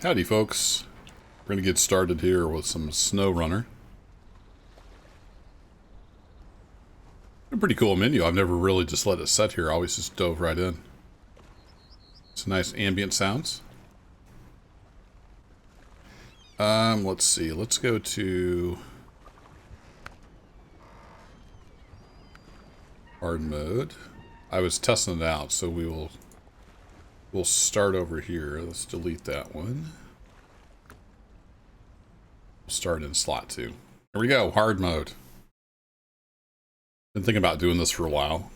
Howdy folks, we're going to get started here with some SnowRunner. A pretty cool menu. I've never really just let it set here, I always just dove right in. Some nice ambient sounds. Let's see, let's go to hard mode. I was testing it out, so we'll start over here. Let's delete that one. We'll start in slot 2. Here we go, hard mode. Been thinking about doing this for a while.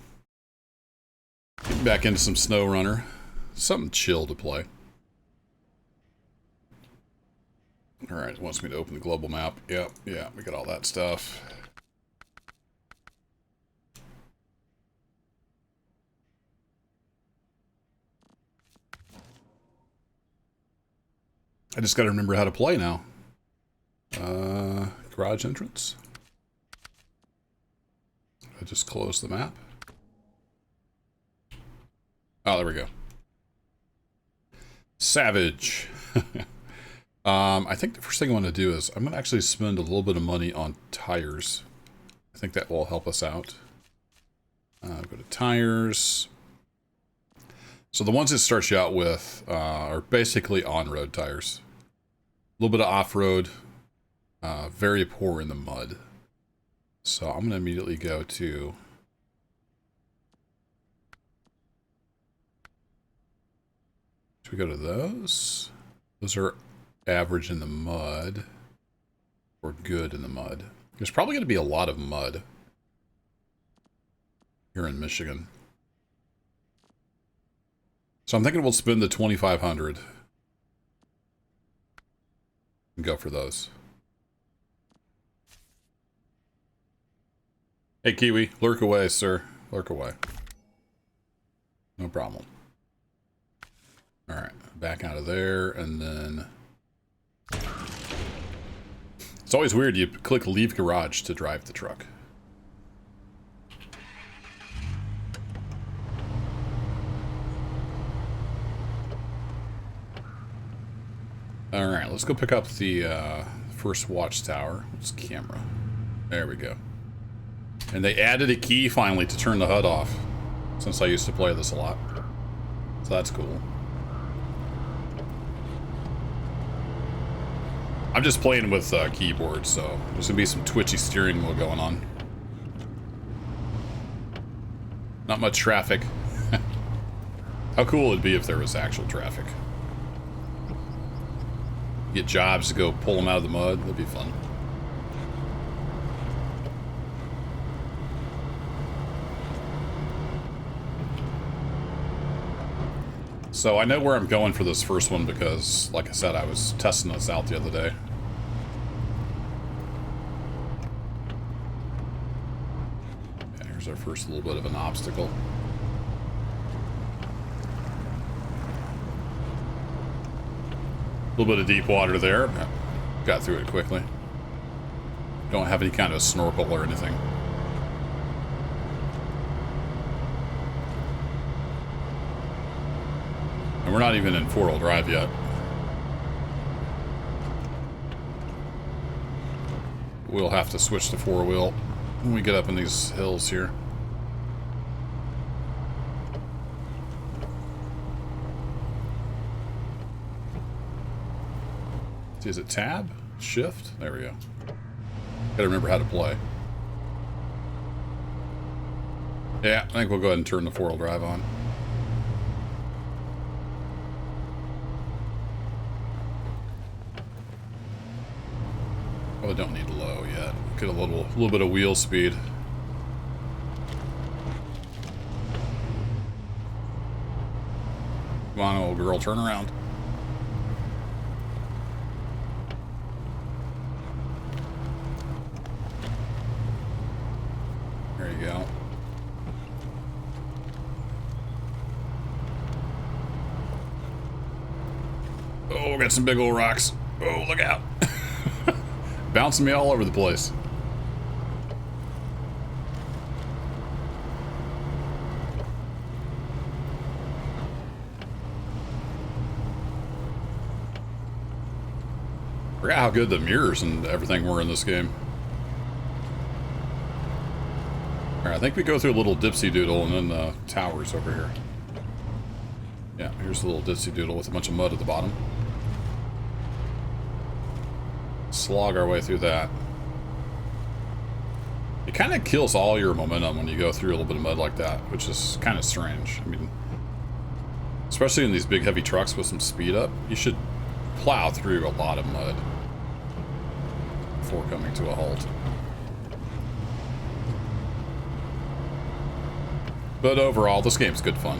Getting back into some SnowRunner. Something chill to play. Alright, it wants me to open the global map. Yep, yeah, we got all that stuff. I just gotta remember how to play now. Garage entrance. I just closed the map. Oh, there we go. Savage. I think the first thing I want to do is I'm going to actually spend a little bit of money on tires. I think that will help us out. Go to tires. So the ones it starts you out with are basically on-road tires. A little bit of off-road. Very poor in the mud. So I'm going to immediately go to... Should we go to those? Those are average in the mud. Or good in the mud. There's probably going to be a lot of mud here in Michigan. So I'm thinking we'll spend the $2,500 and go for those. Hey, Kiwi, lurk away, sir. Lurk away. No problem. Alright, back out of there, and then... It's always weird, you click leave garage to drive the truck. Alright, let's go pick up the first watchtower. What's camera? There we go. And they added a key finally to turn the HUD off, since I used to play this a lot. So that's cool. I'm just playing with keyboard, so there's gonna be some twitchy steering wheel going on. Not much traffic. How cool it'd be if there was actual traffic. Get jobs to go pull them out of the mud. That'd be fun. So I know where I'm going for this first one because, like I said, I was testing this out the other day. Yeah, here's our first little bit of an obstacle. A little bit of deep water there. Got through it quickly. Don't have any kind of snorkel or anything. And we're not even in four-wheel drive yet. We'll have to switch to four-wheel when we get up in these hills here. Is it tab? Shift? There we go. Gotta remember how to play. Yeah, I think we'll go ahead and turn the four-wheel drive on. Probably don't need low yet. Get a little bit of wheel speed. Come on, old girl, turn around. There you go. Oh, we got some big old rocks. Oh, look out. Bouncing me all over the place. forgot how good the mirrors and everything were in this game. Alright, I think we go through a little dipsy doodle and then the towers over here. Yeah, here's a little dipsy doodle with a bunch of mud at the bottom. Slog our way through that. It kind of kills all your momentum when you go through a little bit of mud like that, which is kind of strange. I mean, especially in these big heavy trucks with some speed up, you should plow through a lot of mud before coming to a halt. But overall, this game's good fun.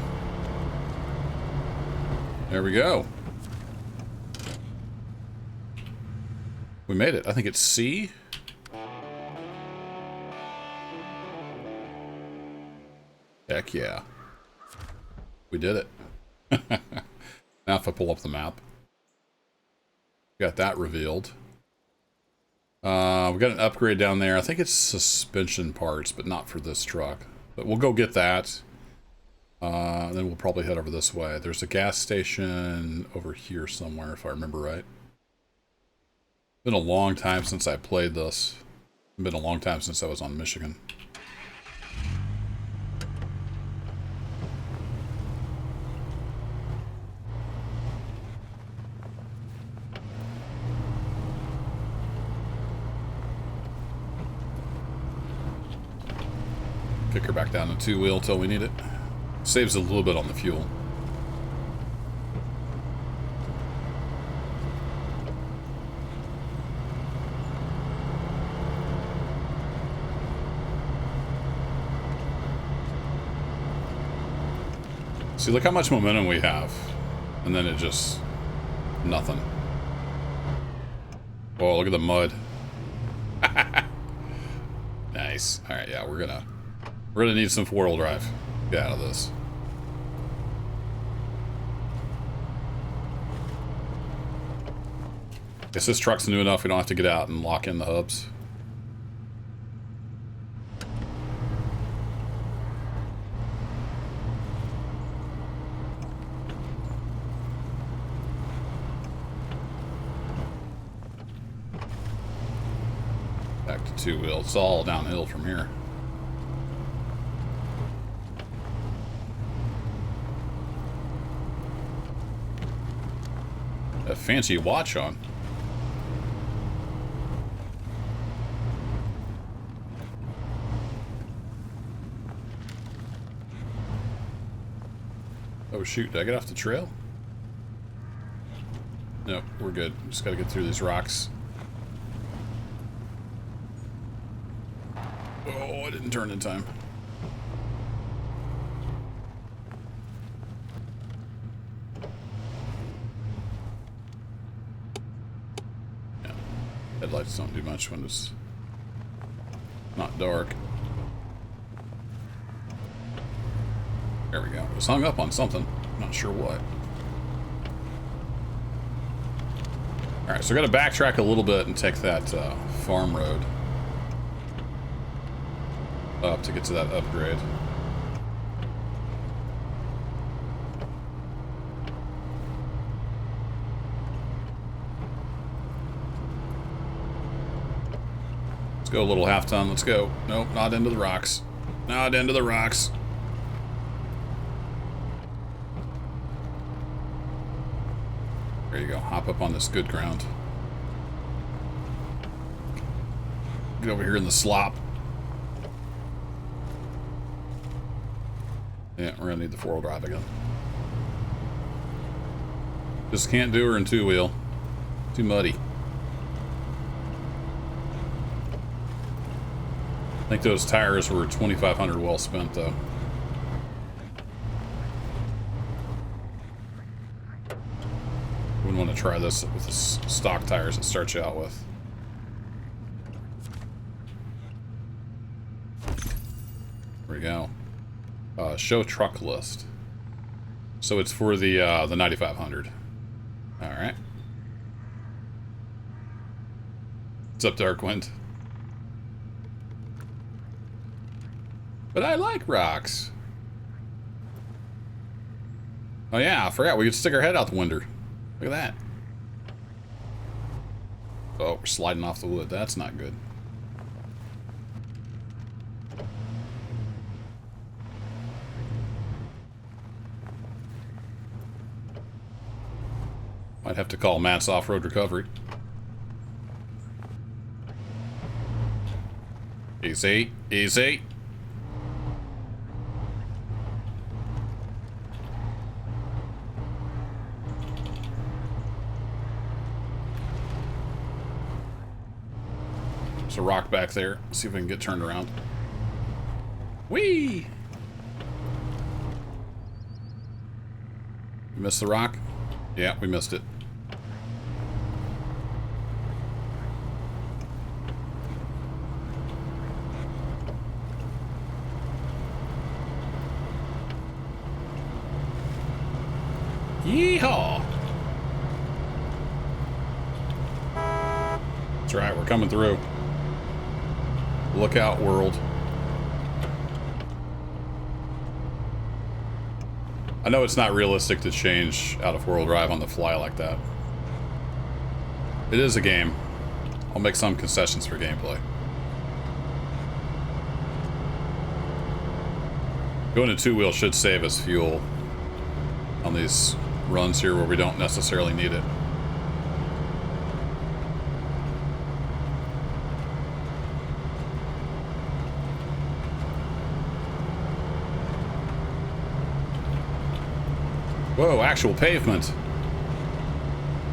There we go. We made it. I think it's C. Heck yeah. We did it. Now if I pull up the map. Got that revealed. We got an upgrade down there. I think it's suspension parts, but not for this truck. But we'll go get that. Then we'll probably head over this way. There's a gas station over here somewhere, if I remember right. Been a long time since I played this. Been a long time since I was on Michigan. Kick her back down to two-wheel till we need it. Saves a little bit on the fuel. See, look how much momentum we have. And then it just... nothing. Oh, look at the mud. Nice. Alright, yeah, we're gonna need some four-wheel drive. Get out of this. Guess this truck's new enough we don't have to get out and lock in the hubs. Back to two-wheel. It's all downhill from here. A fancy watch on. Oh shoot, did I get off the trail? Nope, we're good. Just gotta get through these rocks. Oh, I didn't turn in time. Yeah, headlights don't do much when it's not dark. There we go. It was hung up on something. Not sure what. Alright, so I gotta backtrack a little bit and take that farm road up to get to that upgrade. Let's go a little half ton. Let's go. Nope, not into the rocks. Not into the rocks. There you go. Hop up on this good ground. Get over here in the slop. Yeah, we're gonna need the four-wheel drive again. Just can't do her in two-wheel. Too muddy. I think those tires were 2,500 well spent though. Wouldn't want to try this with the stock tires it starts you out with. There we go. Show truck list. So it's for the 9,500. All right. What's up, Darkwind? But I like rocks. Oh yeah, I forgot we could stick our head out the window. Look at that. Oh, we're sliding off the wood. That's not good. Might have to call Matt's Off-Road Recovery. Easy, easy. There's a rock back there. See if we can get turned around. Whee! We missed the rock? Yeah, we missed it. Yeehaw! That's right, we're coming through. Look out, world. I know it's not realistic to change out of four-wheel drive on the fly like that. It is a game. I'll make some concessions for gameplay. Going to two-wheel should save us fuel on these runs here where we don't necessarily need it. Whoa, actual pavement.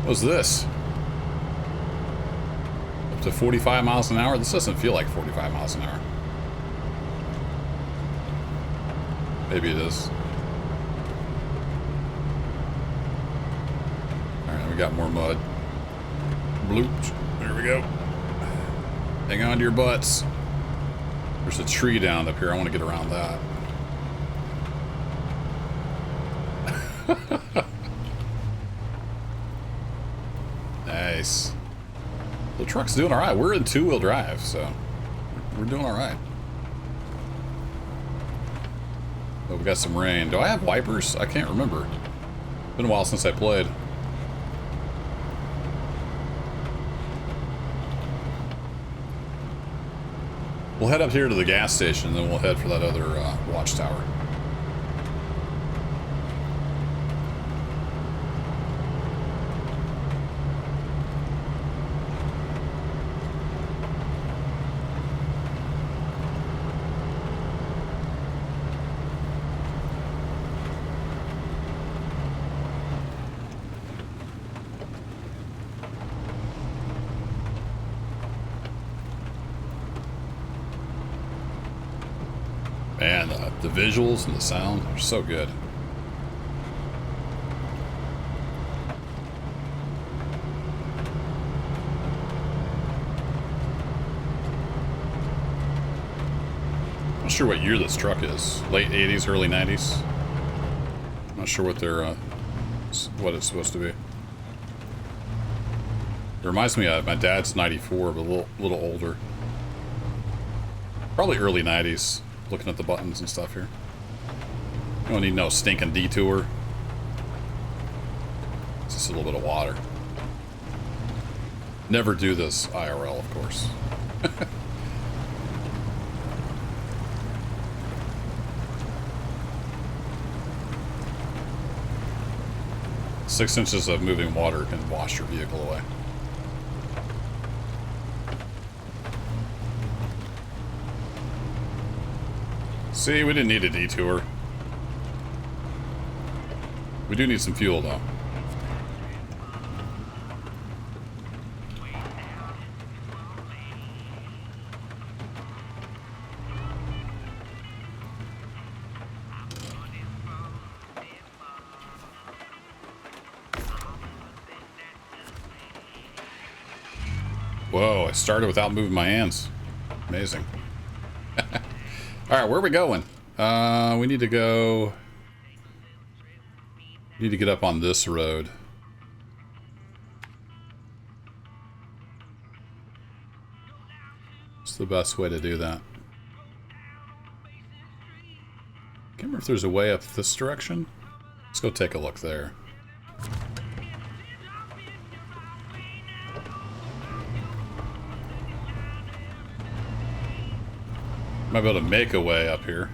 What's this? Up to 45 miles an hour? This doesn't feel like 45 miles an hour. Maybe it is. Alright, we got more mud. Bloop. There we go. Hang on to your butts. There's a tree down up here. I want to get around that. Nice. The truck's doing alright. We're in two-wheel drive, so we're doing alright. Oh, we got some rain. Do I have wipers? I can't remember. Been a while since I played. We'll head up here to the gas station, and then we'll head for that other watchtower. Man, the visuals and the sound are so good. I'm not sure what year this truck is. Late 80s, early 90s. I'm not sure what they're, what it's supposed to be. It reminds me of my dad's 94, but a little older. Probably early 90s. Looking at the buttons and stuff here. You don't need no stinking detour. It's just a little bit of water. Never do this IRL, of course. 6 inches of moving water can wash your vehicle away. See, we didn't need a detour. We do need some fuel, though. Whoa, I started without moving my hands. Amazing. Alright, where are we going? We need to go... Need to get up on this road. What's the best way to do that? Can't remember if there's a way up this direction. Let's go take a look there. Might be able to make a way up here.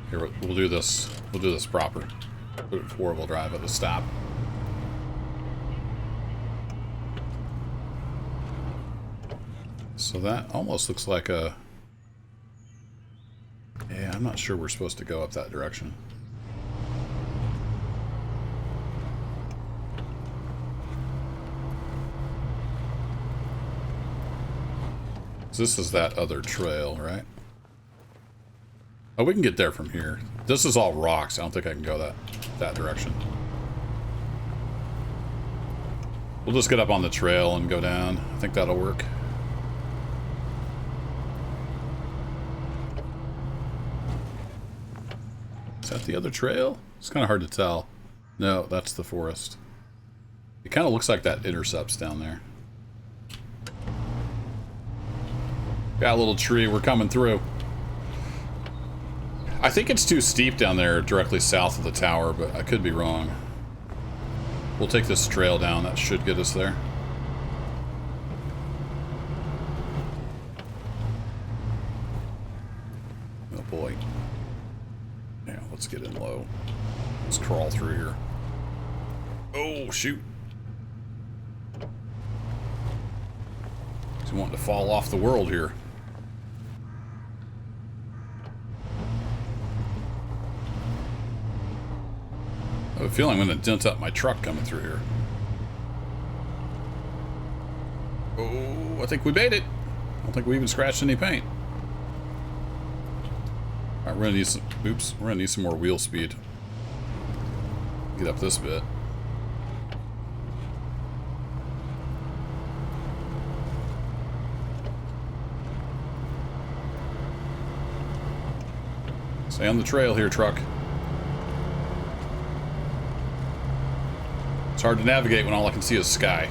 Here, we'll do this. We'll do this proper. Put it in four-wheel drive at the stop. So that almost looks like a... Yeah, I'm not sure we're supposed to go up that direction. This is that other trail, right? Oh, we can get there from here. This is all rocks. I don't think I can go that direction. We'll just get up on the trail and go down. I think that'll work. Is that the other trail? It's kind of hard to tell. No, that's the forest. It kind of looks like that intercepts down there. Got a little tree. We're coming through. I think it's too steep down there directly south of the tower, but I could be wrong. We'll take this trail down. That should get us there. Oh boy. Yeah, let's get in low. Let's crawl through here. Oh, shoot. He's wanting to fall off the world here. I have a feeling I'm going to dent up my truck coming through here. Oh, I think we made it. I don't think we even scratched any paint. Alright, we're going to need some... Oops, we're going to need some more wheel speed. Get up this bit. Stay on the trail here, truck. It's hard to navigate when all I can see is sky.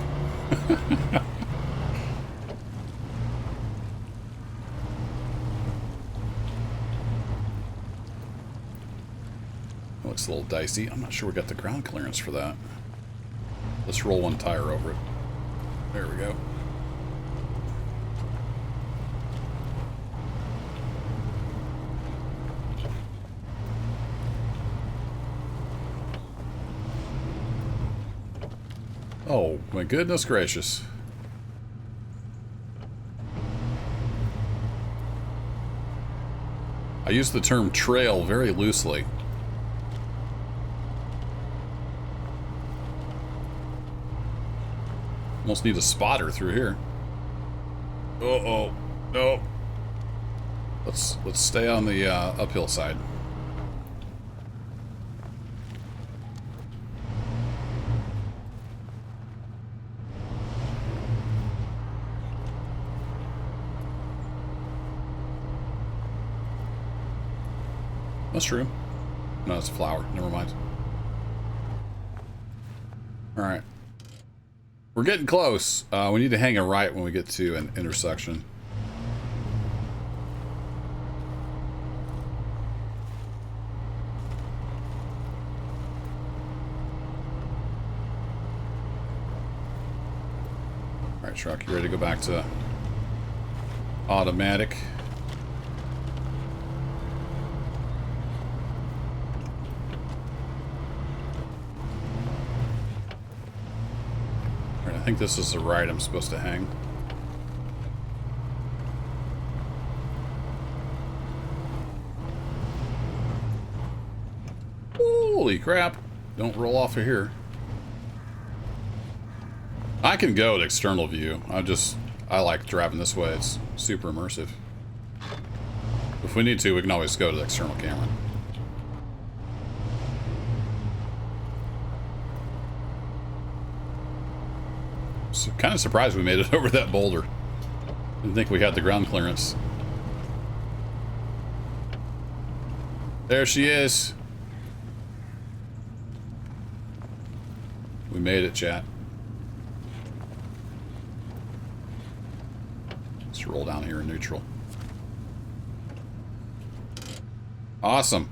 Looks a little dicey. I'm not sure we got the ground clearance for that. Let's roll one tire over it. There we go. Oh, my goodness gracious. I use the term trail very loosely. Almost need a spotter through here. Uh-oh. No. Let's stay on the uphill side. That's true. No, it's a flower. Never mind. Alright. We're getting close. We need to hang a right when we get to an intersection. Alright, truck, you ready to go back to automatic? I think this is the right I'm supposed to hang. Holy crap. Don't roll off of here. I can go to external view. I like driving this way. It's super immersive. If we need to, we can always go to the external camera. So, kind of surprised we made it over that boulder. Didn't think we had the ground clearance. There she is. We made it, chat. Let's roll down here in neutral. Awesome.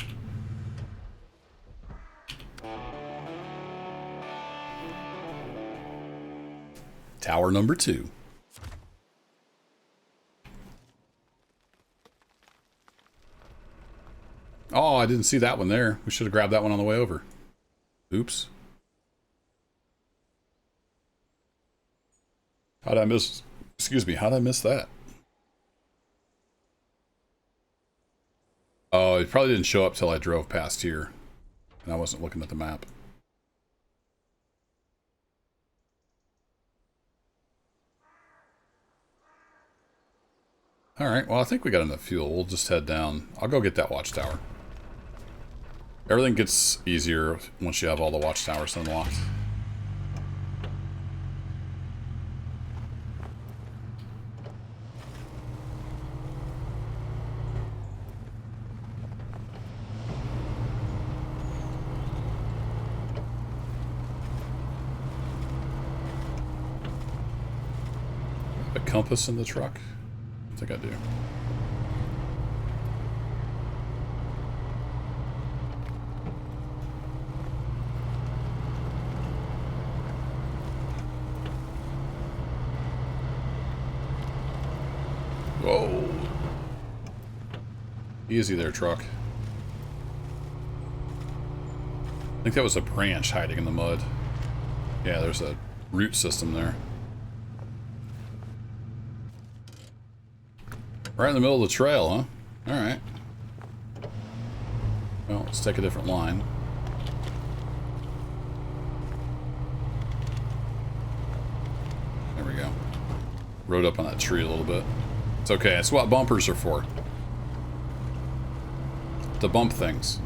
Tower number 2. Oh, I didn't see that one there. We should have grabbed that one on the way over. Oops. How'd I miss... Excuse me, how'd I miss that? Oh, it probably didn't show up till I drove past here. And I wasn't looking at the map. Alright, well I think we got enough fuel. We'll just head down. I'll go get that watchtower. Everything gets easier once you have all the watchtowers unlocked. A compass in the truck? I think I do. Whoa. Easy there, truck. I think that was a branch hiding in the mud. Yeah, there's a root system there. Right in the middle of the trail, huh? Alright. Well, let's take a different line. There we go. Rode up on that tree a little bit. It's okay, that's what bumpers are for. To bump things.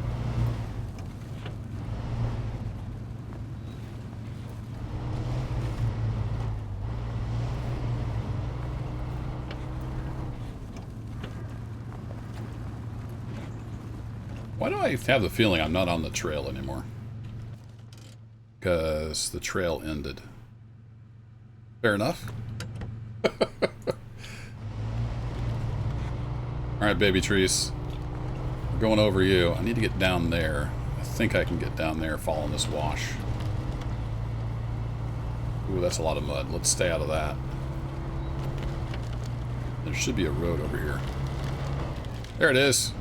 Why do I have the feeling I'm not on the trail anymore? Because the trail ended. Fair enough. Alright, baby trees. We're going over you. I need to get down there. I think I can get down there following this wash. Ooh, that's a lot of mud. Let's stay out of that. There should be a road over here. There it is.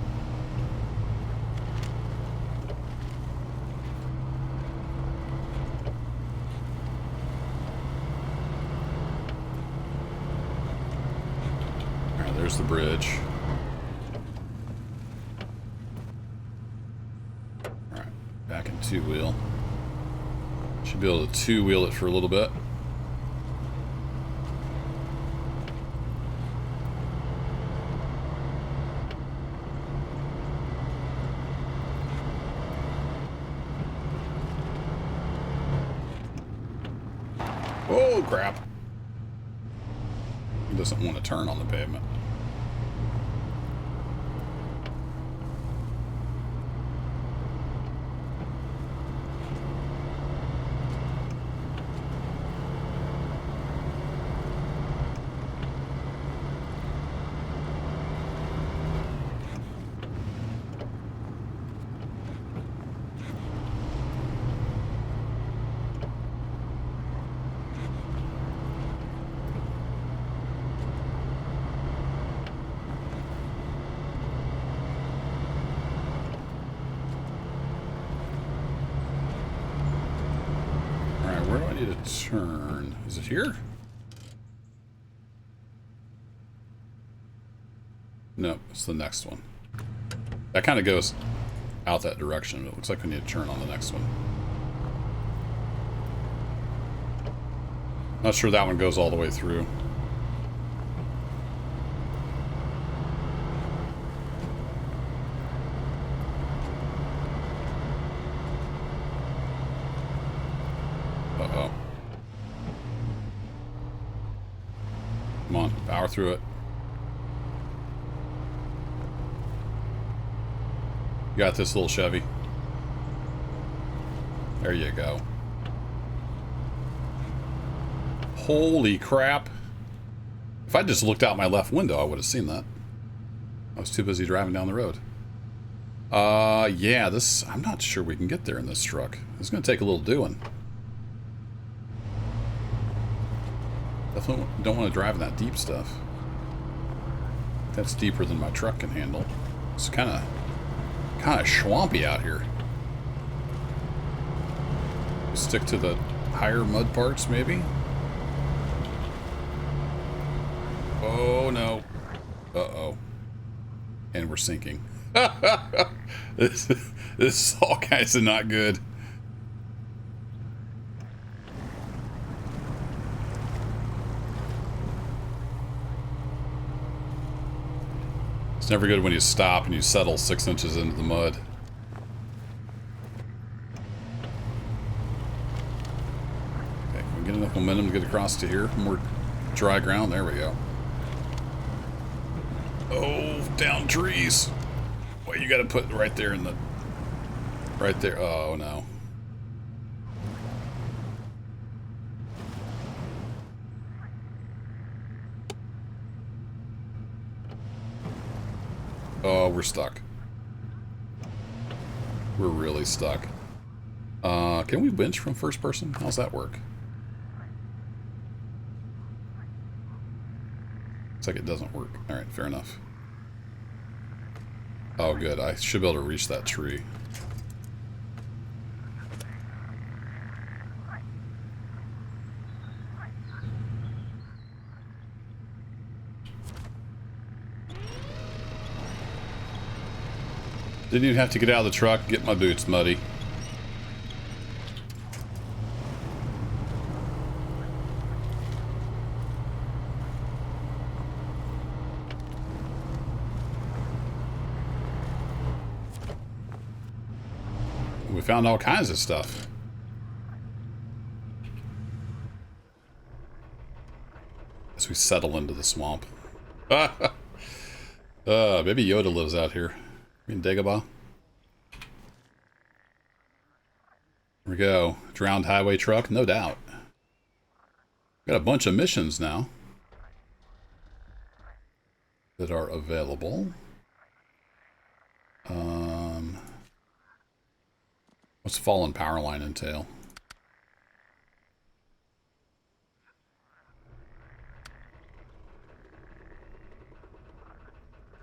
There's the bridge. Alright, back in two-wheel. Should be able to two-wheel it for a little bit. Oh, crap. He doesn't want to turn on the pavement. Turn. Is it here? No, it's the next one. That kind of goes out that direction. It looks like we need to turn on the next one. Not sure that one goes all the way through. Uh-oh. Come on, power through it. You got this, little Chevy. There you go. Holy crap. If I just looked out my left window, I would have seen that. I was too busy driving down the road. Yeah, this... I'm not sure we can get there in this truck. It's going to take a little doing. Definitely don't want to drive in that deep stuff. That's deeper than my truck can handle. It's kind of kind of swampy out here. Stick to the higher mud parts, maybe? Oh, no. Uh-oh. And we're sinking. This is all kinds of not good. It's never good when you stop and you settle 6 inches into the mud. Okay, can we get enough momentum to get across to here? More dry ground. There we go. Oh, down trees. Well, you got to put right there in the... Right there. Oh, no. Oh, we're stuck. We're really stuck. Can we winch from first person? How's that work? Looks like it doesn't work. Alright, fair enough. Oh, good. I should be able to reach that tree. Didn't even have to get out of the truck and get my boots muddy. We found all kinds of stuff. As we settle into the swamp. Maybe Yoda lives out here. In Dagobah. Here we go. Drowned highway truck, no doubt. Got a bunch of missions now that are available. What's fallen power line entail?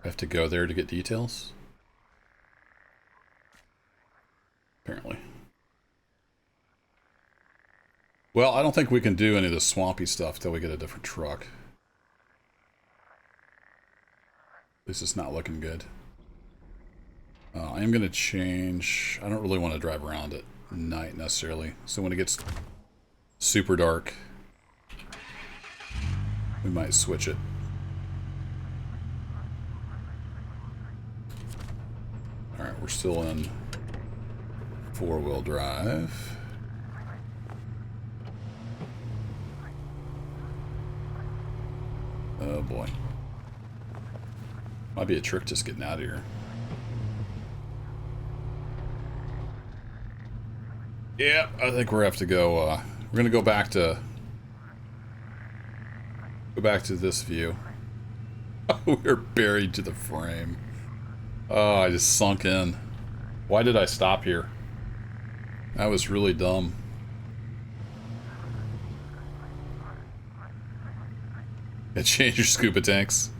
I have to go there to get details? Apparently. Well, I don't think we can do any of the swampy stuff till we get a different truck. At least it's not looking good. I am going to change... I don't really want to drive around at night necessarily. So when it gets super dark, we might switch it. Alright, we're still in 4-wheel drive. Oh boy. Might be a trick just getting out of here. Yeah, I think we're gonna have to go, we're gonna go back to this view. We're buried to the frame. Oh, I just sunk in. Why did I stop here? That was really dumb. Yeah, change your scuba tanks.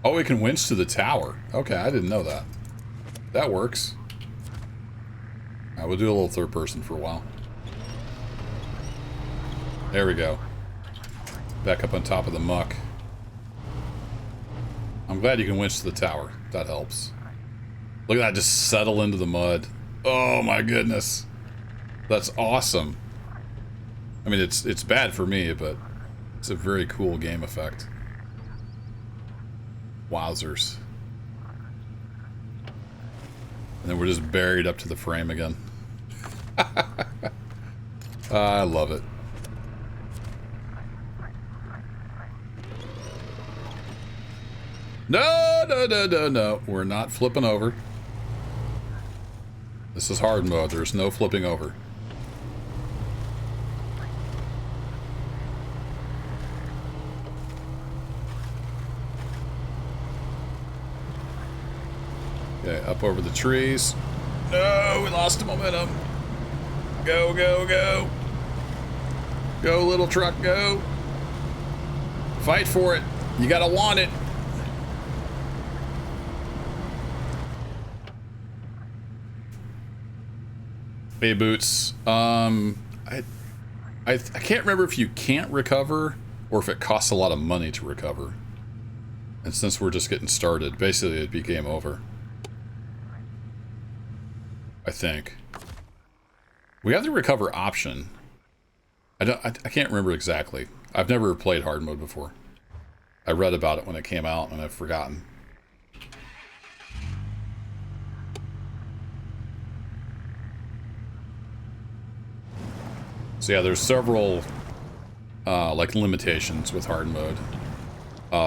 Oh, we can winch to the tower. Okay, I didn't know that. That works. I will do a little third person for a while. There we go. Back up on top of the muck. I'm glad you can winch to the tower. That helps. Look at that, just settle into the mud. Oh my goodness. That's awesome. I mean, it's bad for me, but it's a very cool game effect. Wowzers. And then we're just buried up to the frame again. I love it. No, no, no, no, no. We're not flipping over. This is hard mode. There's no flipping over. Okay, up over the trees. No, we lost the momentum. Go, go, go. Go, little truck, go. Fight for it. You gotta want it. Hey, Boots. I can't remember if you can't recover or if it costs a lot of money to recover. And since we're just getting started, basically it'd be game over. I think. We have the recover option. I can't remember exactly. I've never played hard mode before. I read about it when it came out and I've forgotten. So yeah, there's several like limitations with hard mode.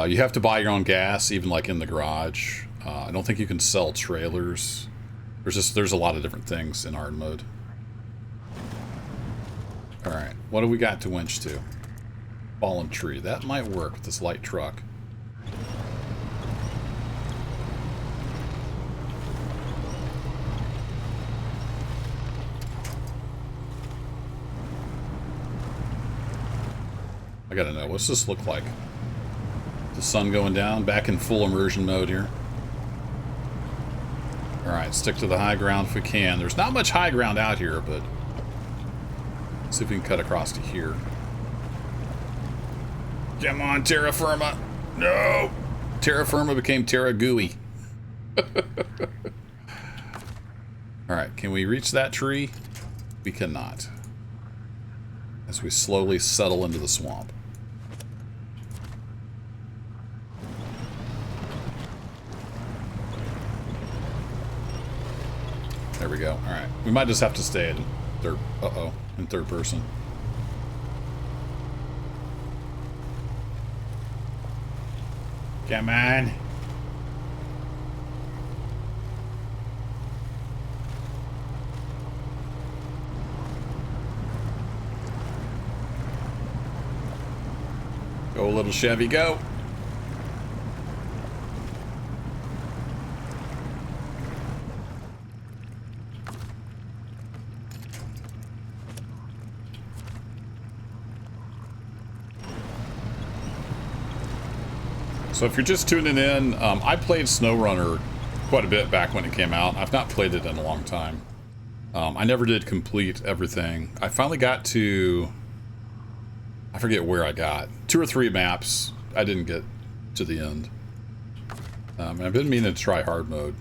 You have to buy your own gas, even like in the garage. I don't think you can sell trailers. There's a lot of different things in hard mode. All right, what do we got to winch to? Fallen tree. That might work with this light truck. I gotta know, what's this look like? The sun going down, back in full immersion mode here. Alright, stick to the high ground if we can. There's not much high ground out here, but let's see if we can cut across to here. Come on, terra firma! No! Terra firma became terra gooey. Alright, can we reach that tree? We cannot. As we slowly settle into the swamp. There we go. Alright. We might just have to stay in third person. Come on. Go, little Chevy, go. So if you're just tuning in, I played SnowRunner quite a bit back when it came out. I've not played it in a long time. I never did complete everything. I finally got to... I forget where I got. 2 or 3 maps. I didn't get to the end. And I've been meaning to try hard mode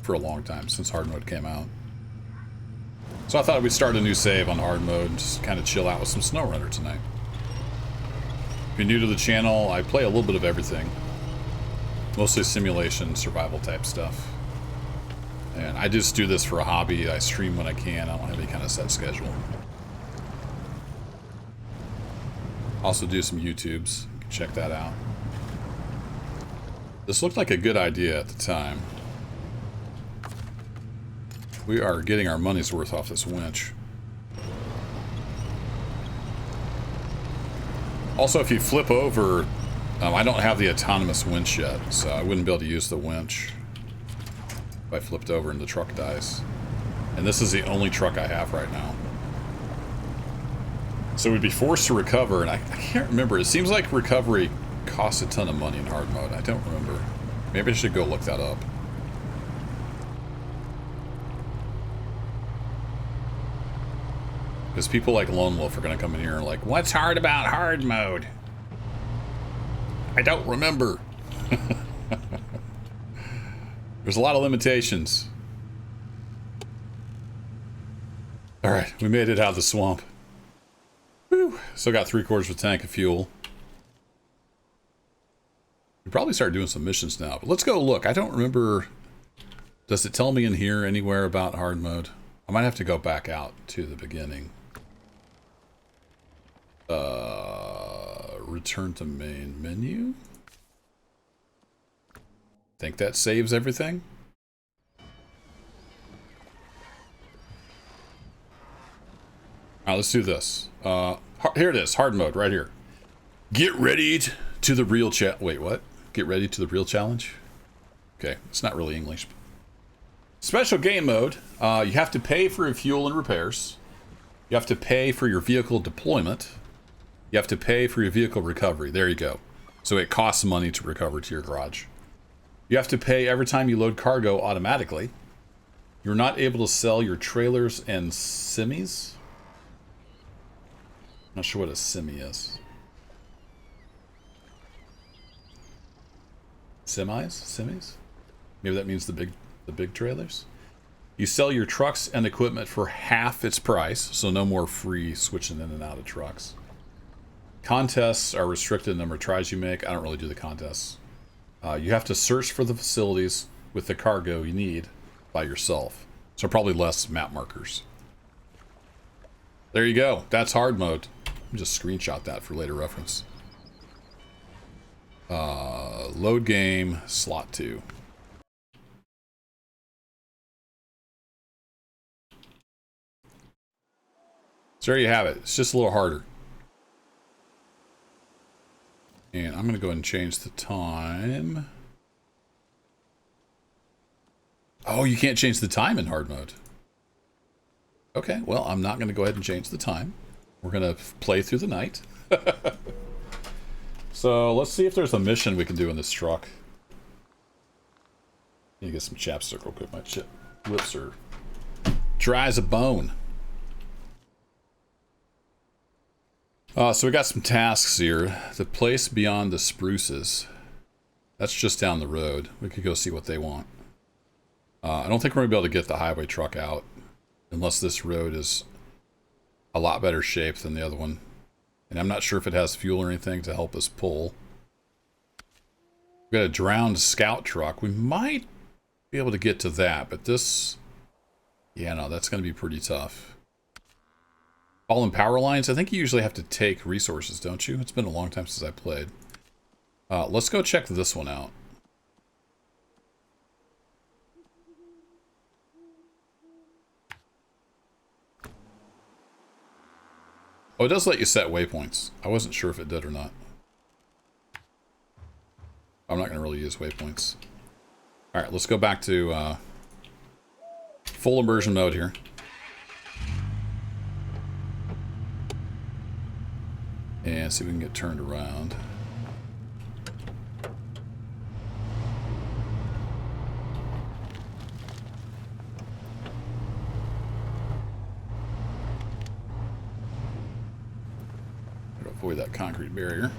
for a long time, since hard mode came out. So I thought we'd start a new save on hard mode and just kind of chill out with some SnowRunner tonight. If you're new to the channel, I play a little bit of everything. Mostly simulation, survival type stuff. And I just do this for a hobby. I stream when I can. I don't have any kind of set schedule. Also do some YouTubes. You can check that out. This looked like a good idea at the time. We are getting our money's worth off this winch. Also, if you flip over, I don't have the autonomous winch yet, so I wouldn't be able to use the winch if I flipped over and the truck dies. And this is the only truck I have right now. So we'd be forced to recover, and I can't remember. It seems like recovery costs a ton of money in hard mode. I don't remember. Maybe I should go look that up. Because people like Lone Wolf are going to come in here and like, what's hard about hard mode? I don't remember. There's a lot of limitations. Alright, we made it out of the swamp. Whew. Still got 3/4 of a tank of fuel. We probably start doing some missions now, but let's go look. I don't remember. Does it tell me in here anywhere about hard mode? I might have to go back out to the beginning. Return to main menu. Think that saves everything? Alright, let's do this. Here it is, hard mode, right here. Get ready to the real wait, what? Get ready to the real challenge? Okay, it's not really English. Special game mode. You have to pay for your fuel and repairs. You have to pay for your vehicle deployment. You have to pay for your vehicle recovery. There you go. So it costs money to recover to your garage. You have to pay every time you load cargo automatically. You're not able to sell your trailers and semis? Not sure what a semi is. Semis? Maybe that means the big trailers? You sell your trucks and equipment for half its price, so no more free switching in and out of trucks. Contests are restricted in the number of tries you make. I don't really do the contests. You have to search for the facilities with the cargo you need by yourself. So probably less map markers. There you go. That's hard mode. Just screenshot that for later reference. Load game, slot 2. So there you have it. It's just a little harder. And I'm going to go ahead and change the time. Oh, you can't change the time in hard mode. Okay, well, I'm not going to go ahead and change the time. We're going to play through the night. So let's see if there's a mission we can do in this truck. Need to get some chapstick real quick. My lips are dry as a bone. So we got some tasks here. The place beyond the spruces. That's just down the road. We could go see what they want. I don't think we're going to be able to get the highway truck out unless this road is a lot better shape than the other one. And I'm not sure if it has fuel or anything to help us pull. We've got a drowned scout truck. We might be able to get to that, but this... Yeah, no, that's going to be pretty tough. Fallen power lines, I think you usually have to take resources, don't you? It's been a long time since I played. Let's go check this one out. Oh, it does let you set waypoints. I wasn't sure if it did or not. I'm not going to really use waypoints. Alright, let's go back to full immersion mode here. And see if we can get turned around. Avoid that concrete barrier.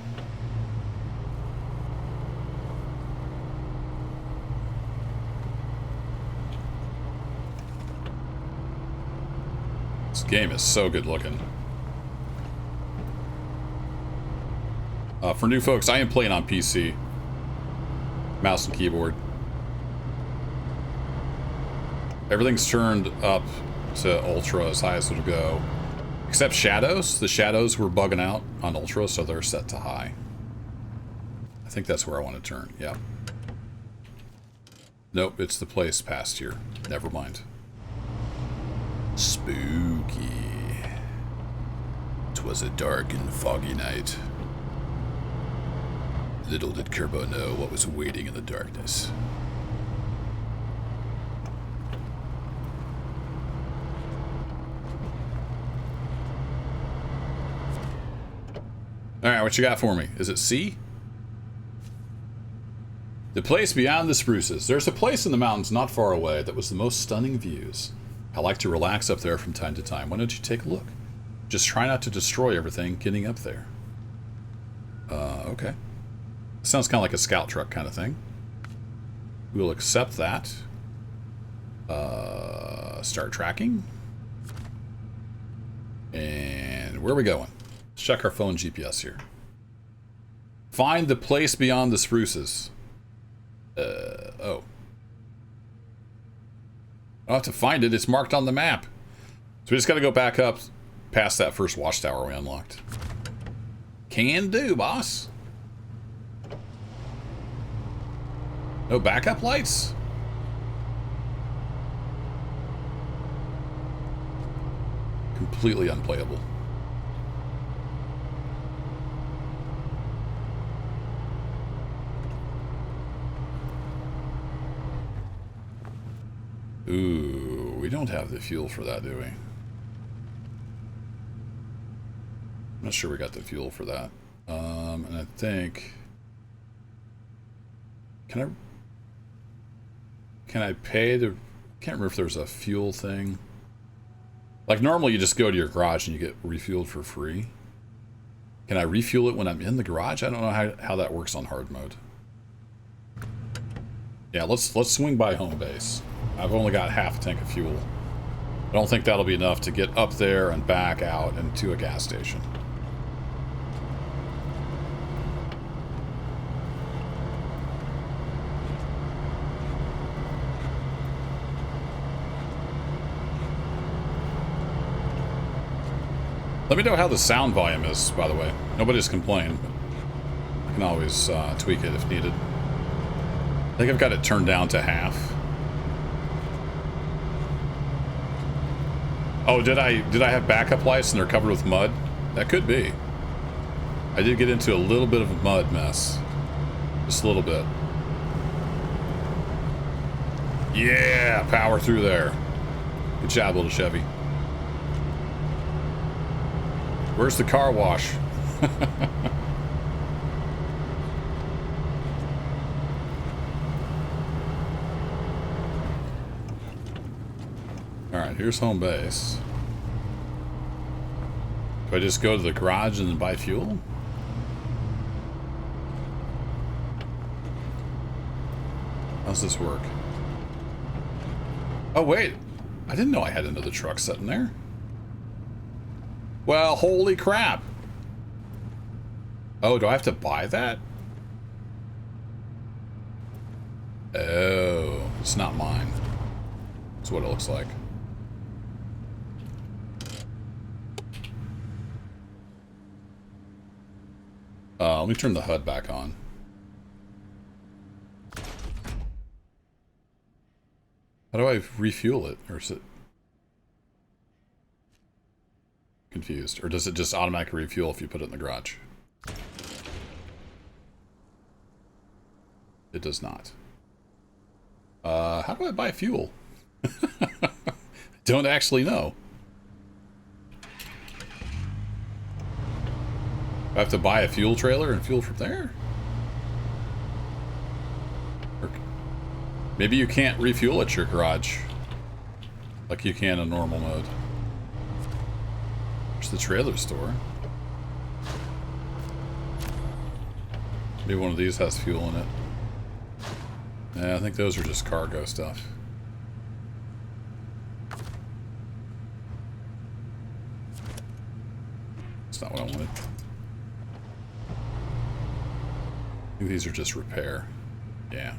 This game is so good looking. For new folks, I am playing on PC. Mouse and keyboard. Everything's turned up to ultra as high as it'll go. Except shadows. The shadows were bugging out on ultra, so they're set to high. I think that's where I want to turn. Yeah. Nope, it's the place past here. Never mind. Spooky. 'Twas a dark and foggy night. Little did Kerbo know what was waiting in the darkness. Alright, what you got for me? Is it C? The place beyond the spruces. There's a place in the mountains not far away that was the most stunning views. I like to relax up there from time to time. Why don't you take a look? Just try not to destroy everything getting up there. Okay. Sounds kind of like a scout truck kind of thing. We'll accept that. Start tracking. And where are we going? Let's check our phone GPS here. Find the place beyond the spruces. Oh. I'll have to find it. It's marked on the map. So we just got to go back up past that first watchtower we unlocked. Can do, boss. No backup lights? Completely unplayable. Ooh, we don't have the fuel for that, do we? I'm not sure we got the fuel for that. And I think... Can I pay to Can't remember if there's a fuel thing. Like normally you just go to your garage and you get refueled for free. Can I refuel it when I'm in the garage? I don't know how that works on hard mode. Yeah, let's swing by home base. I've only got half a tank of fuel. I don't think that'll be enough to get up there and back out and to a gas station. Let me know how the sound volume is, by the way. Nobody's complained, but I can always tweak it if needed. I think I've got it turned down to half. Oh, did I have backup lights and they're covered with mud? That could be. I did get into a little bit of a mud mess. Just a little bit. Yeah, power through there. Good job, little Chevy. Where's the car wash? Alright, here's home base. Do I just go to the garage and then buy fuel? How's this work? Oh wait, I didn't know I had another truck sitting there. Well, holy crap. Oh, do I have to buy that? Oh, it's not mine. That's what it looks like. Let me turn the HUD back on. How do I refuel it? Or is it confused? Or does it just automatically refuel if you put it in the garage? It does not. How do I buy fuel? Don't actually know. I have to buy a fuel trailer and fuel from there? Or maybe you can't refuel at your garage like you can in normal mode. There's the trailer store. Maybe one of these has fuel in it. Yeah, I think those are just cargo stuff. That's not what I wanted. I think these are just repair. Yeah.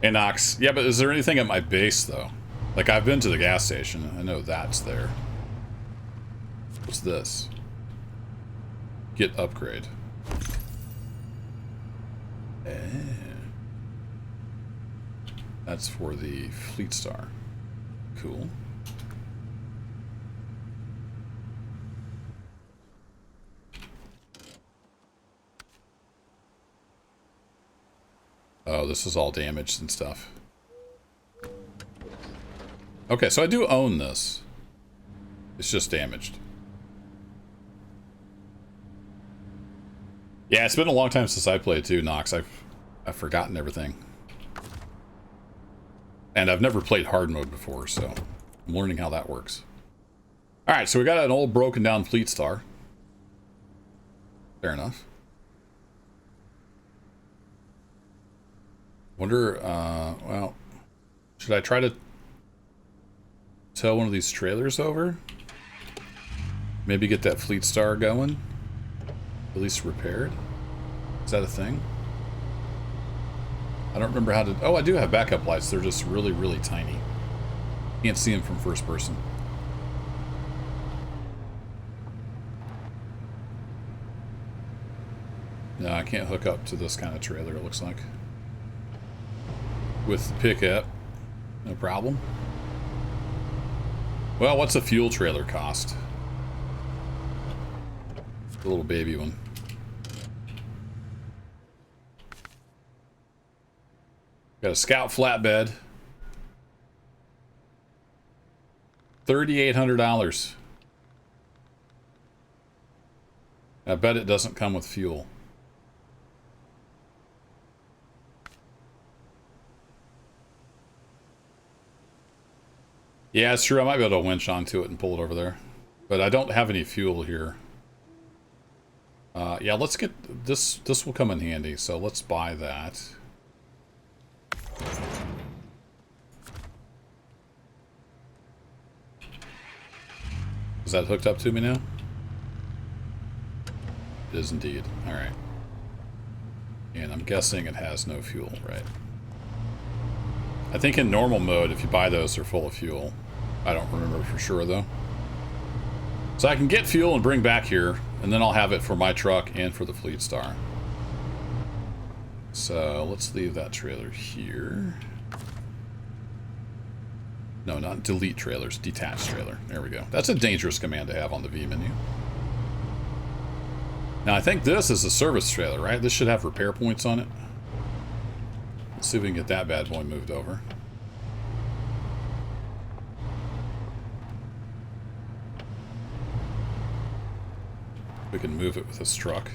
Inox. Yeah, but is there anything at my base, though? Like, I've been to the gas station. I know that's there. What's this? Get upgrade. That's for the fleetstar. Cool. Oh, this is all damaged and stuff. Okay, so I do own this. It's just damaged. Yeah, it's been a long time since I played too, Nox. I've forgotten everything. And I've never played hard mode before, so I'm learning how that works. Alright, so we got an old broken down fleetstar. Fair enough. Wonder, well, should I try to tow one of these trailers over? Maybe get that fleetstar going? At least repaired? Is that a thing? I don't remember how to... Oh, I do have backup lights. They're just really, really tiny. Can't see them from first person. No, I can't hook up to this kind of trailer, it looks like. With the pickup. No problem. Well, what's a fuel trailer cost? The little baby one. Got a Scout flatbed. $3,800. I bet it doesn't come with fuel. Yeah, it's true. I might be able to winch onto it and pull it over there. But I don't have any fuel here. Yeah, let's get... This will come in handy, so let's buy that. Is that hooked up to me now? It is indeed. Alright. And I'm guessing it has no fuel, right? I think in normal mode, if you buy those, they're full of fuel. I don't remember for sure, though. So I can get fuel and bring back here, and then I'll have it for my truck and for the fleetstar. So let's leave that trailer here. No, not delete trailers, detach trailer. There we go. That's a dangerous command to have on the V menu. Now I think this is a service trailer, right? This should have repair points on it. Let's see if we can get that bad boy moved over. We can move it with this truck.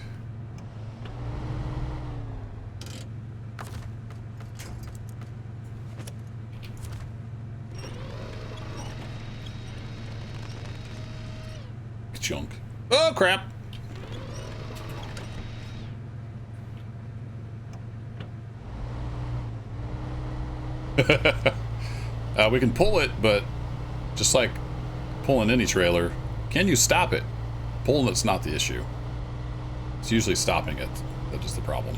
Junk. Oh, crap! We can pull it, but just like pulling any trailer, can you stop it? Pulling it's not the issue. It's usually stopping it that is the problem.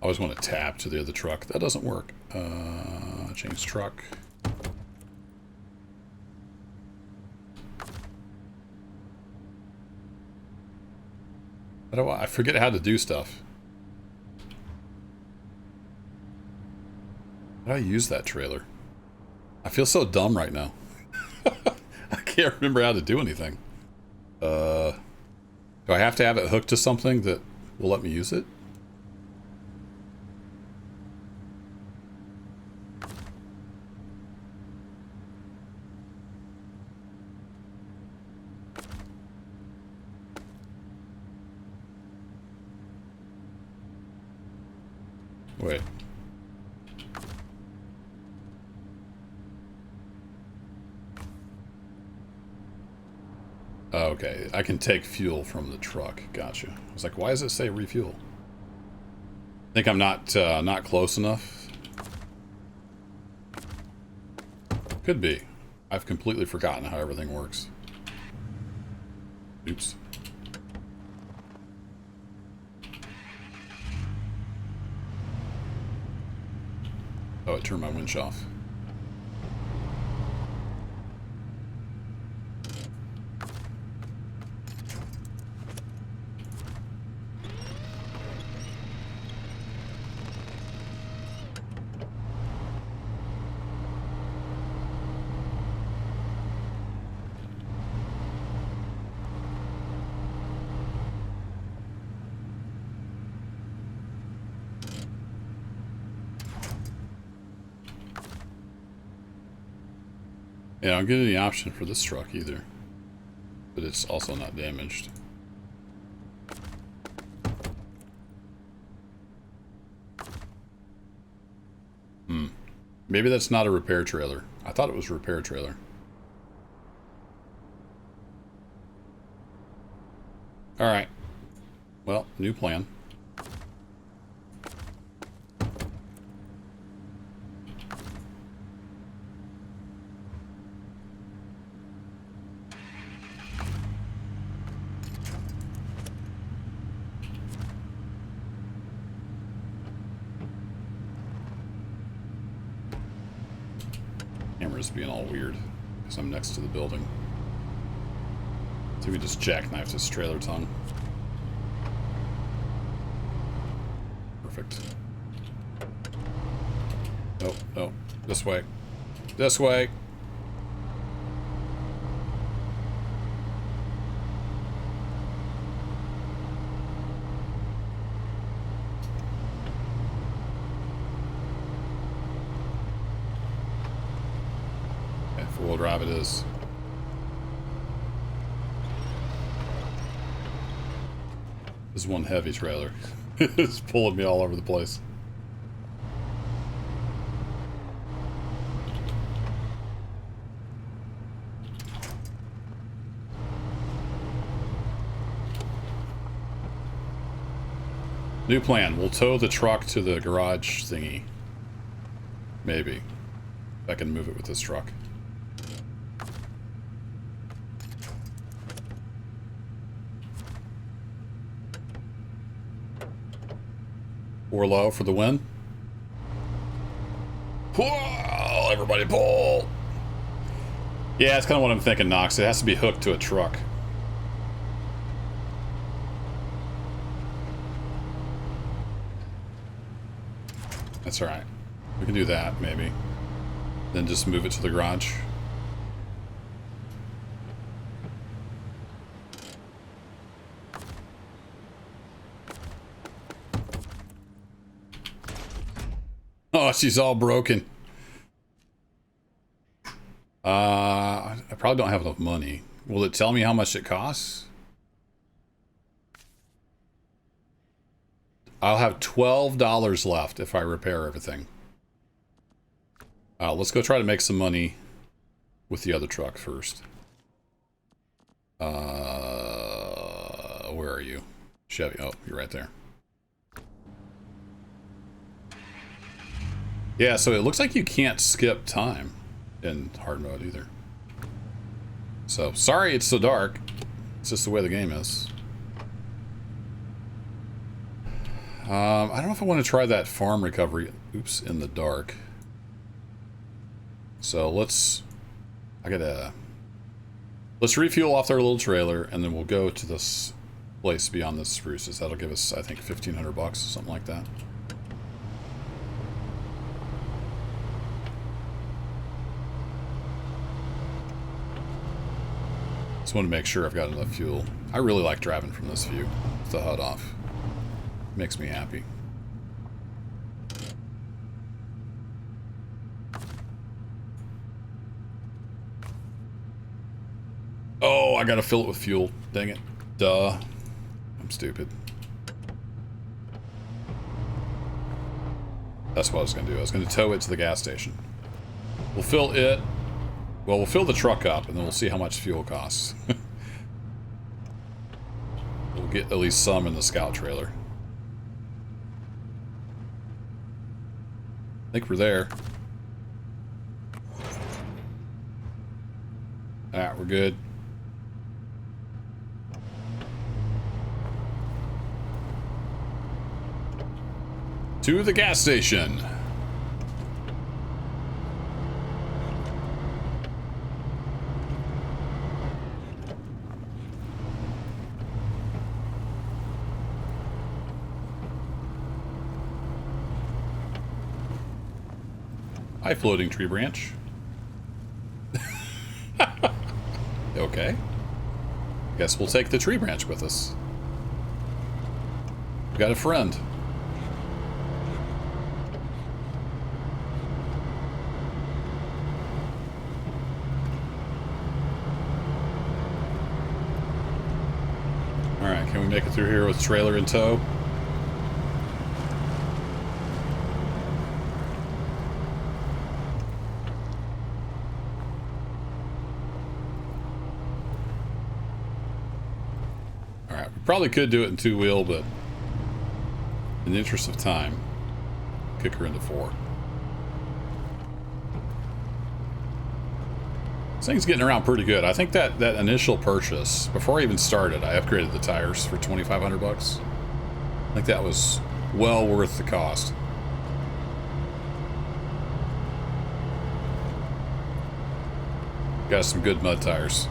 I always want to tap to the other truck. That doesn't work. Change truck. I forget how to do stuff. How do I use that trailer? I feel so dumb right now. I can't remember how to do anything. Do I have to have it hooked to something that will let me use it? Wait. Oh, okay, I can take fuel from the truck. Gotcha. I was like, why does it say refuel? Think I'm not close enough? Could be. I've completely forgotten how everything works. Oops. Oh, it turned my winch off. Yeah, I don't get any option for this truck either. But it's also not damaged. Maybe that's not a repair trailer. I thought it was a repair trailer. Alright. Well, new plan. Camera's being all weird because I'm next to the building. So we just jackknifed this trailer tongue. Perfect. Oh, no. This way. This way. Four-wheel drive it is. This is one heavy trailer. It's pulling me all over the place. New plan. We'll tow the truck to the garage thingy. Maybe. If I can move it with this truck. Four low for the win. Whoa, everybody pull. Yeah, that's kind of what I'm thinking, Knox. It has to be hooked to a truck. That's alright. We can do that, maybe. Then just move it to the garage. Oh, she's all broken. I probably don't have enough money. Will it tell me how much it costs? I'll have $12 left if I repair everything. Let's go try to make some money with the other truck first. Where are you? Chevy. Oh, you're right there. Yeah, so it looks like you can't skip time in hard mode either. So, sorry it's so dark. It's just the way the game is. I don't know if I want to try that farm recovery, oops, in the dark. So let's refuel off our little trailer, and then we'll go to this place beyond the spruces. That'll give us, I think, 1,500 bucks, something like that. Just want to make sure I've got enough fuel. I really like driving from this view with the HUD off. Makes me happy. Oh, I gotta fill it with fuel. Dang it. Duh. I'm stupid. That's what I was gonna do. I was gonna tow it to the gas station. We'll fill it. Well, we'll fill the truck up, and then we'll see how much fuel costs. We'll get at least some in the scout trailer. I think we're there. Alright, we're good. To the gas station. Hi, floating tree branch. Okay. Guess we'll take the tree branch with us. We got a friend. Alright, can we make it through here with trailer in tow? Probably could do it in two-wheel, but in the interest of time, kick her into four. This thing's getting around pretty good. I think that initial purchase, before I even started, I upgraded the tires for 2,500 bucks. I think that was well worth the cost. Got some good mud tires.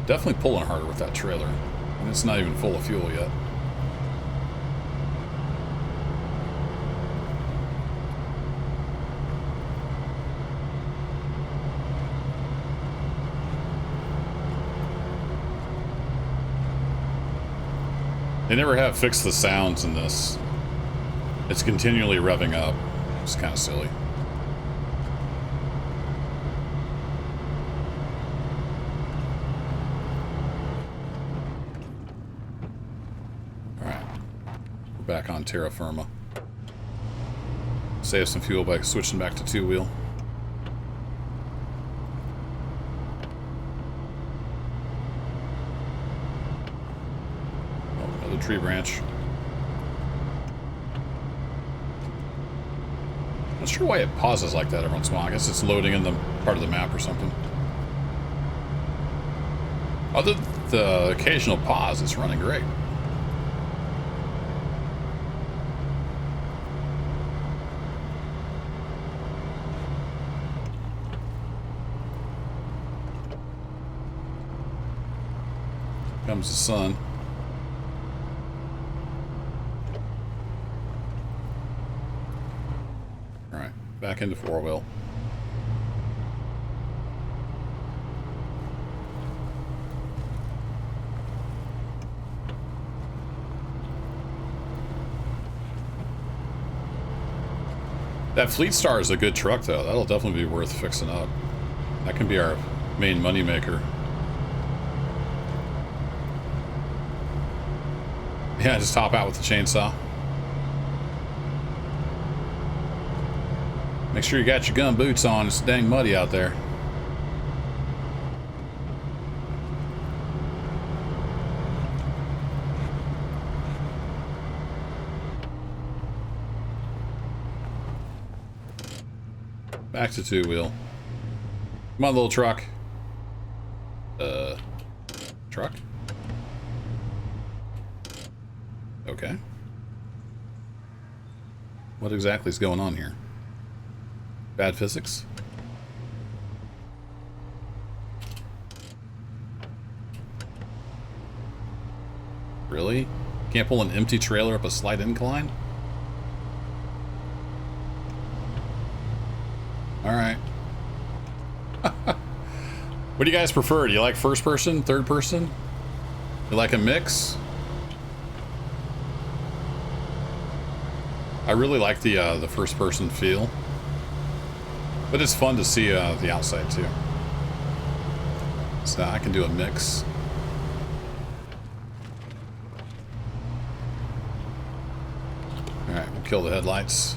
Definitely pulling harder with that trailer. And it's not even full of fuel yet. They never have fixed the sounds in this. It's continually revving up. It's kind of silly. Alright. We're back on terra firma. Save some fuel by switching back to two-wheel. Oh, another tree branch. Not sure why it pauses like that every once in a while. I guess it's loading in the part of the map or something. Other than the occasional pause, it's running great. Comes the sun. Alright, back into four-wheel. That Fleetstar is a good truck, though. That'll definitely be worth fixing up. That can be our main moneymaker. Yeah, just hop out with the chainsaw. Make sure you got your gun boots on. It's dang muddy out there. Back to two-wheel. Come on, little truck. Truck? Okay. What exactly is going on here? Bad physics? Really? Can't pull an empty trailer up a slight incline? Alright. What do you guys prefer? Do you like first person, third person? You like a mix? I really like the first person feel. But it's fun to see the outside too. So I can do a mix. Alright, we'll kill the headlights.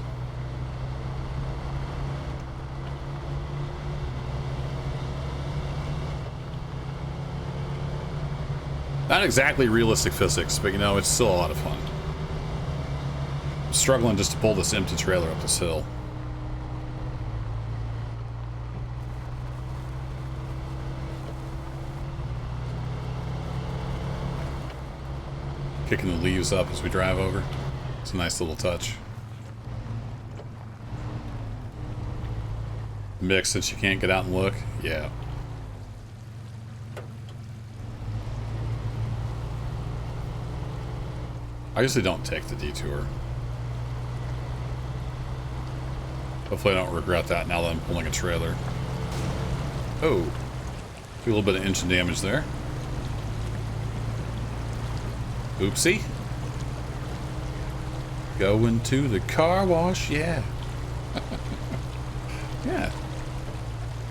Not exactly realistic physics, but you know, it's still a lot of fun. I'm struggling just to pull this empty trailer up this hill. Kicking the leaves up as we drive over. It's a nice little touch. Mix since you can't get out and look. Yeah. I usually don't take the detour. Hopefully I don't regret that now that I'm pulling a trailer. Oh. Do a little bit of engine damage there. Oopsie. Going to the car wash, yeah. Yeah.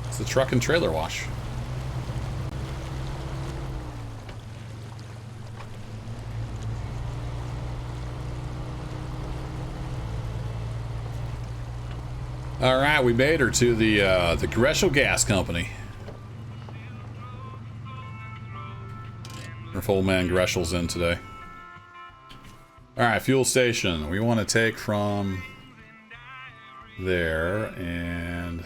It's the truck and trailer wash. All right, we made her to the Greshel Gas Company. Our full man Greshel's in today. All right, fuel station. We want to take from there and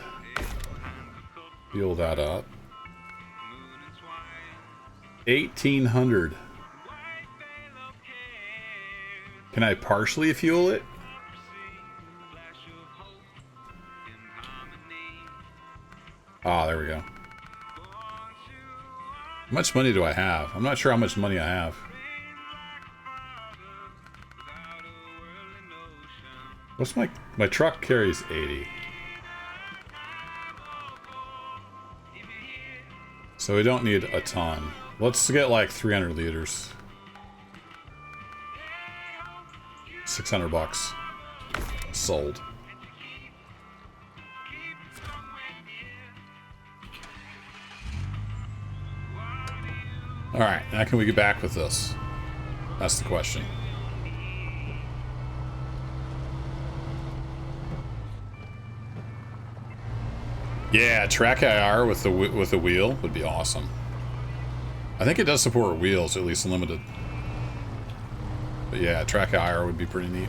fuel that up. 1,800. Can I partially fuel it? Ah, there we go. How much money do I have? I'm not sure how much money I have. What's my truck carries 80. So we don't need a ton. Let's get like 300 liters. 600 bucks. Sold. Alright, now can we get back with this? That's the question. Yeah, track IR with the wheel would be awesome. I think it does support wheels, at least limited. But yeah, track IR would be pretty neat.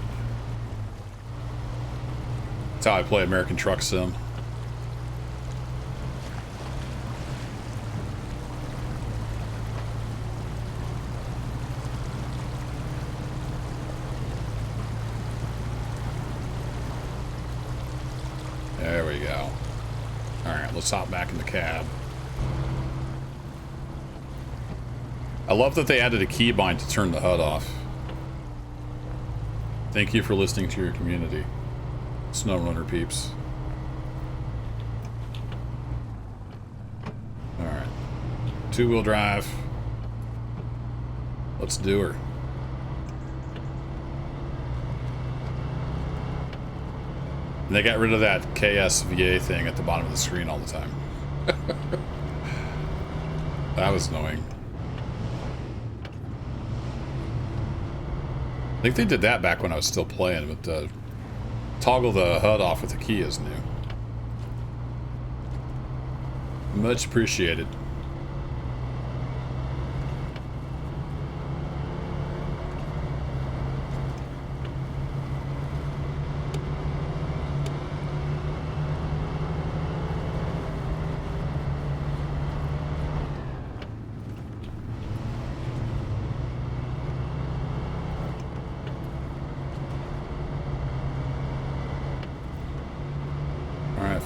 That's how I play American Truck Sim. There we go. Alright, let's hop back in the cab. I love that they added a keybind to turn the HUD off. Thank you for listening to your community, SnowRunner peeps. Alright. Two-wheel drive. Let's do her. And they got rid of that KSVA thing at the bottom of the screen all the time. That was annoying. I think they did that back when I was still playing, but toggle the HUD off with the key is new. Much appreciated.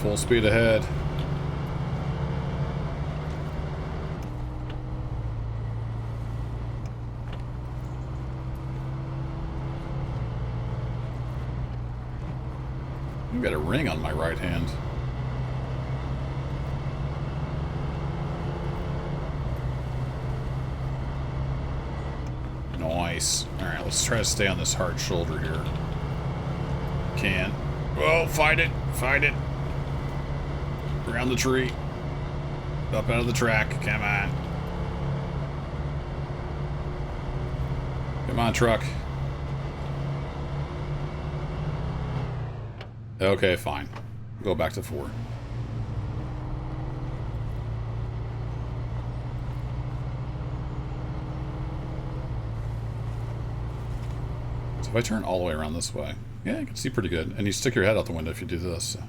Full speed ahead. I've got a ring on my right hand. Nice. Alright, let's try to stay on this hard shoulder here. Can. Whoa, fight it! Fight it! Around the tree. Up out of the track. Come on. Come on, truck. Okay, fine. Go back to 4. So if I turn all the way around this way, yeah, you can see pretty good. And you stick your head out the window if you do this. So.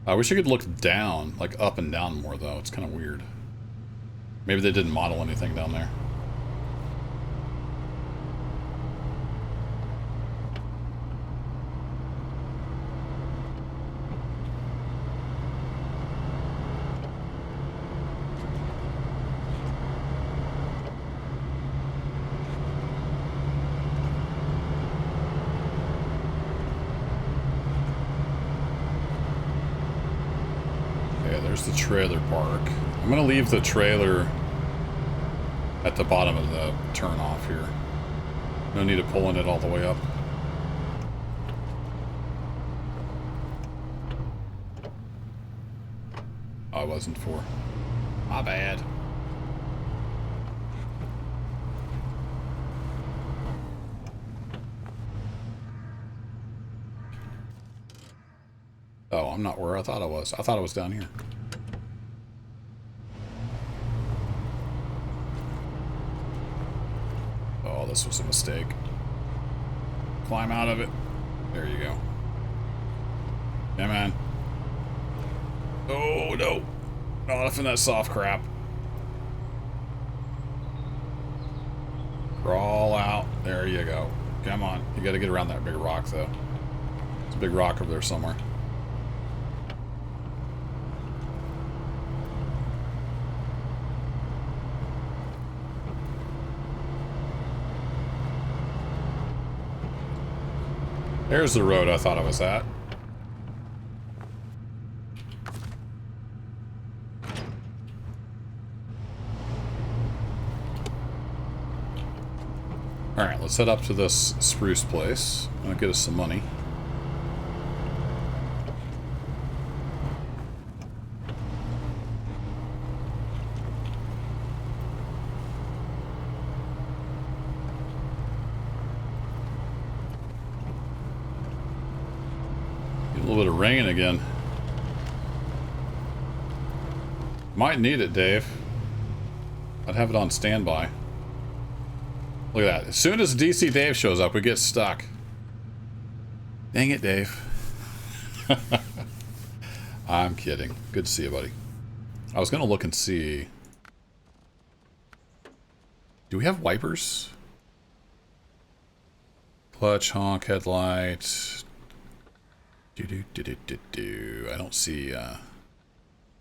I wish I could look down, like up and down more, though. It's kind of weird. Maybe they didn't model anything down there. There's the trailer park. I'm gonna leave the trailer at the bottom of the turn off here. No need of pulling it all the way up. Oh, I wasn't for. My bad. Oh, I'm not where I thought I was. I thought I was down here. Oh, this was a mistake. Climb out of it. There you go. Come on. Oh, no. Not off in that soft crap. Crawl out. There you go. Come on. You gotta get around that big rock, though. There's a big rock over there somewhere. There's the road I thought I was at. Alright, let's head up to this spruce place. That'll get us some money. little bit of rain again. Might need it, Dave. I'd have it on standby. Look at that. As soon as DC Dave shows up, we get stuck. Dang it, Dave. I'm kidding. Good to see you, buddy. I was going to look and see. Do we have wipers? Clutch, honk, headlight. I don't see, yeah,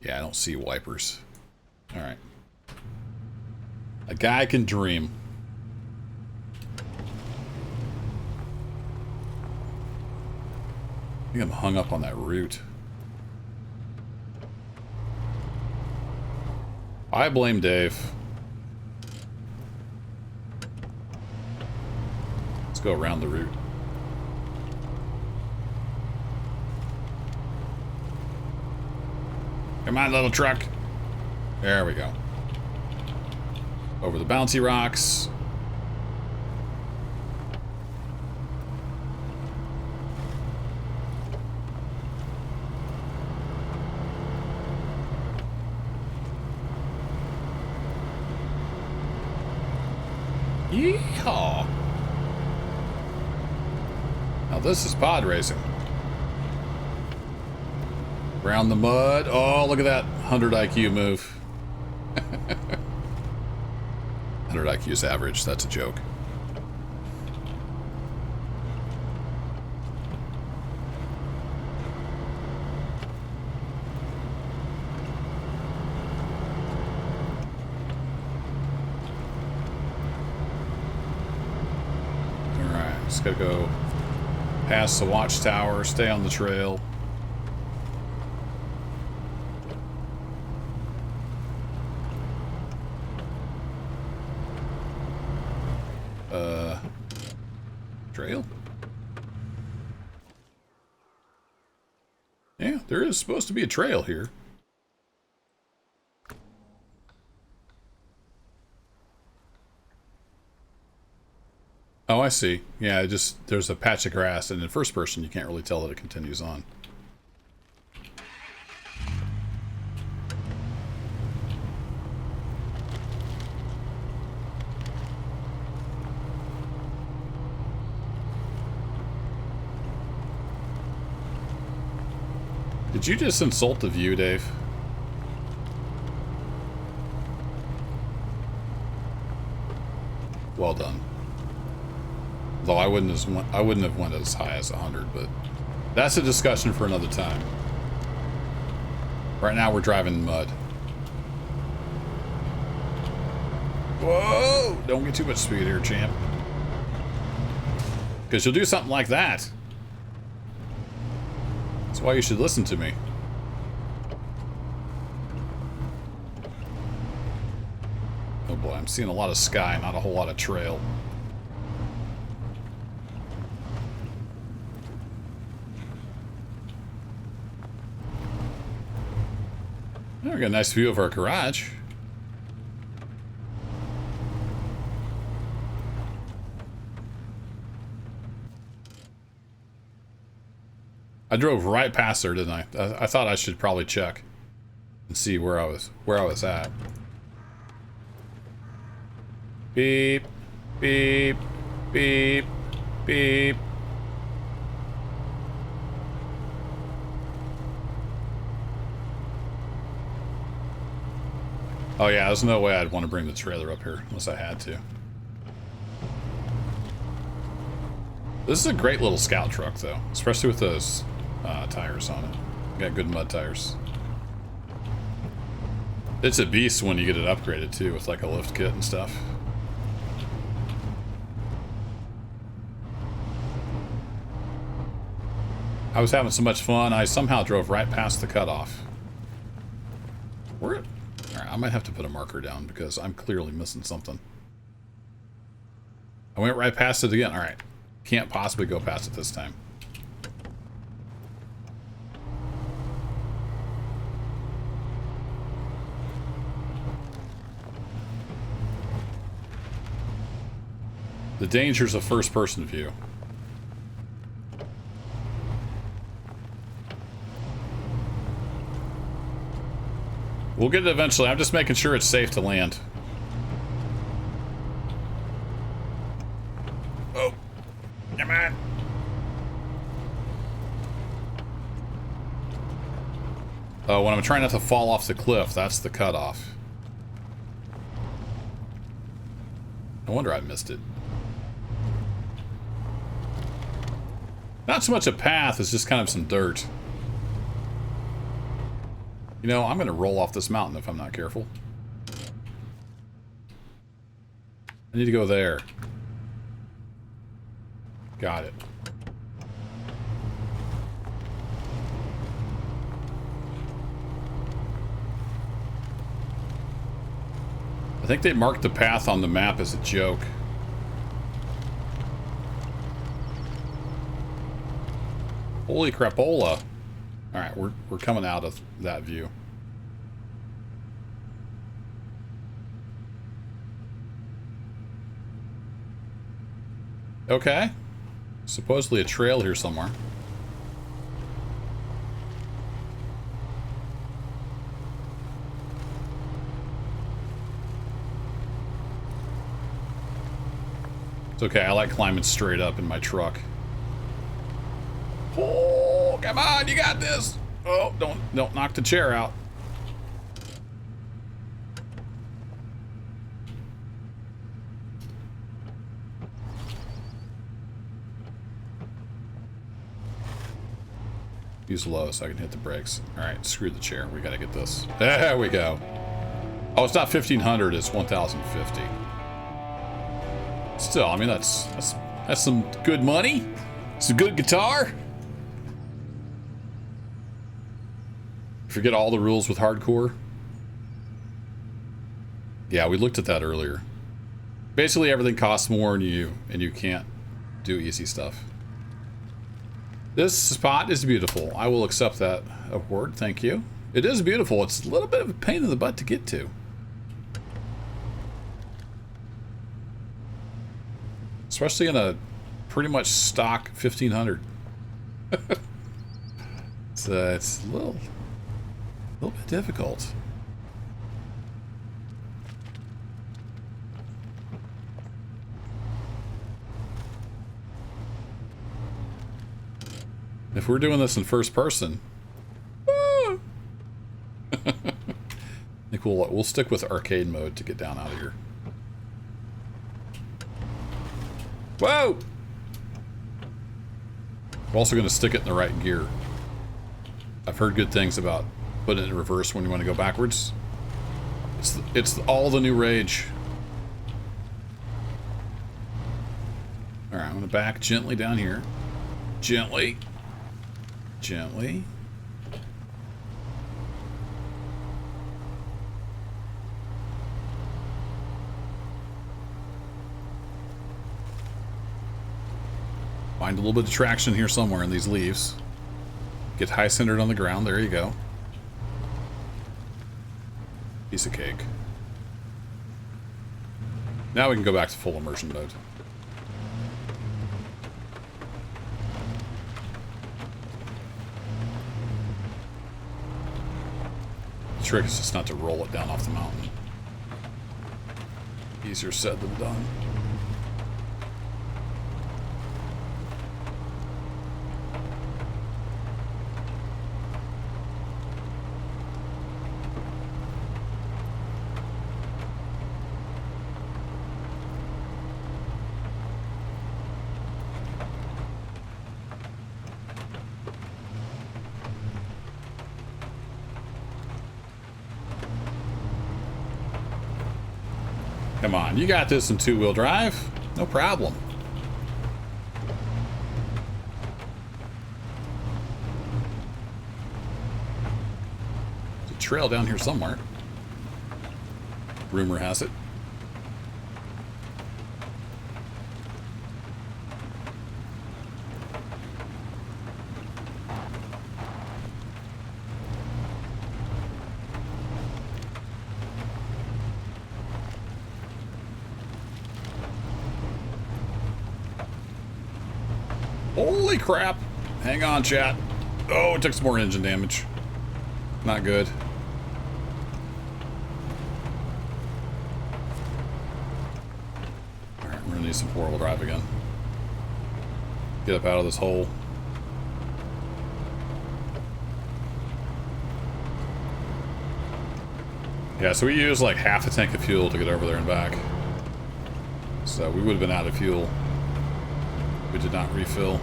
I don't see wipers. Alright. A guy can dream. I think I'm hung up on that root. I blame Dave. Let's go around the route. Come on, little truck. There we go. Over the bouncy rocks. Yeehaw! Now this is pod racing. Around the mud. Oh, look at that 100 IQ move. 100 IQ is average. That's a joke. Alright, just gotta go past the watchtower, stay on the trail. Trail? Yeah, there is supposed to be a trail here. Oh, I see. Yeah, there's a patch of grass, and in first person you can't really tell that it continues on. Did you just insult the view, Dave? Well done. Though I wouldn't have went as high as 100, but that's a discussion for another time. Right now we're driving mud. Whoa! Don't get too much speed here, champ. Because you'll do something like that. That's why you should listen to me. Oh boy, I'm seeing a lot of sky, not a whole lot of trail. There we got a nice view of our garage. I drove right past there, didn't I? I thought I should probably check and see where I was at. Beep, beep, beep, beep. Oh yeah, there's no way I'd want to bring the trailer up here unless I had to. This is a great little scout truck though, especially with those tires on it. Got good mud tires. It's a beast when you get it upgraded too, with like a lift kit and stuff. I was having so much fun, I somehow drove right past the cutoff. Alright, I might have to put a marker down because I'm clearly missing something. I went right past it again. Alright. Can't possibly go past it this time. The dangers of first-person view. We'll get it eventually. I'm just making sure it's safe to land. Oh, come on. Oh, when I'm trying not to fall off the cliff, that's the cutoff. No wonder I missed it. Not so much a path, it's just kind of some dirt. You know, I'm going to roll off this mountain if I'm not careful. I need to go there. Got it. I think they marked the path on the map as a joke. Holy crapola. Alright, we're coming out of that view. Okay. Supposedly a trail here somewhere. It's okay, I like climbing straight up in my truck. Oh, come on, you got this. Oh, don't knock the chair out. Use low so I can hit the brakes. All right, screw the chair. We gotta get this. There we go. Oh, it's not 1,500. It's 1,050. Still, I mean that's some good money. Some good guitar. Forget all the rules with hardcore. Yeah, we looked at that earlier. Basically, everything costs more and you can't do easy stuff. This spot is beautiful. I will accept that award. Thank you. It is beautiful. It's a little bit of a pain in the butt to get to. Especially in a pretty much stock 1,500. So it's a little bit difficult. If we're doing this in first person, I think we'll stick with arcade mode to get down out of here. Whoa! We're also going to stick it in the right gear. I've heard good things about putting it in reverse when you want to go backwards. It's all the new rage. Alright, I'm going to back gently down here. Gently. Gently. Find a little bit of traction here somewhere in these leaves. Get high centered on the ground. There you go. Piece of cake. Now we can go back to full immersion mode. The trick is just not to roll it down off the mountain. Easier said than done. Come on, you got this in two-wheel drive. No problem. There's a trail down here somewhere. Rumor has it. Holy crap. Hang on, chat. Oh, it took some more engine damage. Not good. need some four-wheel drive again. Get up out of this hole. Yeah, so we used like half a tank of fuel to get over there and back. So we would have been out of fuel. We did not refill.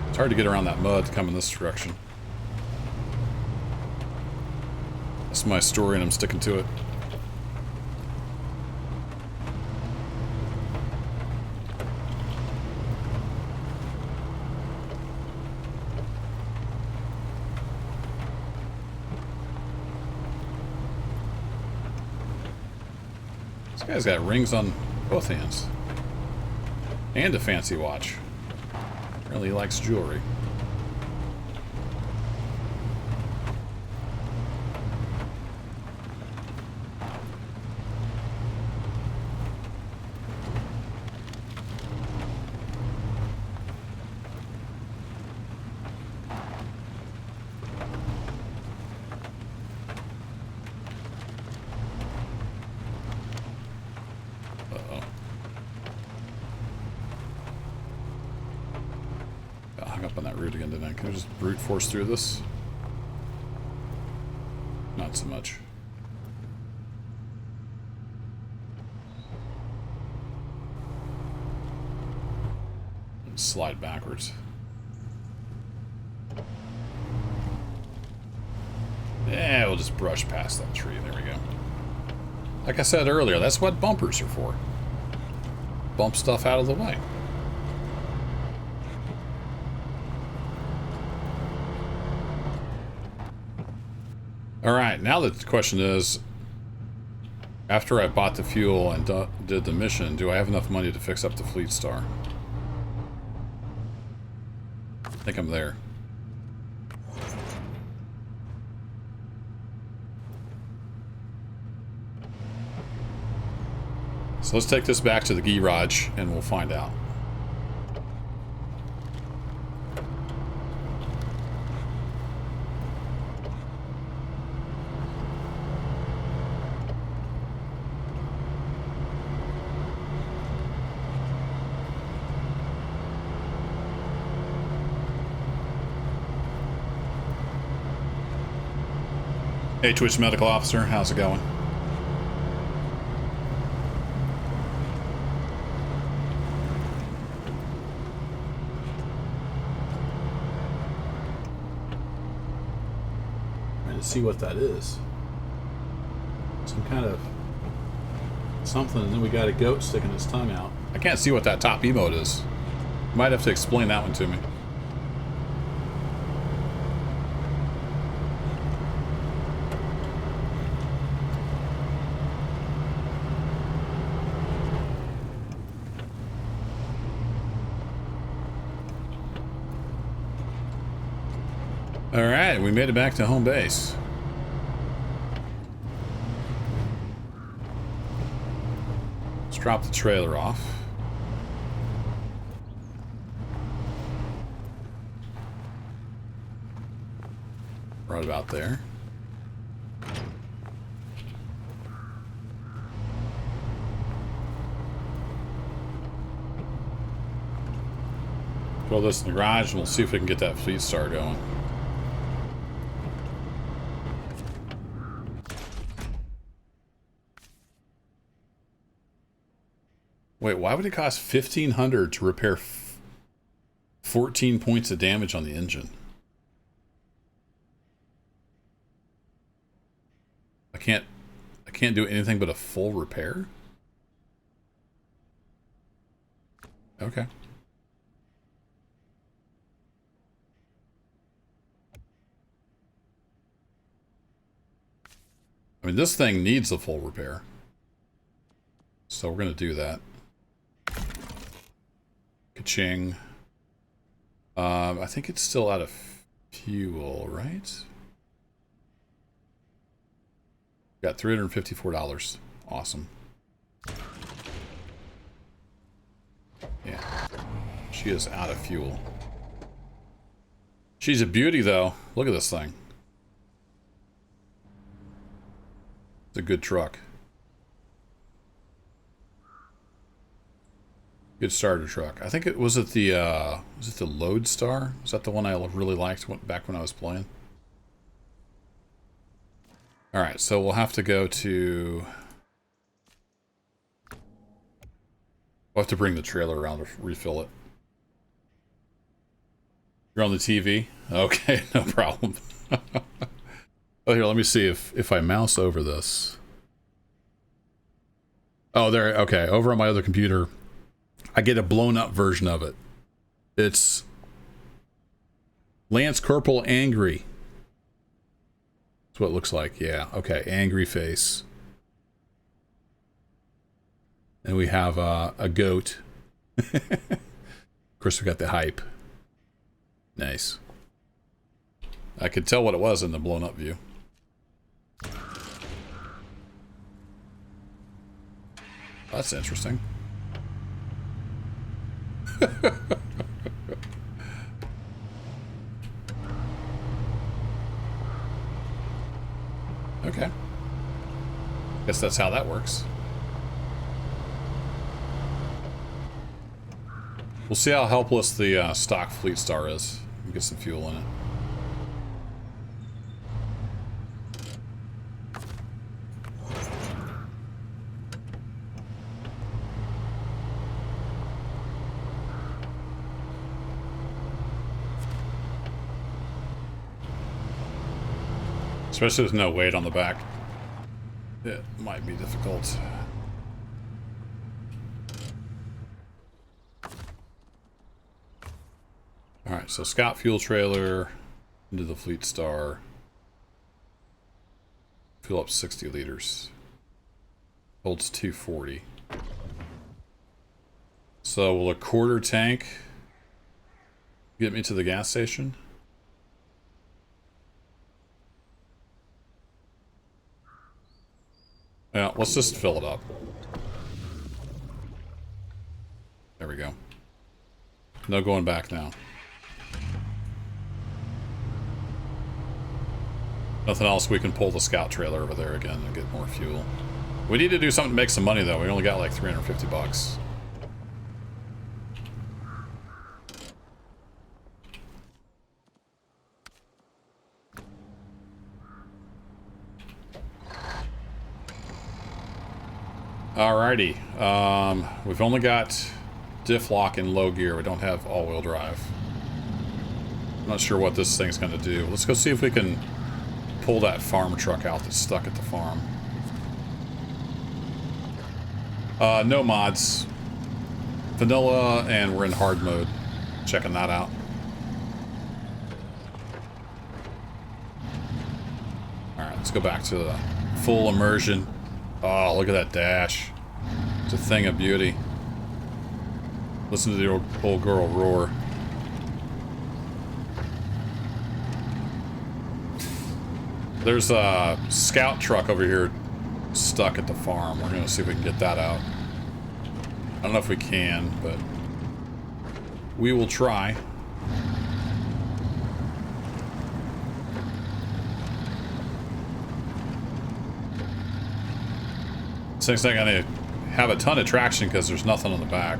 It's hard to get around that mud to come in this direction. That's my story and I'm sticking to it. This guy's got rings on both hands. And a fancy watch. Really likes jewelry. Can I just brute force through this? Not so much. Slide backwards. Yeah, we'll just brush past that tree. There we go. Like I said earlier, that's what bumpers are for. Bump stuff out of the way. Alright, now the question is, after I bought the fuel and did the mission, do I have enough money to fix up the fleetstar? I think I'm there. So let's take this back to the garage and we'll find out. Hey, Twitch Medical Officer, how's it going? Trying to see what that is. Some kind of something, and then we got a goat sticking his tongue out. I can't see what that top emote is. You might have to explain that one to me. Alright, we made it back to home base. Let's drop the trailer off. Right about there. Throw this in the garage and we'll see if we can get that fleetstar going. Wait, why would it cost $1,500 to repair 14 points of damage on the engine? I can't do anything but a full repair? Okay. I mean, this thing needs a full repair. So we're going to do that. Ka-ching. I think it's still out of fuel, right? Got $354. Awesome. Yeah. She is out of fuel. She's a beauty, though. Look at this thing. It's a good truck. Good starter truck. I think it was it the Load Star? Was that the one I really liked back when I was playing? All right, so we'll have to go to. We'll have to bring the trailer around to refill it. You're on the TV? Okay, no problem. Oh, here, let me see if I mouse over this. Oh, there, okay. Over on my other computer, I get a blown up version of it. It's Lance Corporal Angry. That's what it looks like, yeah. Okay, angry face. And we have a goat. Of course, we got the hype. Nice. I could tell what it was in the blown up view. That's interesting. Okay. Guess that's how that works. We'll see how helpless the stock fleetstar is. We'll get some fuel in it. Especially with no weight on the back. It might be difficult. Alright, so Scout fuel trailer into the fleetstar. Fill up 60 liters. Holds 240. So will a quarter tank get me to the gas station? Yeah, let's just fill it up. There we go. No going back now. Nothing else, we can pull the scout trailer over there again and get more fuel. We need to do something to make some money though. We only got like 350 bucks. Alrighty. We've only got diff lock in low gear. We don't have all-wheel drive. I'm not sure what this thing's going to do. Let's go see if we can pull that farm truck out that's stuck at the farm. No mods. Vanilla, and we're in hard mode. Checking that out. Alright, let's go back to the full immersion. Oh, look at that dash. It's a thing of beauty. Listen to the old girl roar. There's a scout truck over here stuck at the farm. We're gonna see if we can get that out. I don't know if we can, but we will try. This thing's not gonna have a ton of traction because there's nothing on the back.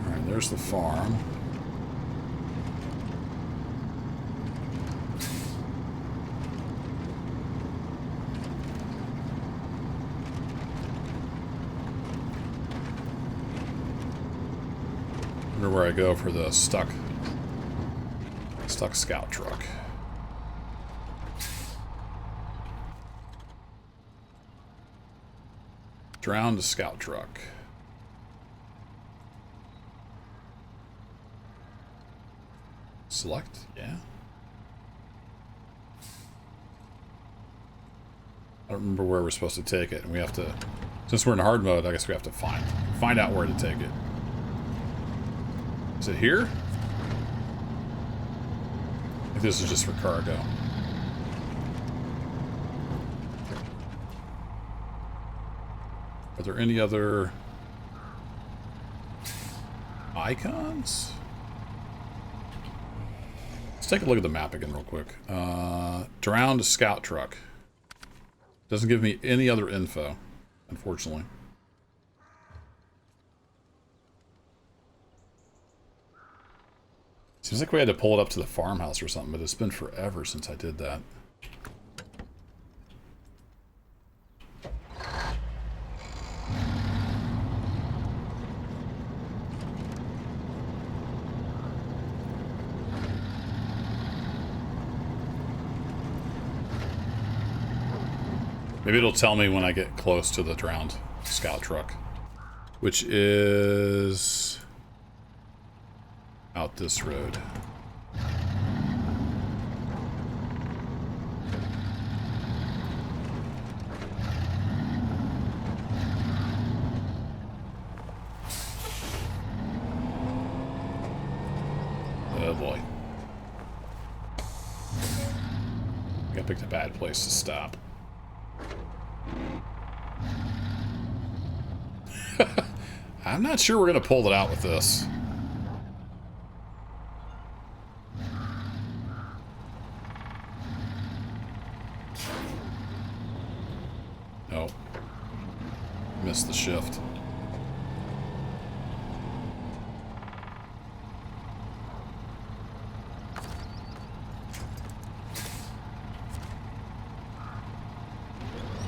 Alright, there's the farm. Wonder where I go for the stuck scout truck. Drowned scout truck. Select? Yeah. I don't remember where we're supposed to take it, and we have to, since we're in hard mode, I guess we have to find out where to take it. Is it here? I think this is just for cargo. Are there any other icons? Let's take a look at the map again real quick. Drowned scout truck. Doesn't give me any other info, unfortunately. Seems like we had to pull it up to the farmhouse or something, but it's been forever since I did that. Maybe it'll tell me when I get close to the drowned scout truck, which is out this road. Oh boy. I picked a bad place to stop. I'm not sure we're going to pull it out with this. Nope. Missed the shift.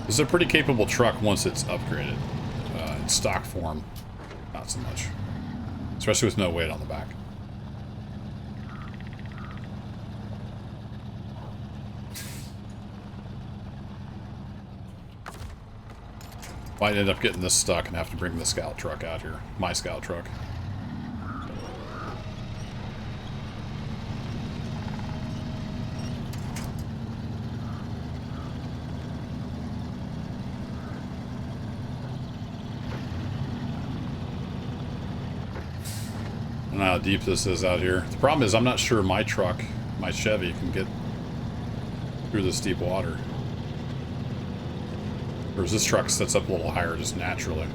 This is a pretty capable truck once it's upgraded. In stock form, not so much. Especially with no weight on the back. Might end up getting this stuck and have to bring the scout truck out here. My scout truck. I don't know how deep this is out here. The problem is I'm not sure my truck, my Chevy, can get through this deep water. Whereas this truck sets up a little higher just naturally.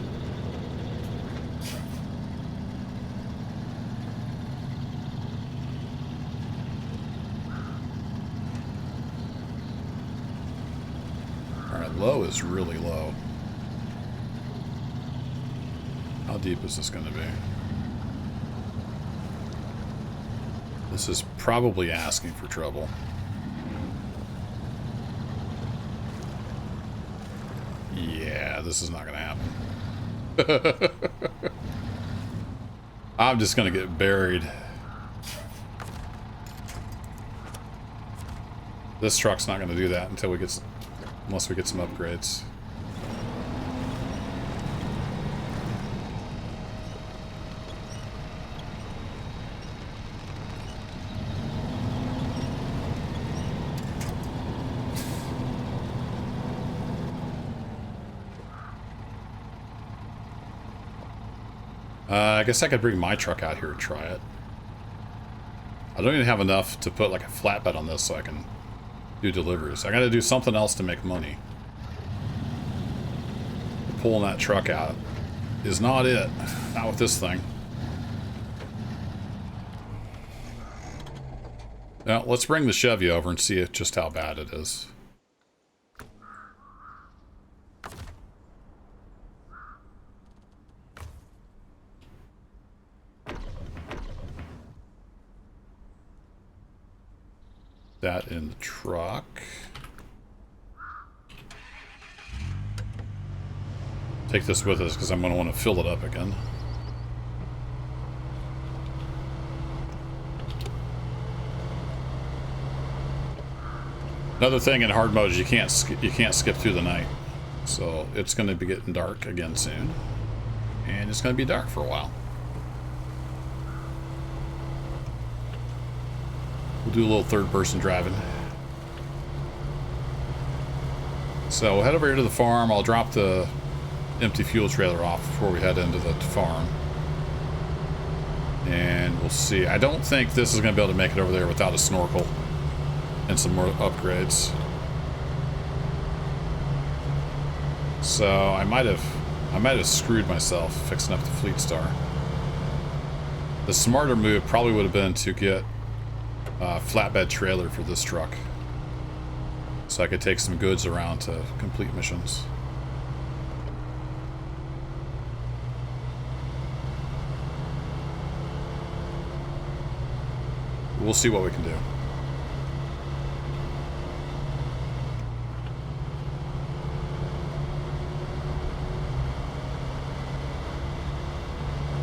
Alright, low is really low. How deep is this going to be? This is probably asking for trouble. Yeah, this is not going to happen. I'm just going to get buried. This truck's not going to do that until we get, unless we get some upgrades. I guess I could bring my truck out here and try it. I don't even have enough to put like a flatbed on this so I can do deliveries. I gotta do something else to make money. Pulling that truck out is not it. Not with this thing. Now, let's bring the Chevy over and see just how bad it is. That in the truck. Take this with us because I'm going to want to fill it up again. Another thing in hard mode is you can't skip through the night, so it's going to be getting dark again soon, and it's going to be dark for a while. We'll do a little third-person driving. So we'll head over here to the farm. I'll drop the empty fuel trailer off before we head into the farm. And we'll see. I don't think this is going to be able to make it over there without a snorkel and some more upgrades. So I might have screwed myself fixing up the fleetstar. The smarter move probably would have been to get flatbed trailer for this truck. So I could take some goods around to complete missions. We'll see what we can do.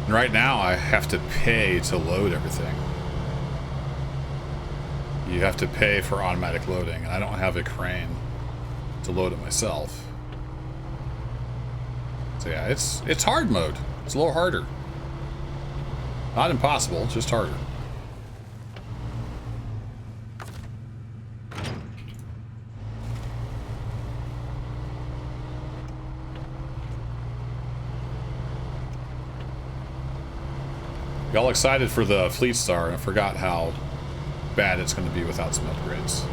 And right now I have to pay to load everything. You have to pay for automatic loading, and I don't have a crane to load it myself. So yeah, it's hard mode. It's a little harder. Not impossible, just harder. Y'all excited for the fleetstar, and I forgot how bad it's going to be without some upgrades.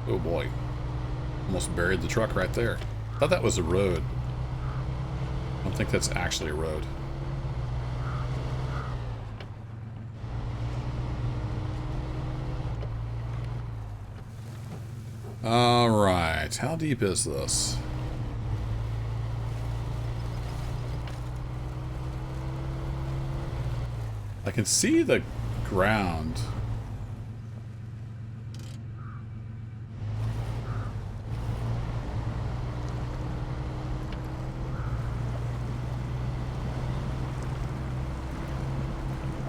Oh boy. Almost buried the truck right there. Thought that was a road. I don't think that's actually a road. Alright, how deep is this? I can see the ground.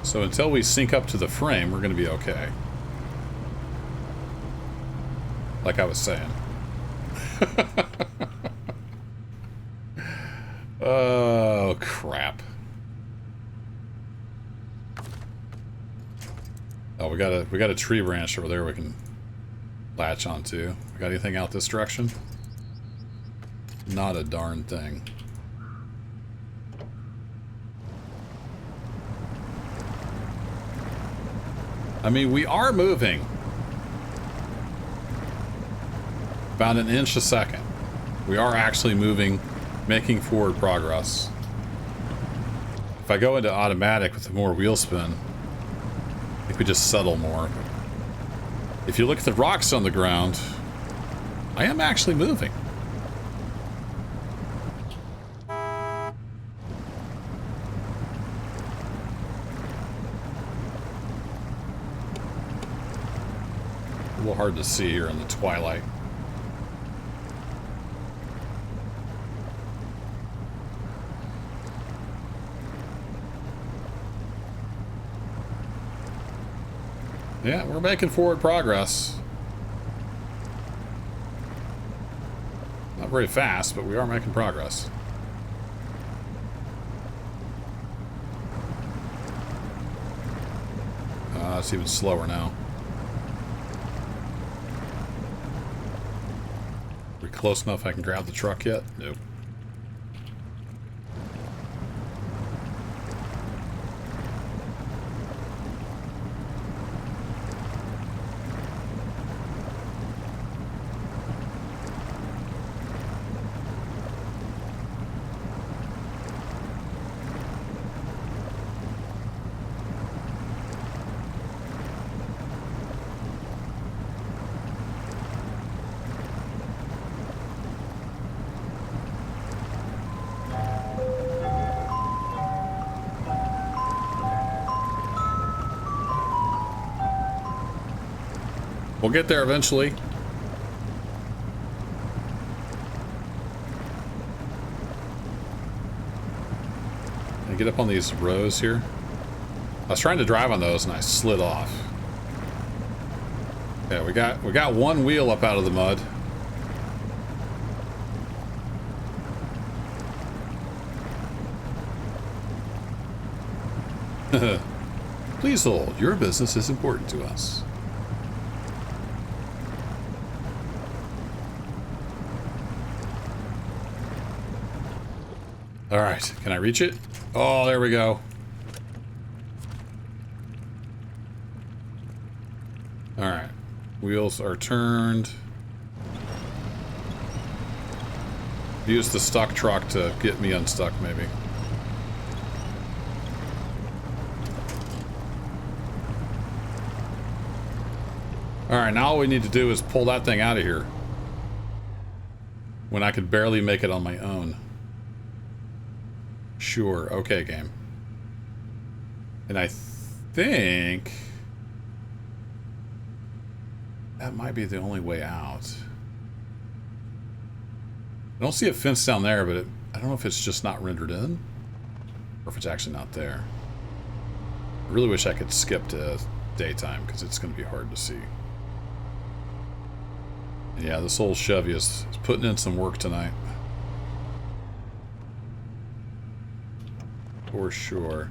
So until we sync up to the frame, we're going to be okay. Like I was saying. Oh, crap. Oh, we got a tree branch over there we can latch onto. We got anything out this direction? Not a darn thing. I mean, we are moving. About an inch a second. We are actually moving, making forward progress. If I go into automatic with more wheel spin, I think we just settle more. If you look at the rocks on the ground, I am actually moving. A little hard to see here in the twilight. Yeah, we're making forward progress. Not very fast, but we are making progress. It's even slower now. Are we close enough I can grab the truck yet? Nope. We'll get there eventually. Can I get up on these rows here? I was trying to drive on those and I slid off. Yeah, we got one wheel up out of the mud. Please hold. Your business is important to us. All right, can I reach it? Oh, there we go. All right, wheels are turned. Use the stuck truck to get me unstuck, maybe. Alright, now all we need to do is pull that thing out of here. When I could barely make it on my own. Sure, okay, game. And I think that might be the only way out. I don't see a fence down there, but I don't know if it's just not rendered in, or if it's actually not there. I really wish I could skip to daytime, because it's going to be hard to see. Yeah, this old Chevy is putting in some work tonight. For sure.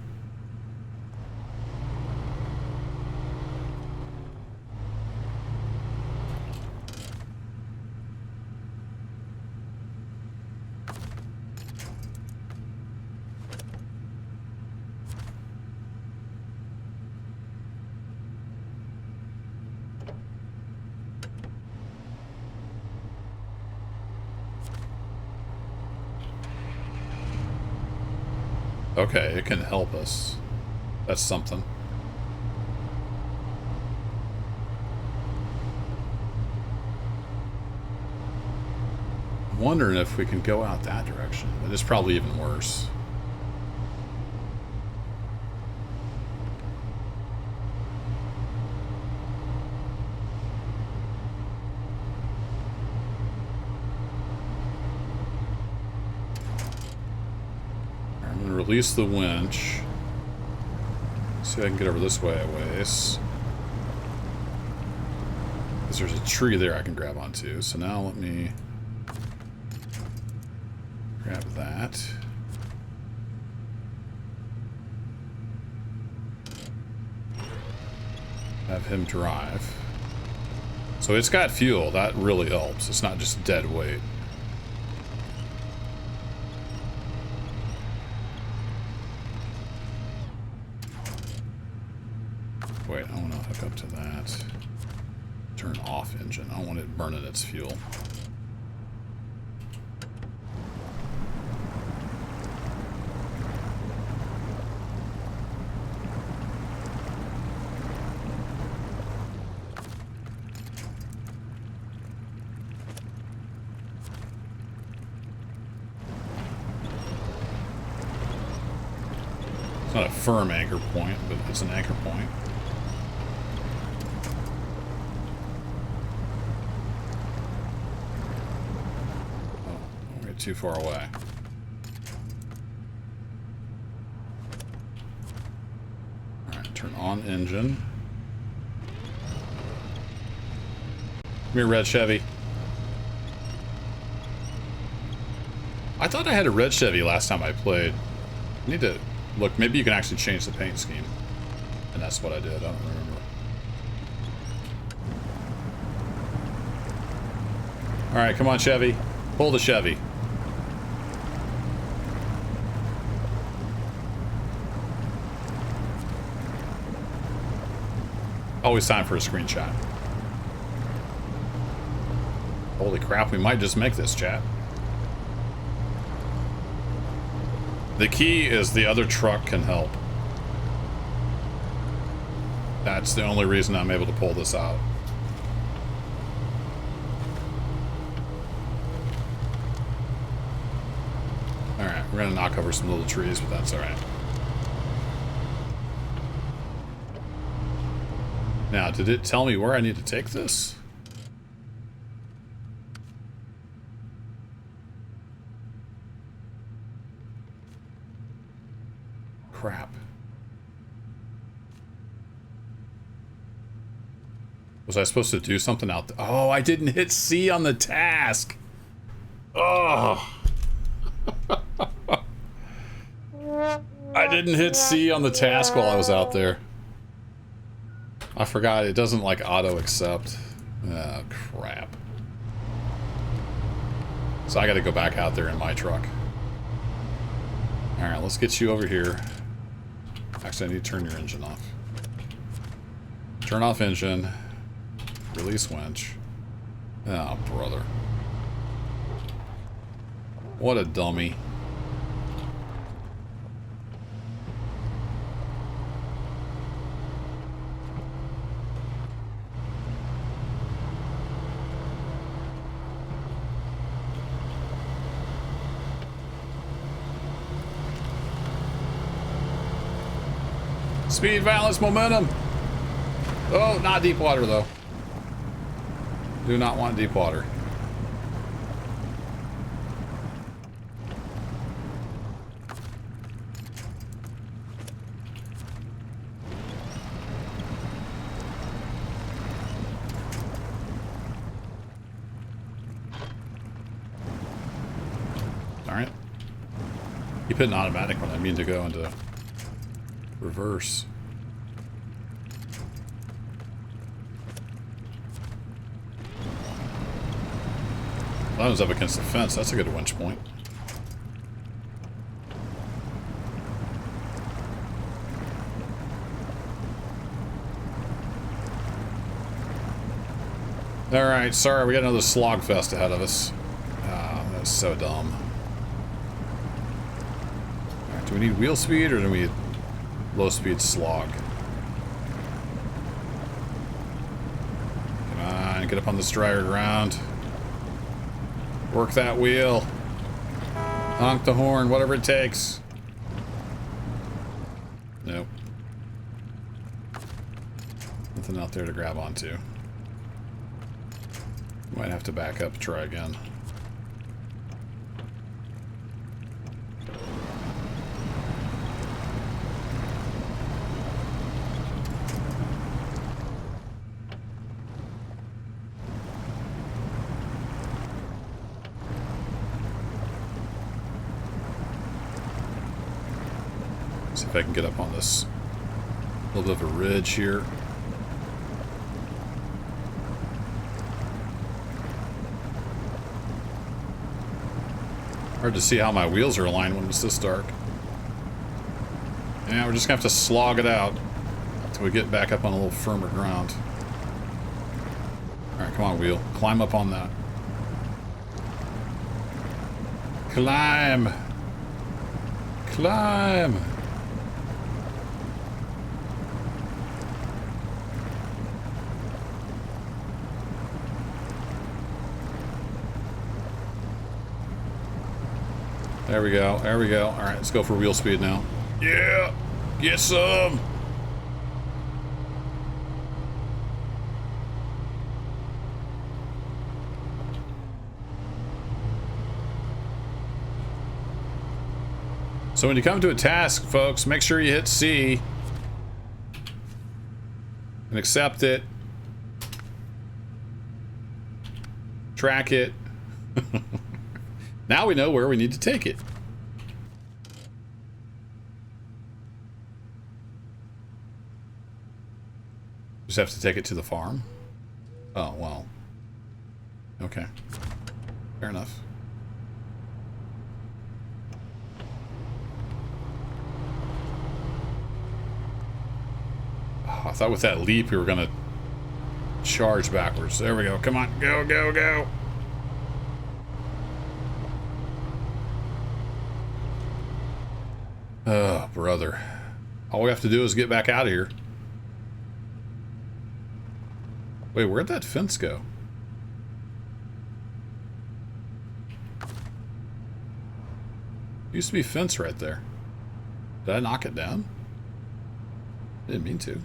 Okay, it can help us. That's something. I'm wondering if we can go out that direction, but it's probably even worse. Release the winch. See if I can get over this way a ways. Because there's a tree there I can grab onto. So now let me grab that. Have him drive. So it's got fuel. That really helps. It's not just dead weight. Wait, I want to hook up to that. Turn off engine. I don't want it burning its fuel. It's not a firm anchor point, but it's an anchor point. Too far away. Alright, turn on engine. Come here, red Chevy. I thought I had a red Chevy last time I played. I need to look, maybe you can actually change the paint scheme. And that's what I did, I don't remember. Alright, come on, Chevy. Pull the Chevy. Always time for a screenshot. Holy crap, we might just make this, chat. The key is the other truck can help. That's the only reason I'm able to pull this out. Alright, we're gonna knock over some little trees, but that's alright. Now, did it tell me where I need to take this? Crap. Was I supposed to do something out there? Oh, I didn't hit C on the task. Oh. I didn't hit C on the task while I was out there. I forgot it doesn't like auto accept. Oh, crap. So I gotta go back out there in my truck. Alright, let's get you over here. Actually, I need to turn your engine off. Turn off engine. Release winch. Oh, brother. What a dummy. Speed, violence, momentum. Oh, not deep water, though. Do not want deep water. Alright. Keep hitting automatic when I mean to go into reverse. That was up against the fence. That's a good winch point. Alright, sorry, we got another slog fest ahead of us. That's so dumb. Alright, do we need wheel speed or do we need low speed slog? Come on, get up on this drier ground. Work that wheel. Honk the horn, whatever it takes. Nope. Nothing out there to grab onto. Might have to back up and try again. See if I can get up on this little bit of a ridge here. Hard to see how my wheels are aligned when it's this dark. Yeah, we're just gonna have to slog it out until we get back up on a little firmer ground. Alright, come on, wheel. Climb up on that. Climb! Climb! There we go, there we go. Alright, let's go for wheel speed now. Yeah! Get some! So when you come to a task, folks, make sure you hit C and accept it. Track it. Now we know where we need to take it. Just have to take it to the farm? Oh, well. Okay. Fair enough. Oh, I thought with that leap we were going to charge backwards. There we go. Come on. Go, go, go. Oh, brother. All we have to do is get back out of here. Wait, where'd that fence go? Used to be a fence right there. Did I knock it down? Didn't mean to.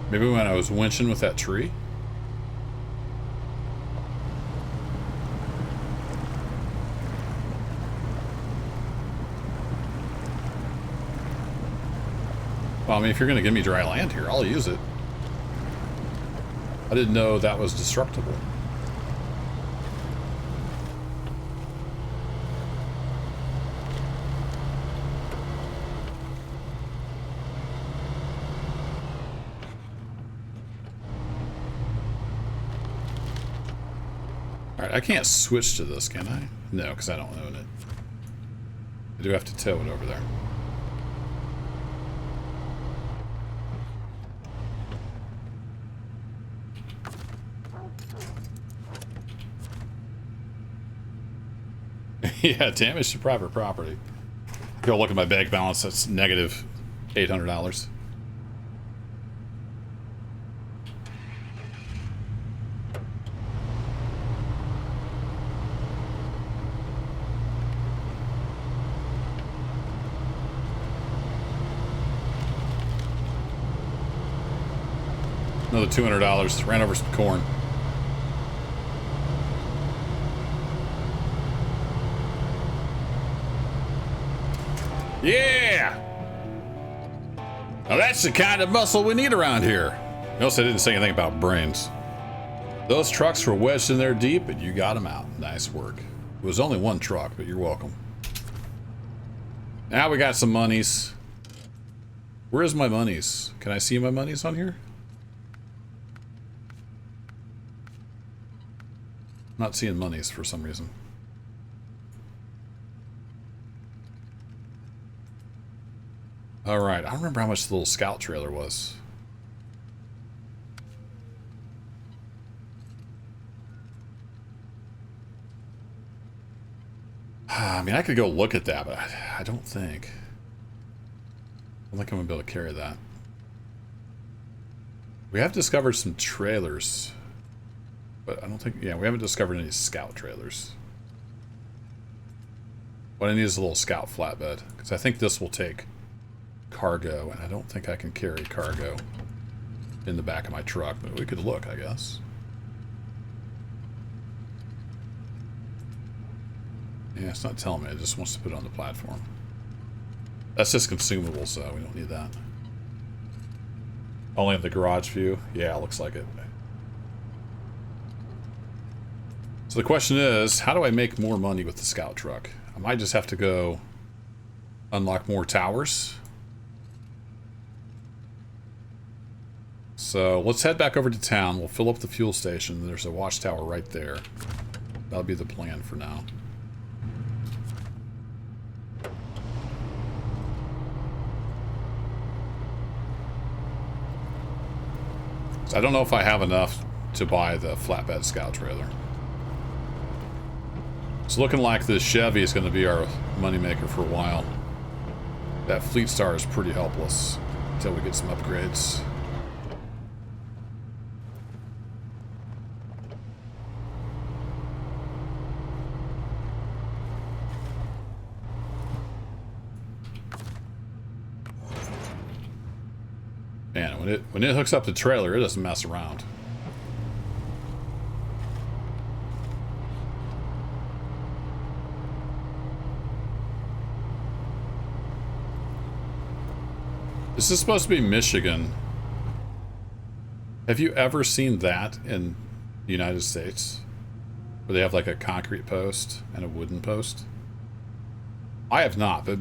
Maybe when I was winching with that tree? Well, I mean, if you're going to give me dry land here, I'll use it. I didn't know that was destructible. Alright, I can't switch to this, can I? No, because I don't own it. I do have to tow it over there. Yeah, damage to private property. Go look at my bank balance. That's negative $800. Another $200. Ran over some corn. Yeah! Now that's the kind of muscle we need around here. Notice I didn't say anything about brains. Those trucks were wedged in there deep and you got them out. Nice work. It was only one truck, but you're welcome. Now we got some monies. Where's my monies? Can I see my monies on here? I'm not seeing monies for some reason. Alright, I don't remember how much the little scout trailer was. I mean, I could go look at that, but I don't think. I don't think I'm going to be able to carry that. We have discovered some trailers. But I don't think... Yeah, we haven't discovered any scout trailers. What I need is a little scout flatbed. Because I think this will take cargo, and I don't think I can carry cargo in the back of my truck, but we could look, I guess. Yeah, it's not telling me. It just wants to put it on the platform. That's just consumable, so we don't need that. Only in the garage view? Yeah, it looks like it. So the question is, how do I make more money with the scout truck? I might just have to go unlock more towers. So let's head back over to town. We'll fill up the fuel station. There's a watchtower right there. That'll be the plan for now. So I don't know if I have enough to buy the flatbed scout trailer. It's looking like this Chevy is going to be our moneymaker for a while. That Fleetstar is pretty helpless until we get some upgrades. Man, when it hooks up the trailer, it doesn't mess around. This is supposed to be Michigan. Have you ever seen that in the United States? Where they have like a concrete post and a wooden post? I have not, but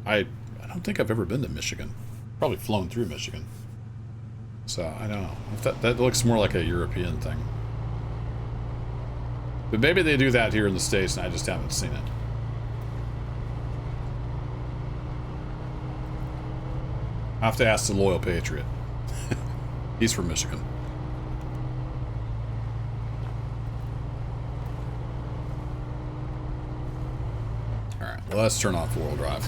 I don't think I've ever been to Michigan. Probably flown through Michigan. So, I don't know. That looks more like a European thing. But maybe they do that here in the States and I just haven't seen it. I have to ask the loyal patriot. He's from Michigan. Alright, well, let's turn on four-wheel drive.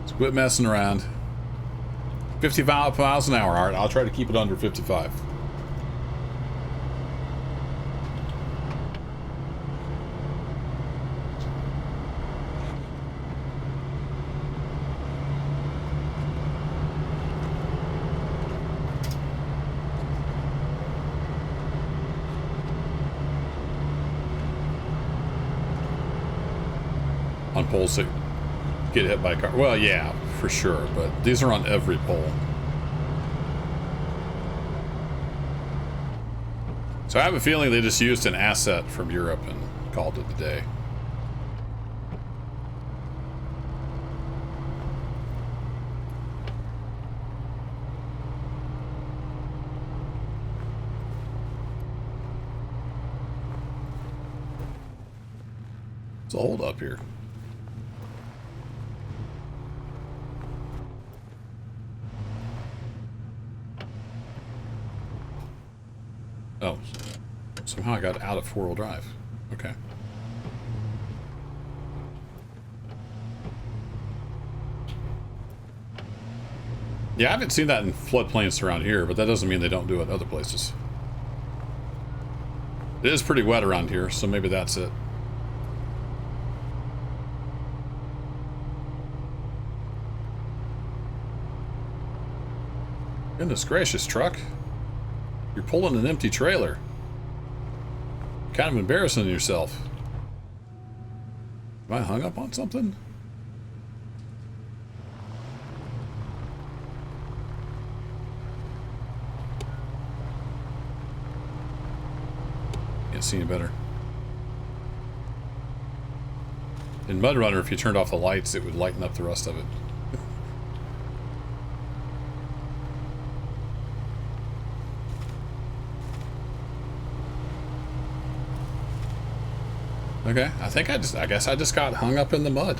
Let's quit messing around. 55 miles an hour. Alright, I'll try to keep it under 55. On poles that get hit by a car. Well, yeah, for sure, but these are on every pole. So I have a feeling they just used an asset from Europe and called it a day. It's a hold up here. Oh, somehow I got out of four-wheel drive. Okay. Yeah, I haven't seen that in floodplains around here, but that doesn't mean they don't do it other places. It is pretty wet around here, so maybe that's it. Goodness gracious, truck. You're pulling an empty trailer. Kind of embarrassing yourself. Am I hung up on something? Can't see any better. In MudRunner, if you turned off the lights, it would lighten up the rest of it. Okay, I guess I just got hung up in the mud.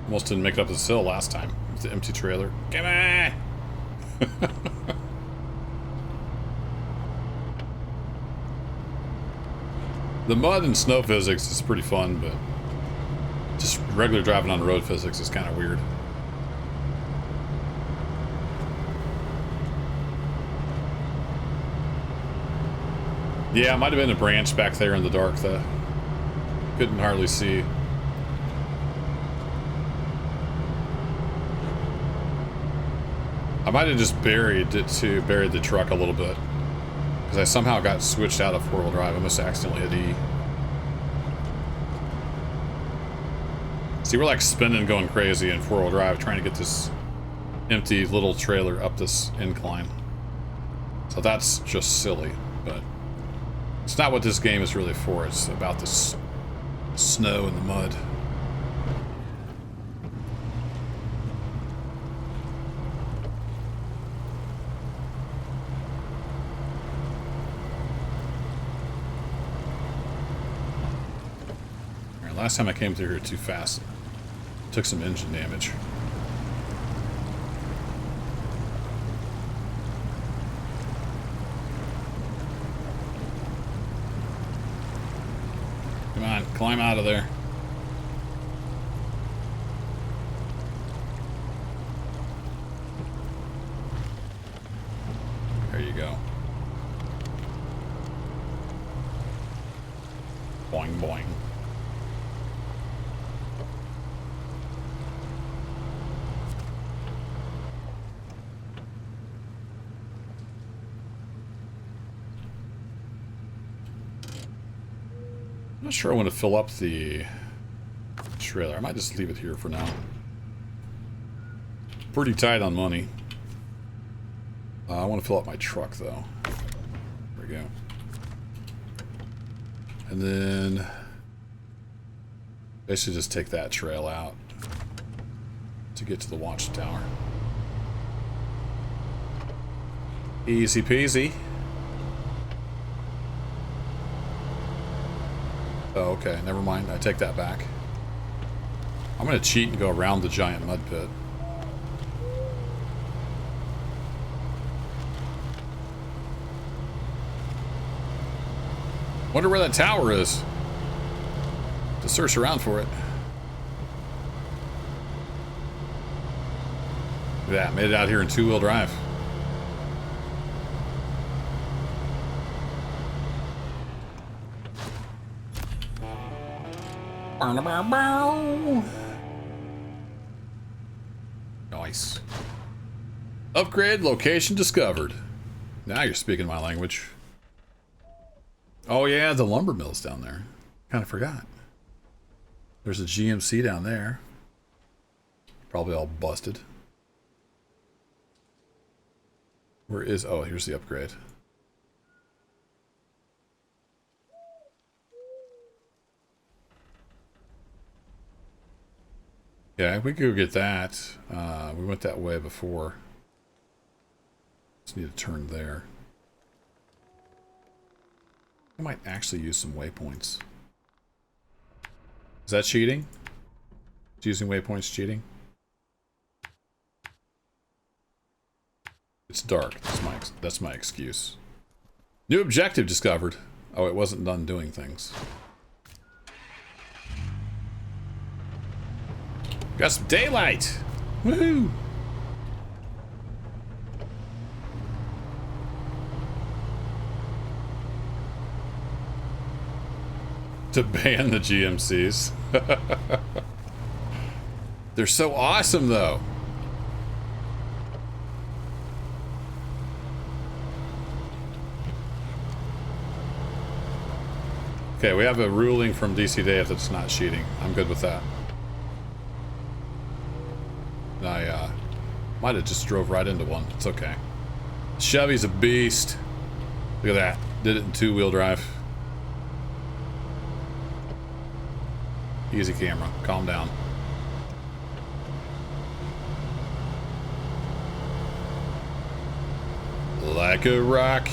Almost didn't make it up the hill last time with the empty trailer. Come on! The mud and snow physics is pretty fun, but just regular driving on the road physics is kind of weird. Yeah, it might have been a branch back there in the dark, though. Couldn't hardly see. I might have just buried the truck a little bit. Because I somehow got switched out of four-wheel drive. I must have accidentally hit E. See, we're like spinning, going crazy in four-wheel drive, trying to get this empty little trailer up this incline. So that's just silly, but it's not what this game is really for. It's about this snow and the mud. Last time I came through here too fast. Took some engine damage. Come on, climb out of there. There you go. Boing, boing. I'm not sure I want to fill up the trailer. I might just leave it here for now. Pretty tight on money. I want to fill up my truck, though. There we go. And then basically just take that trail out to get to the watchtower. Easy peasy. Oh, okay, never mind. I take that back. I'm gonna cheat and go around the giant mud pit. Wonder where that tower is. To search around for it. Look at that, made it out here in two-wheel drive. Nice. Upgrade location discovered. Now you're speaking my language. Oh yeah, the lumber mill's down there. Kind of forgot. There's a GMC down there. Probably all busted. Where is... Oh, here's the upgrade. Yeah, we could go get that. We went that way before. Just need to turn there. I might actually use some waypoints. Is that cheating? Is using waypoints cheating? It's dark. That's my excuse. New objective discovered. Oh, it wasn't done doing things. Got some daylight! Woohoo! To ban the GMCs. They're so awesome, though. Okay, we have a ruling from DC Dave that's not cheating. I'm good with that. I might have just drove right into one. It's okay. Chevy's a beast. Look at that. Did it in two-wheel drive. Easy camera. Calm down. Like a rock.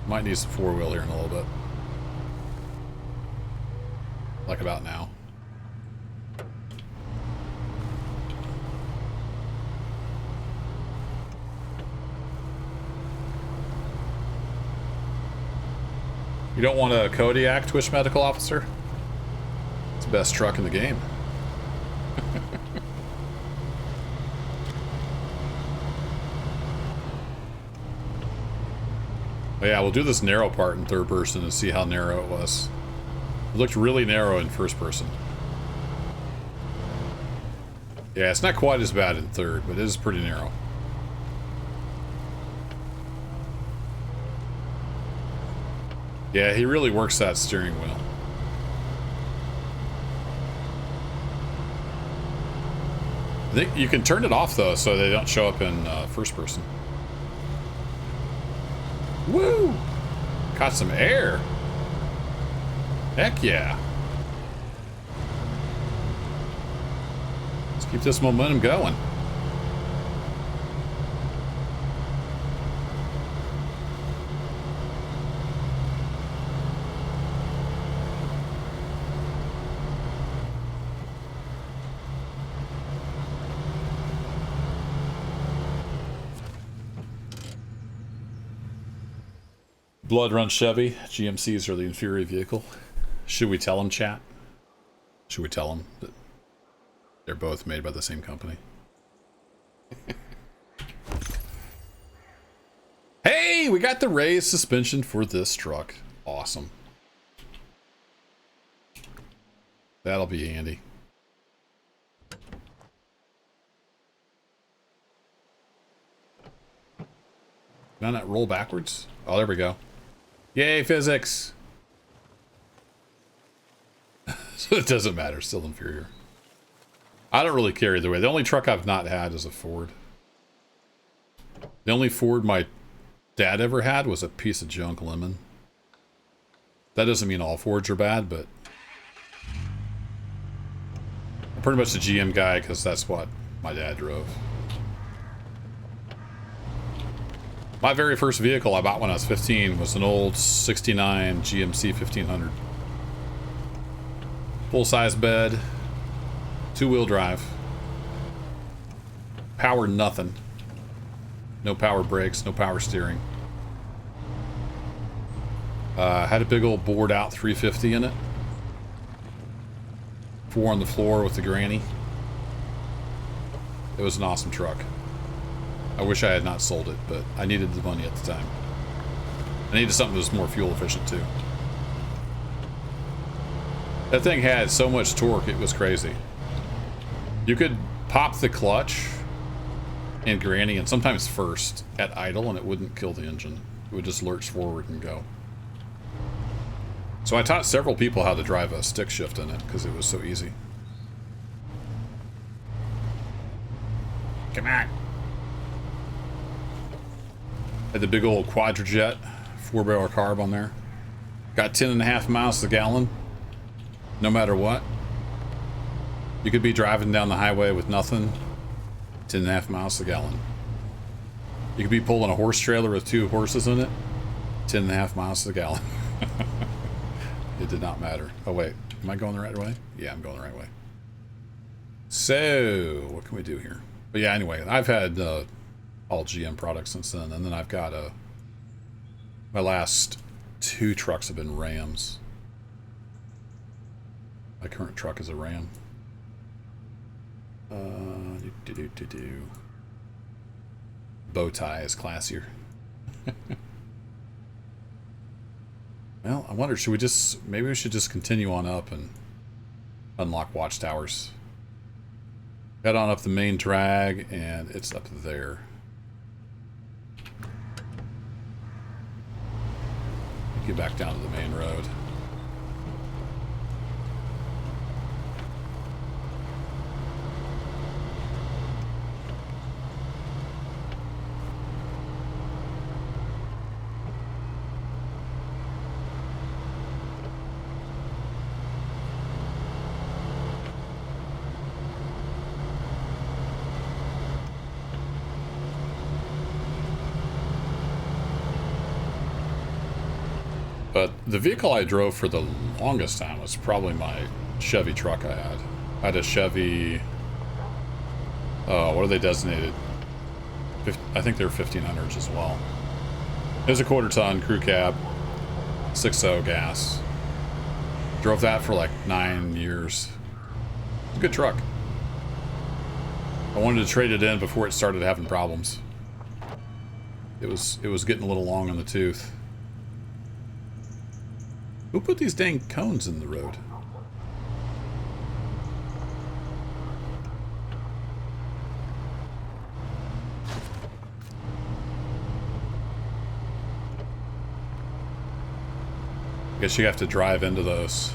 Might need some four-wheel here in a little bit. Like about now. You don't want a Kodiak Twitch Medical Officer? It's the best truck in the game. But yeah, we'll do this narrow part in third person and see how narrow it was. It looked really narrow in first person. Yeah, it's not quite as bad in third, but it is pretty narrow. Yeah, he really works that steering wheel. I think you can turn it off though, so they don't show up in first person. Woo! Caught some air. Heck yeah. Let's keep this momentum going. Blood Run Chevy. GMCs are the inferior vehicle. Should we tell them, chat? Should we tell them that they're both made by the same company? Hey, we got the raised suspension for this truck. Awesome. That'll be handy. Can I not roll backwards? Oh, there we go. Yay, physics! So it doesn't matter, still inferior. I don't really care either way. The only truck I've not had is a Ford. The only Ford my dad ever had was a piece of junk lemon. That doesn't mean all Fords are bad, but I'm pretty much a GM guy because that's what my dad drove. My very first vehicle I bought when I was 15 was an old 69 GMC 1500. Full-size bed, two-wheel drive. Power nothing. No power brakes, no power steering. Had a big old bored out 350 in it. 4 on the floor with the granny. It was an awesome truck. I wish I had not sold it, but I needed the money at the time. I needed something that was more fuel efficient too. That thing had so much torque, it was crazy. You could pop the clutch in granny and sometimes first at idle and it wouldn't kill the engine. It would just lurch forward and go. So I taught several people how to drive a stick shift in it because it was so easy. Come on. Had the big old Quadrajet 4-barrel carb on there. Got 10.5 miles to the gallon, no matter what. You could be driving down the highway with nothing, 10.5 miles a gallon. You could be pulling a horse trailer with 2 horses in it, 10.5 miles a gallon. It did not matter. Oh wait, am I going the right way? Yeah, I'm going the right way. So, what can we do here? But yeah, anyway, I've had all GM products since then, and then I've got my last 2 trucks have been Rams. My current truck is a Ram. Bow tie is classier. Well, I wonder, should we just, maybe we should just continue on up and unlock watchtowers. Head on up the main drag, and it's up there. Get back down to the main road. But the vehicle I drove for the longest time was probably my Chevy truck I had. I had a Chevy, what are they designated? I think they're 1500s as well. It was a 1/4 ton crew cab, 6.0 gas. Drove that for like 9 years. It's a good truck. I wanted to trade it in before it started having problems. It was getting a little long in the tooth. Who put these dang cones in the road? I guess you have to drive into those.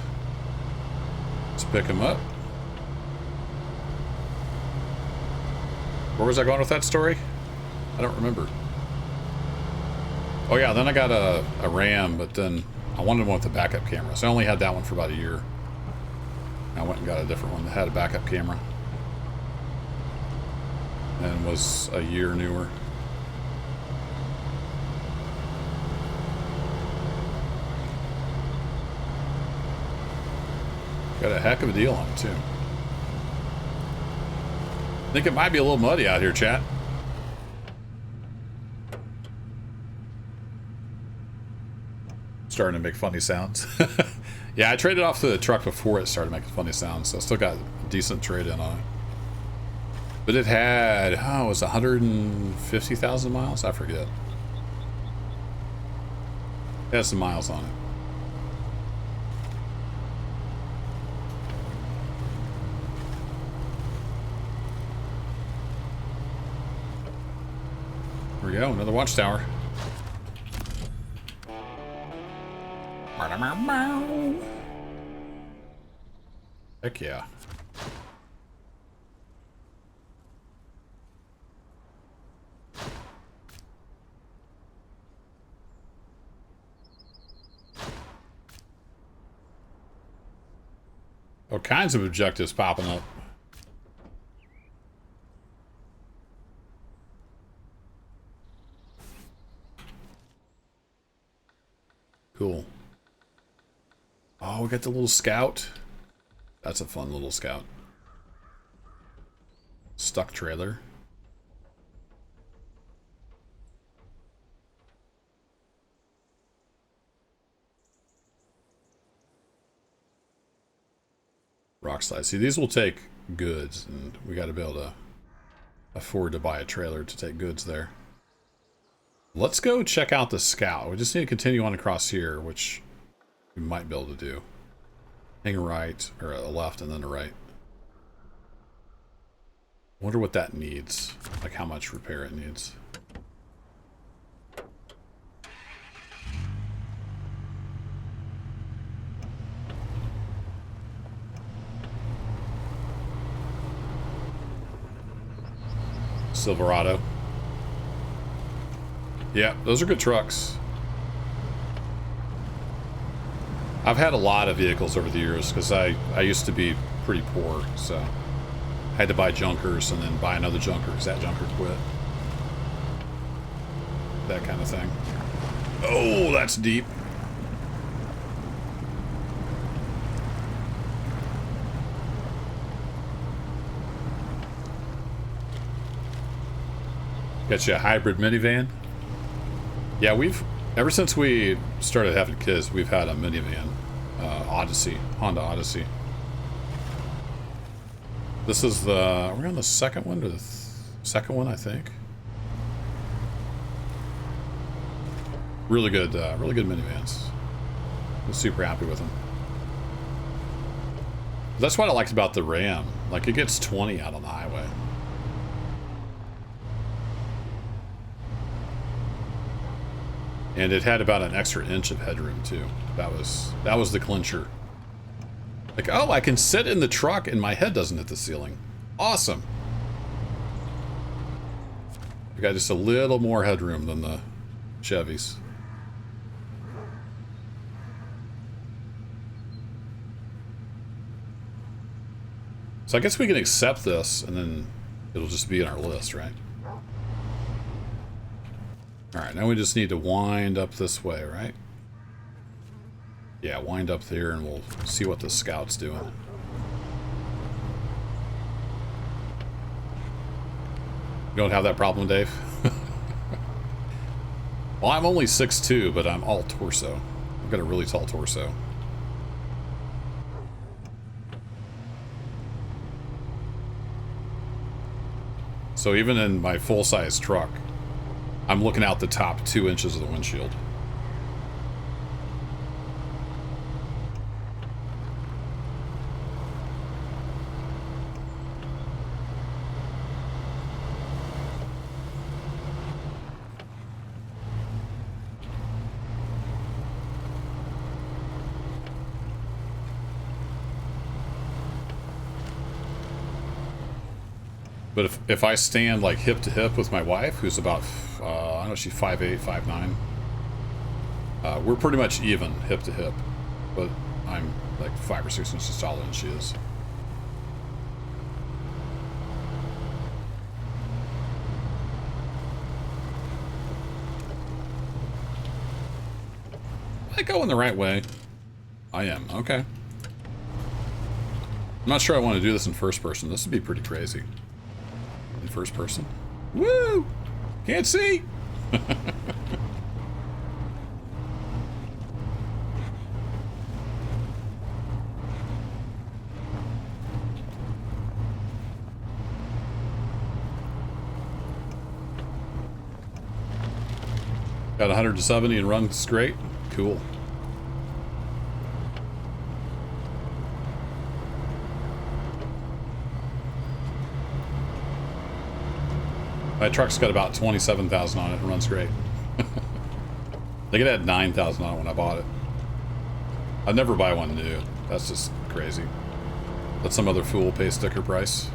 Let's pick them up. Where was I going with that story? I don't remember. Oh yeah, then I got a Ram, but then I wanted one with a backup camera, so I only had that one for about a year. I went and got a different one that had a backup camera. And was a year newer. Got a heck of a deal on it, too. I think it might be a little muddy out here, chat. Starting to make funny sounds. Yeah, I traded off the truck before it started making funny sounds, so I still got a decent trade-in on it. But it had, oh, it was 150,000 miles? I forget. It had some miles on it. Here we go, another watchtower. Heck yeah. All kinds of objectives popping up. Cool. Oh, we got the little scout. That's a fun little scout. Stuck trailer. Rock slide. See, these will take goods, and we got to be able to afford to buy a trailer to take goods there. Let's go check out the scout. We just need to continue on across here, which we might be able to do. Hang a right, or a left, and then a right. Wonder what that needs. Like how much repair it needs. Silverado. Yeah, those are good trucks. I've had a lot of vehicles over the years because I used to be pretty poor, so I had to buy junkers and then buy another junker because that junker quit. That kind of thing. Oh, that's deep. Got you a hybrid minivan? Yeah, ever since we started having kids, we've had a minivan. Odyssey, Honda Odyssey. This is are we on the second one or the second one, I think? Really good minivans. I'm super happy with them. That's what I liked about the Ram. Like, it gets 20 out on the highway. And it had about an extra inch of headroom too. That was the clincher. Like, oh, I can sit in the truck and my head doesn't hit the ceiling. Awesome. I got just a little more headroom than the Chevys. So I guess we can accept this and then it'll just be in our list, right? Alright, now we just need to wind up this way, right? Yeah, wind up there and we'll see what the scout's doing. You don't have that problem, Dave? Well, I'm only 6'2", but I'm all torso. I've got a really tall torso. So even in my full-size truck, I'm looking out the top 2 inches of the windshield. But if I stand like hip to hip with my wife, who's about, I don't know, she's 5'8", 5'9", we're pretty much even hip to hip, but I'm like 5 or 6 inches taller than she is. Am I going the right way? I am, okay. I'm not sure I want to do this in first person. This would be pretty crazy. In first person. Woo! Can't see! Got 170 and runs great. Cool. My truck's got about 27,000 on it and runs great. I think it had 9,000 on it when I bought it. I'd never buy one new. That's just crazy. Let some other fool pay sticker price.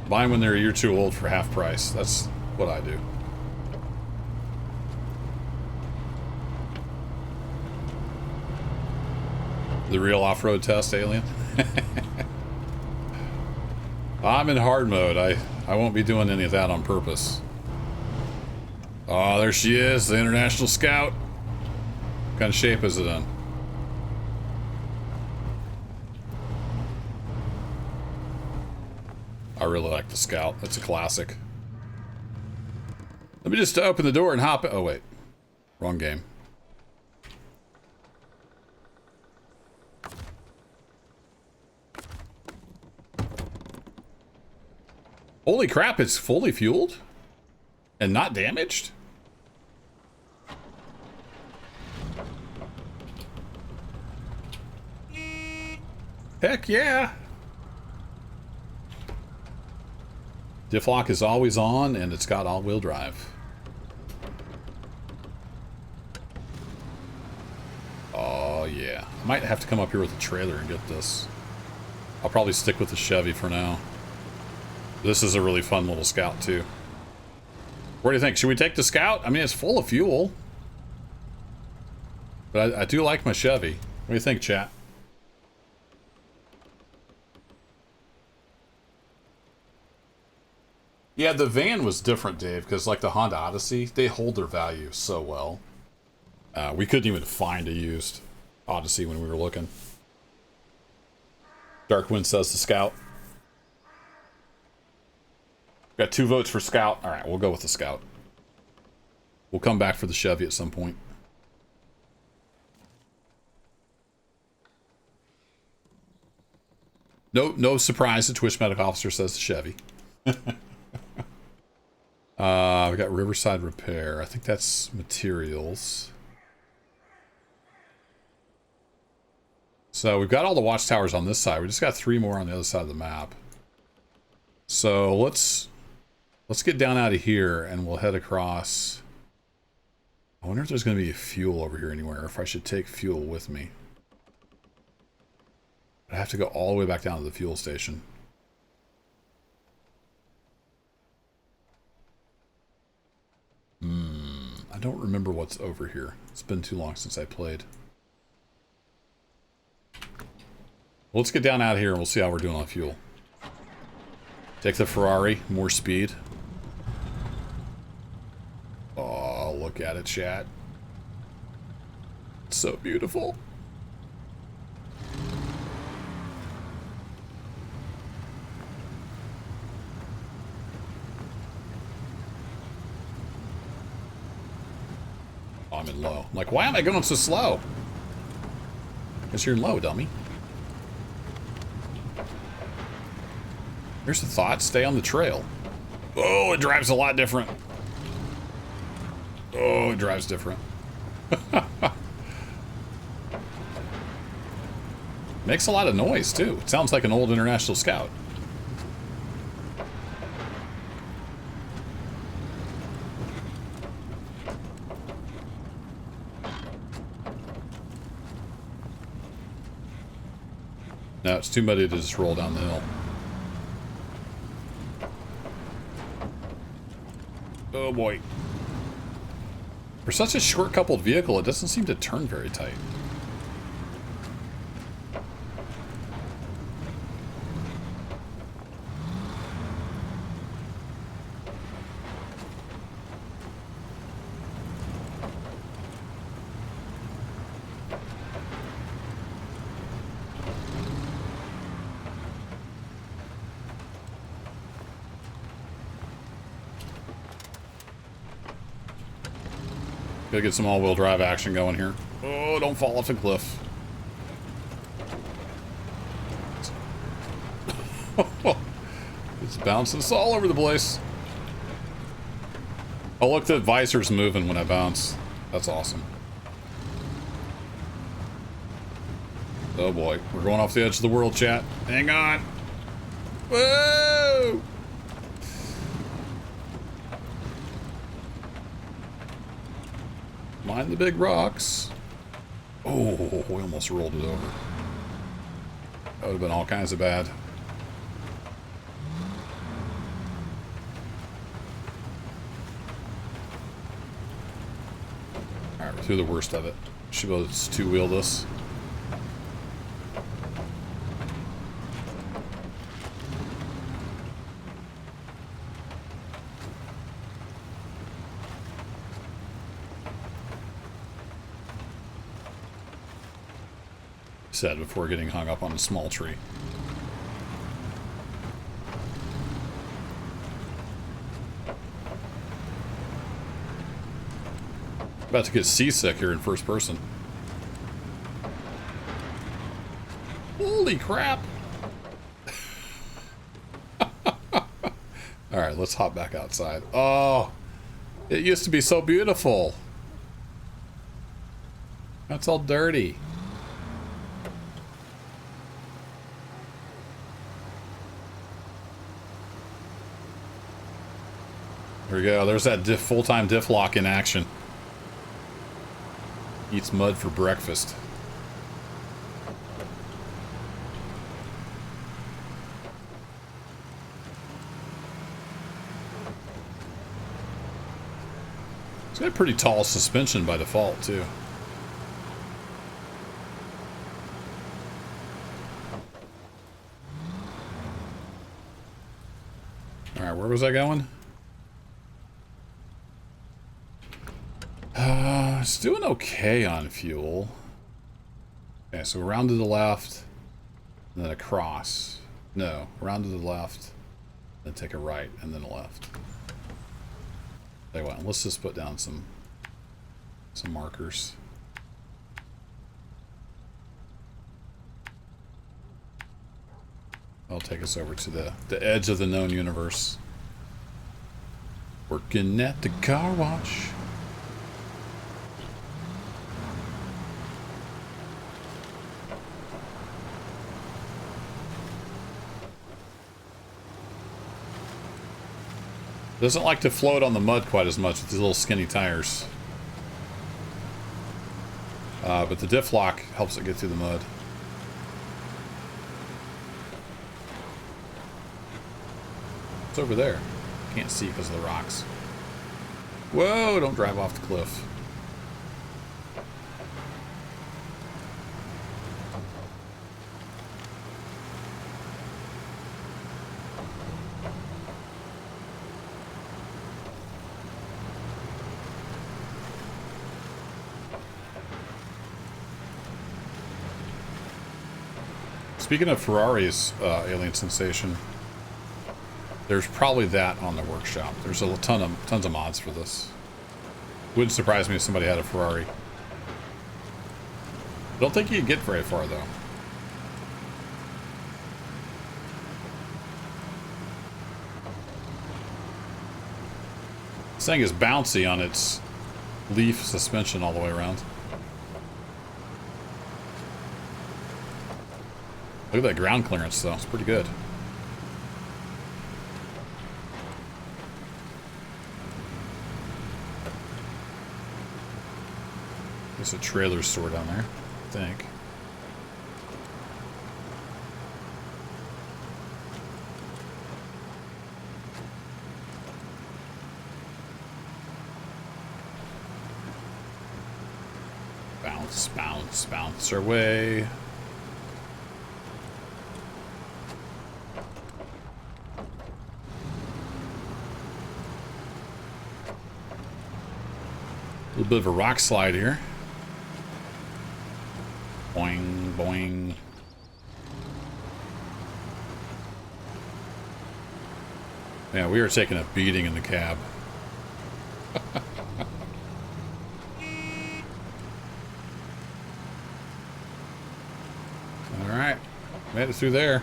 Buy them when they're a year too old for half price. That's what I do. The real off-road test, Alien? I'm in hard mode. I won't be doing any of that on purpose. Oh, there she is, the International Scout. What kind of shape is it in? I really like the Scout. That's a classic. Let me just open the door and hop in. Oh, wait. Wrong game. Holy crap, it's fully fueled? And not damaged? Heck yeah! Diff lock is always on, and it's got all-wheel drive. Oh yeah. I might have to come up here with a trailer and get this. I'll probably stick with the Chevy for now. This is a really fun little Scout, too. What do you think? Should we take the Scout? I mean, it's full of fuel. But I do like my Chevy. What do you think, chat? Yeah, the van was different, Dave, because like the Honda Odyssey, they hold their value so well. We couldn't even find a used Odyssey when we were looking. Darkwind says the Scout. Got 2 votes for Scout. All right, we'll go with the Scout. We'll come back for the Chevy at some point. No surprise. The Twitch Medic Officer says the Chevy. We got Riverside Repair. I think that's materials. So we've got all the watchtowers on this side. We just got 3 more on the other side of the map. So let's get down out of here and we'll head across. I wonder if there's going to be fuel over here anywhere, or if I should take fuel with me. I have to go all the way back down to the fuel station. I don't remember what's over here. It's been too long since I played. Well, let's get down out of here and we'll see how we're doing on fuel. Take the Ferrari, more speed. Oh, look at it, chat. It's so beautiful. Oh, I'm in low. I'm like, why am I going so slow? Because you're in low, dummy. Here's the thought. Stay on the trail. Oh, it drives a lot different. Oh, it drives different. Makes a lot of noise, too. It sounds like an old International Scout. No, it's too muddy to just roll down the hill. Oh boy. For such a short-coupled vehicle, it doesn't seem to turn very tight. Gotta get some all-wheel drive action going here. Oh, don't fall off a cliff. It's bouncing us all over the place. Oh, look, the visor's moving when I bounce. That's awesome. Oh boy, we're going off the edge of the world, chat. Hang on. Whoa! Mind the big rocks. Oh, we almost rolled it over. That would have been all kinds of bad. Alright, we're through the worst of it. Should be able to two-wheel this. Said before getting hung up on a small tree. About to get seasick here in first person. Holy crap! Alright, let's hop back outside. Oh, it used to be so beautiful. That's all dirty. There we go. There's that full-time diff lock in action. Eats mud for breakfast. It's got pretty tall suspension by default, too. Alright, where was I going? It's doing okay on fuel. Okay, so around to the left, and then across. No, around to the left, then take a right, and then a left. Tell you what, let's just put down some markers. That'll take us over to the edge of the known universe. Working at the car wash. Doesn't like to float on the mud quite as much with these little skinny tires. But the diff lock helps it get through the mud. It's over there. Can't see because of the rocks. Whoa, don't drive off the cliff. Speaking of Ferrari's alien sensation, there's probably that on the workshop. There's a tons of mods for this. Wouldn't surprise me if somebody had a Ferrari. I don't think you can get very far though. This thing is bouncy on its leaf suspension all the way around. Look at that ground clearance though, it's pretty good. There's a trailer store down there, I think. Bounce, bounce, bounce our way. A little bit of a rock slide here. Boing, boing. Yeah, we are taking a beating in the cab. Alright, made it through there.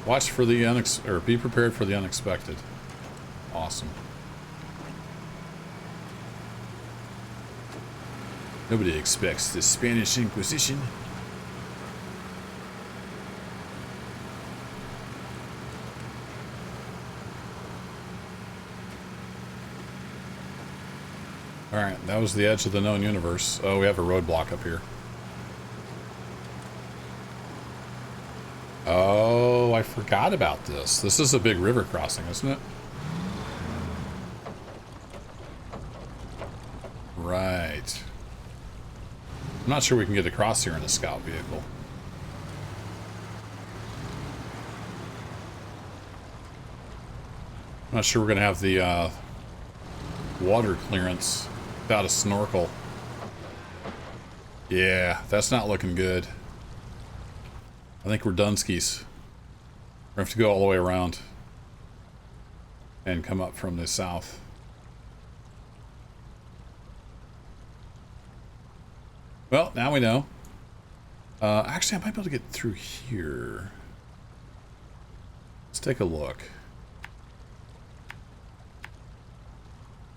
Watch for the be prepared for the unexpected. Awesome. Nobody expects the Spanish Inquisition. Alright, that was the edge of the known universe. Oh, we have a roadblock up here. Oh, I forgot about this. This is a big river crossing, isn't it? Right. I'm not sure we can get across here in a scout vehicle. I'm not sure we're going to have the water clearance without a snorkel. Yeah, that's not looking good. I think we're Dunskies. We have to go all the way around and come up from the south. Well, now we know. Actually, I might be able to get through here. Let's take a look.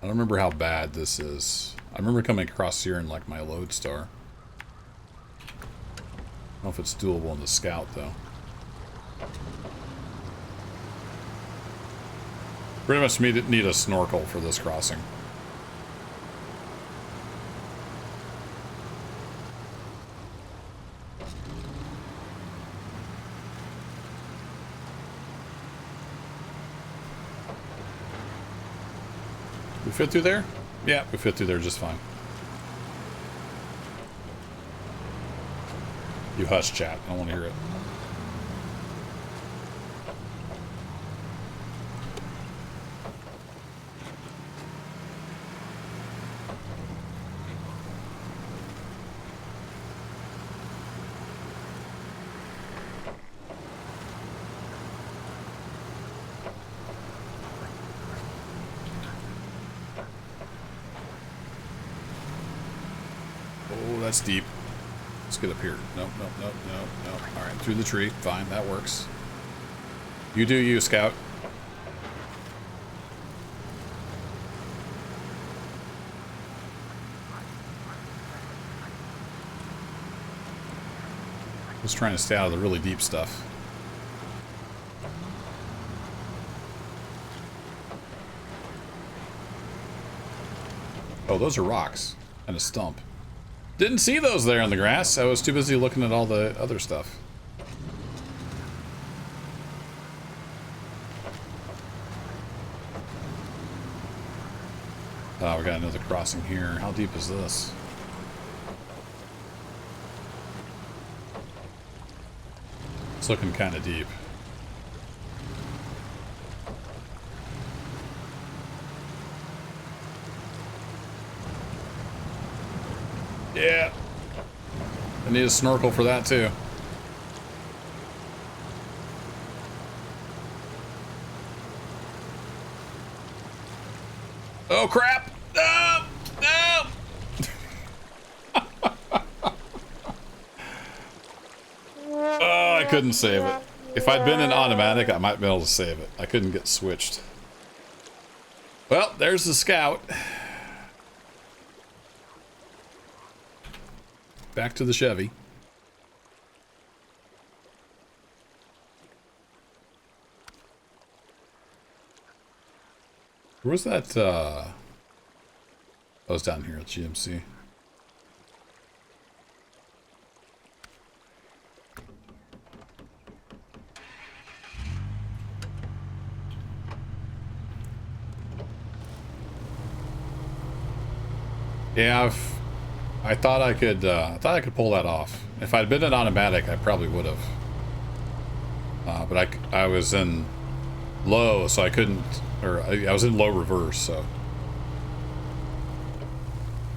I don't remember how bad this is. I remember coming across here in like my Lodestar. I don't know if it's doable in the Scout, though. Pretty much need a snorkel for this crossing. We fit through there? Yeah, we fit through there just fine. You hush, chat. I don't want to hear it. Oh, that's deep. Let's get up here. Nope, nope, nope, nope, nope. All right, through the tree. Fine, that works. You do you, Scout. Just trying to stay out of the really deep stuff. Oh, those are rocks and a stump. Didn't see those there in the grass. I was too busy looking at all the other stuff. Oh, we got another crossing here. How deep is this? It's looking kind of deep. Yeah. I need a snorkel for that too. Oh crap! No! No! Oh, I couldn't save it. If I'd been in automatic, I might be able to save it. I couldn't get switched. Well, there's the scout. Back to the Chevy. Where was that? I was down here at GMC. Yeah, I thought I could pull that off. If I'd been in automatic, I probably would have. But I was in low, so I couldn't, or I was in low reverse, so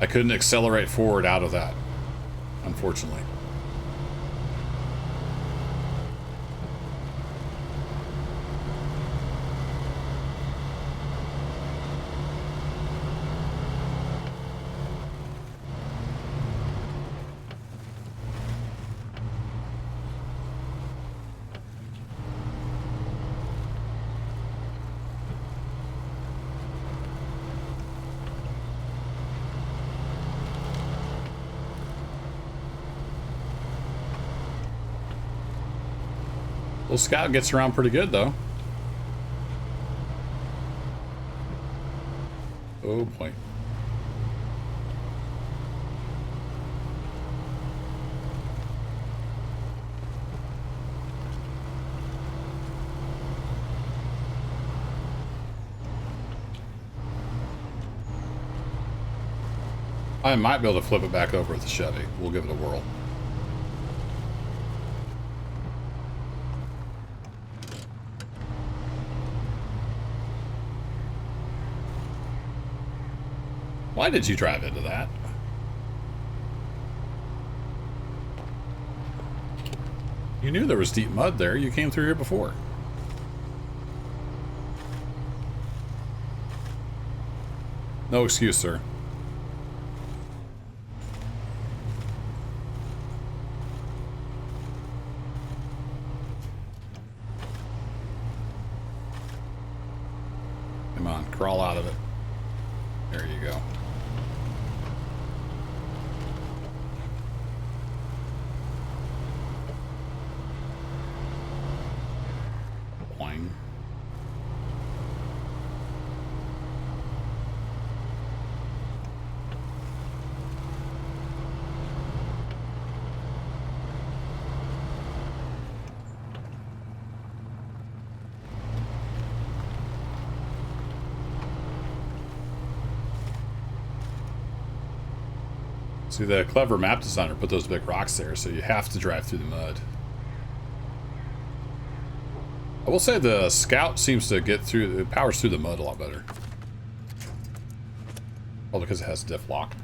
I couldn't accelerate forward out of that, unfortunately. Well, Scout gets around pretty good, though. Oh, boy. I might be able to flip it back over with the Chevy. We'll give it a whirl. Why did you drive into that? You knew there was deep mud there. You came through here before. No excuse, sir. Come on, crawl out of it. There you go. Boing. See, the clever map designer put those big rocks there, so you have to drive through the mud. I will say the Scout seems to get through, it powers through the mud a lot better. All because it has diff lock.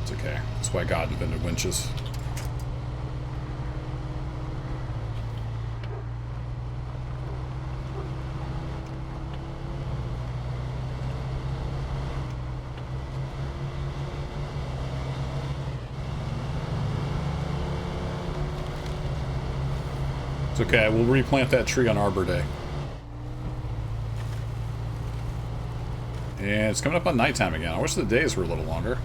It's okay. That's why God invented winches. It's okay. We'll replant that tree on Arbor Day. And it's coming up on nighttime again. I wish the days were a little longer.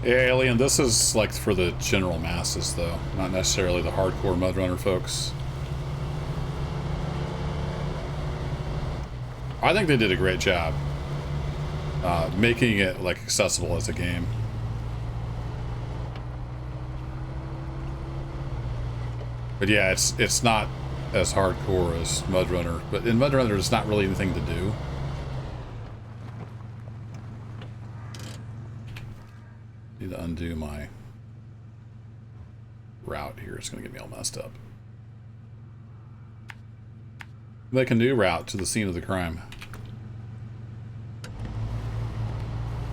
Yeah, Alien, this is like for the general masses, though. Not necessarily the hardcore Mudrunner folks. I think they did a great job making it like accessible as a game. But yeah, it's not as hardcore as Mudrunner. But in Mudrunner, there's not really anything to do. Need to undo my route here. It's going to get me all messed up. Make a new route to the scene of the crime.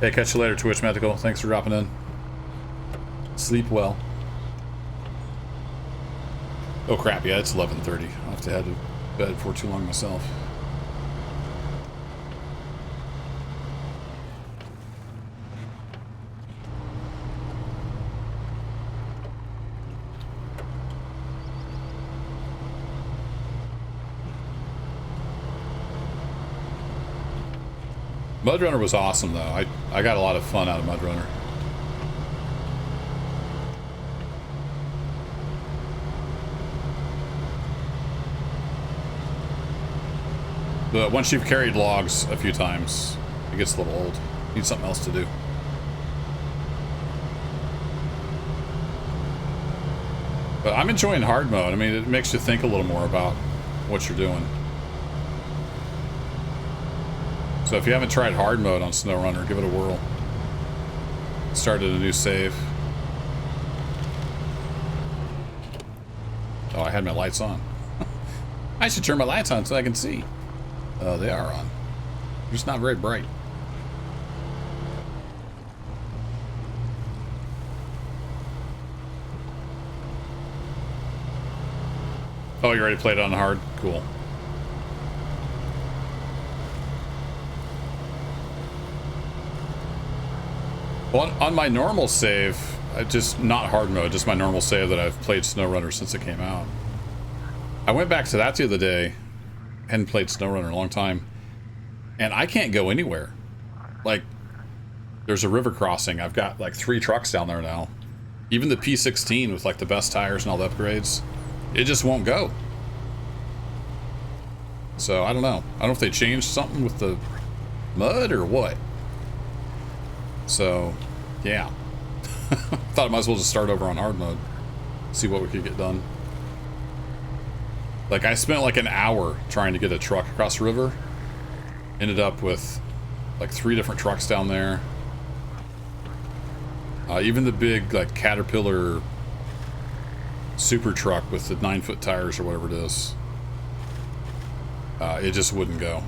Hey, catch you later, Twitch Medical. Thanks for dropping in. Sleep well. Oh crap, yeah, it's 11:30. I'll have to head to bed before too long myself. Mudrunner was awesome, though. I got a lot of fun out of Mudrunner. But once you've carried logs a few times, it gets a little old. You need something else to do. But I'm enjoying hard mode. I mean, it makes you think a little more about what you're doing. So if you haven't tried hard mode on SnowRunner, give it a whirl. Started a new save. Oh, I had my lights on. I should turn my lights on so I can see. Oh, they are on. They're just not very bright. Oh, you already played it on hard? Cool. Well, on my normal save, just not hard mode, just my normal save that I've played SnowRunner since it came out. I went back to that the other day, hadn't played SnowRunner in a long time, and I can't go anywhere. Like, there's a river crossing. I've got like 3 trucks down there now. Even the P16 with like the best tires and all the upgrades, it just won't go. So I don't know. I don't know if they changed something with the mud or what. So, yeah. Thought I might as well just start over on hard mode. See what we could get done. Like, I spent like an hour trying to get a truck across the river. Ended up with like 3 different trucks down there. Even the big like Caterpillar super truck with the 9-foot tires or whatever it is. It just wouldn't go.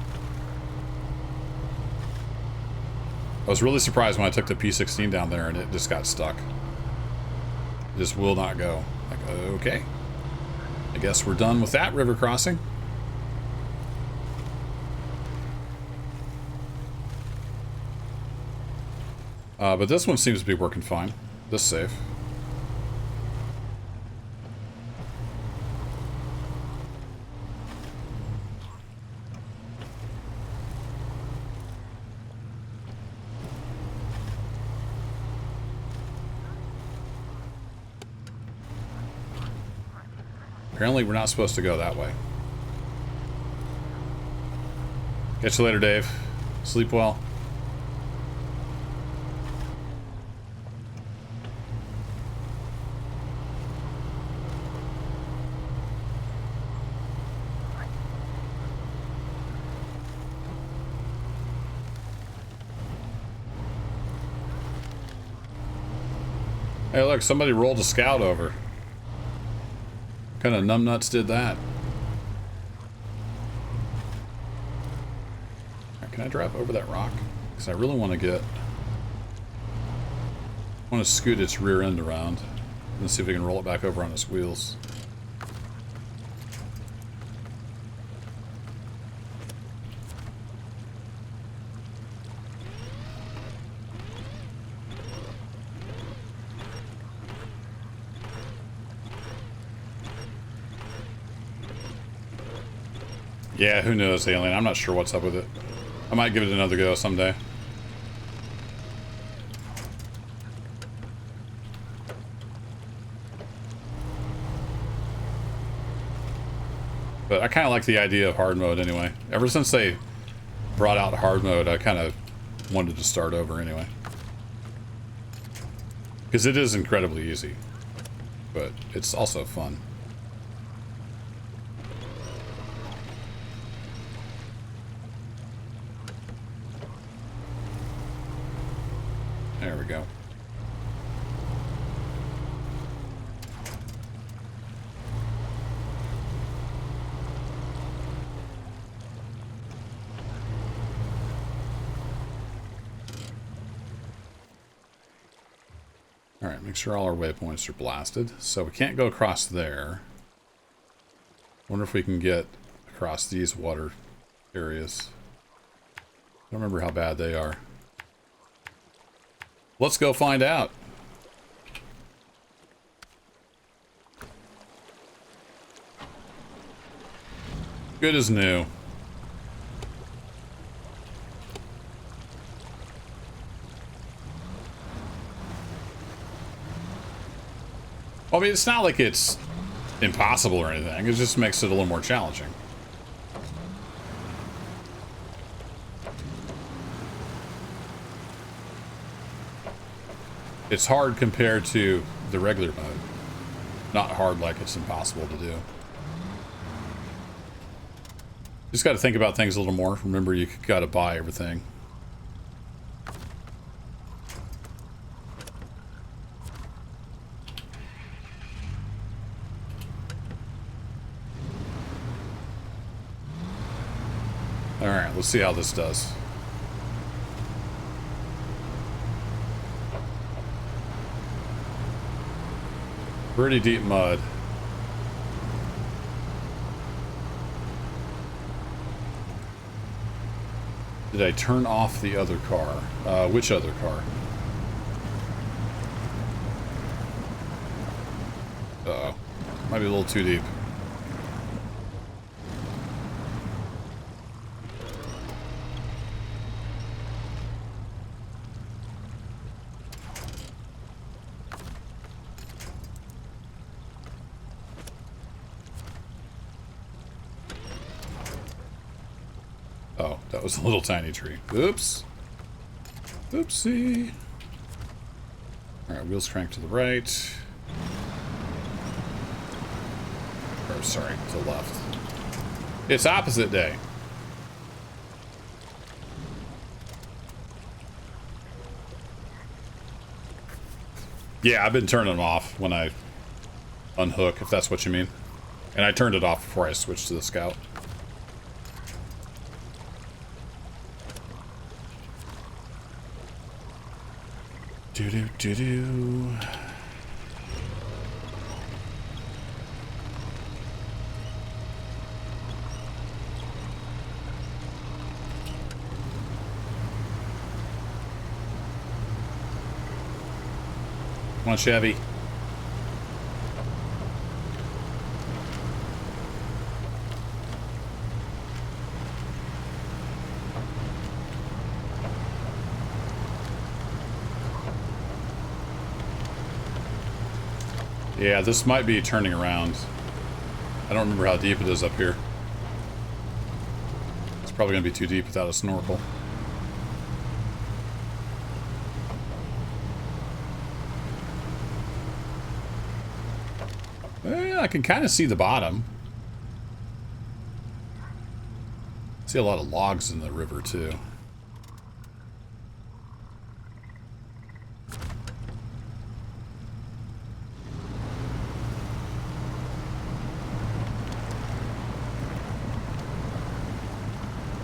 I was really surprised when I took the P16 down there and it just got stuck. It just will not go. Like, okay. I guess we're done with that river crossing. But this one seems to be working fine. This safe. Apparently we're not supposed to go that way. Catch you later, Dave. Sleep well. Hey, look, somebody rolled a scout over. What kind of numbnuts did that? Right, can I drive over that rock? Because I really want to get... I want to scoot its rear end around and see if we can roll it back over on its wheels. Yeah, who knows, Alien? I'm not sure what's up with it. I might give it another go someday. But I kind of like the idea of hard mode anyway. Ever since they brought out hard mode, I kind of wanted to start over anyway. Because it is incredibly easy. But it's also fun. There we go. Alright, make sure all our waypoints are blasted. So we can't go across there. Wonder if we can get across these water areas. I don't remember how bad they are. Let's go find out. Good as new. Well, I mean, it's not like it's impossible or anything. It just makes it a little more challenging. It's hard compared to the regular mode. Not hard like it's impossible to do. Just got to think about things a little more. Remember, you got to buy everything. Alright, let's see how this does. Pretty deep mud. Did I turn off the other car? Which other car? Uh-oh. Might be a little too deep. That was a little tiny tree. Oops. Oopsie. Alright, wheels crank to the right. Or, sorry, to the left. It's opposite day. Yeah, I've been turning them off when I unhook, if that's what you mean. And I turned it off before I switched to the Scout. Do-do-do-do. Come on, Chevy. Yeah, this might be turning around. I don't remember how deep it is up here. It's probably going to be too deep without a snorkel. I can kind of see the bottom. See a lot of logs in the river, too.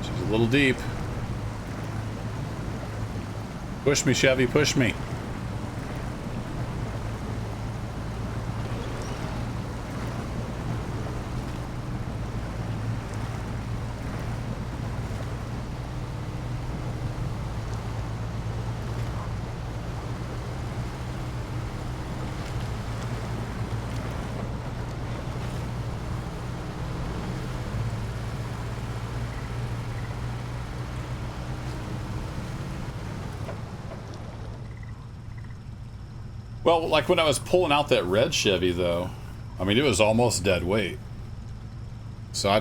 She's a little deep. Push me, Chevy, push me. Well, like when I was pulling out that red Chevy, though, I mean, it was almost dead weight. So I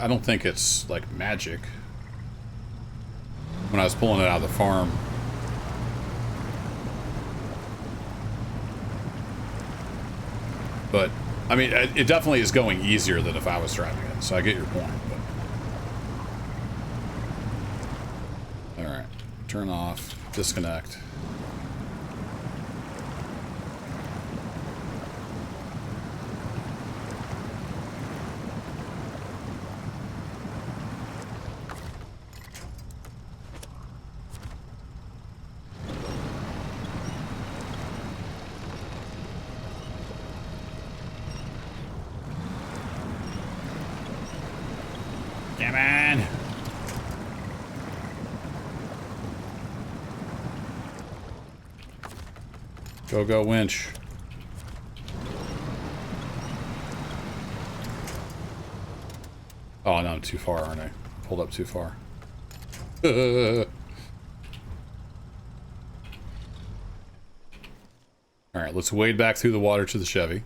don't think it's like magic. When I was pulling it out of the farm. But, I mean, it definitely is going easier than if I was driving it. So I get your point. But... Alright. Turn off. Disconnect. Come on. Go winch. Oh no, I'm too far, aren't I? Pulled up too far. Alright, let's wade back through the water to the Chevy.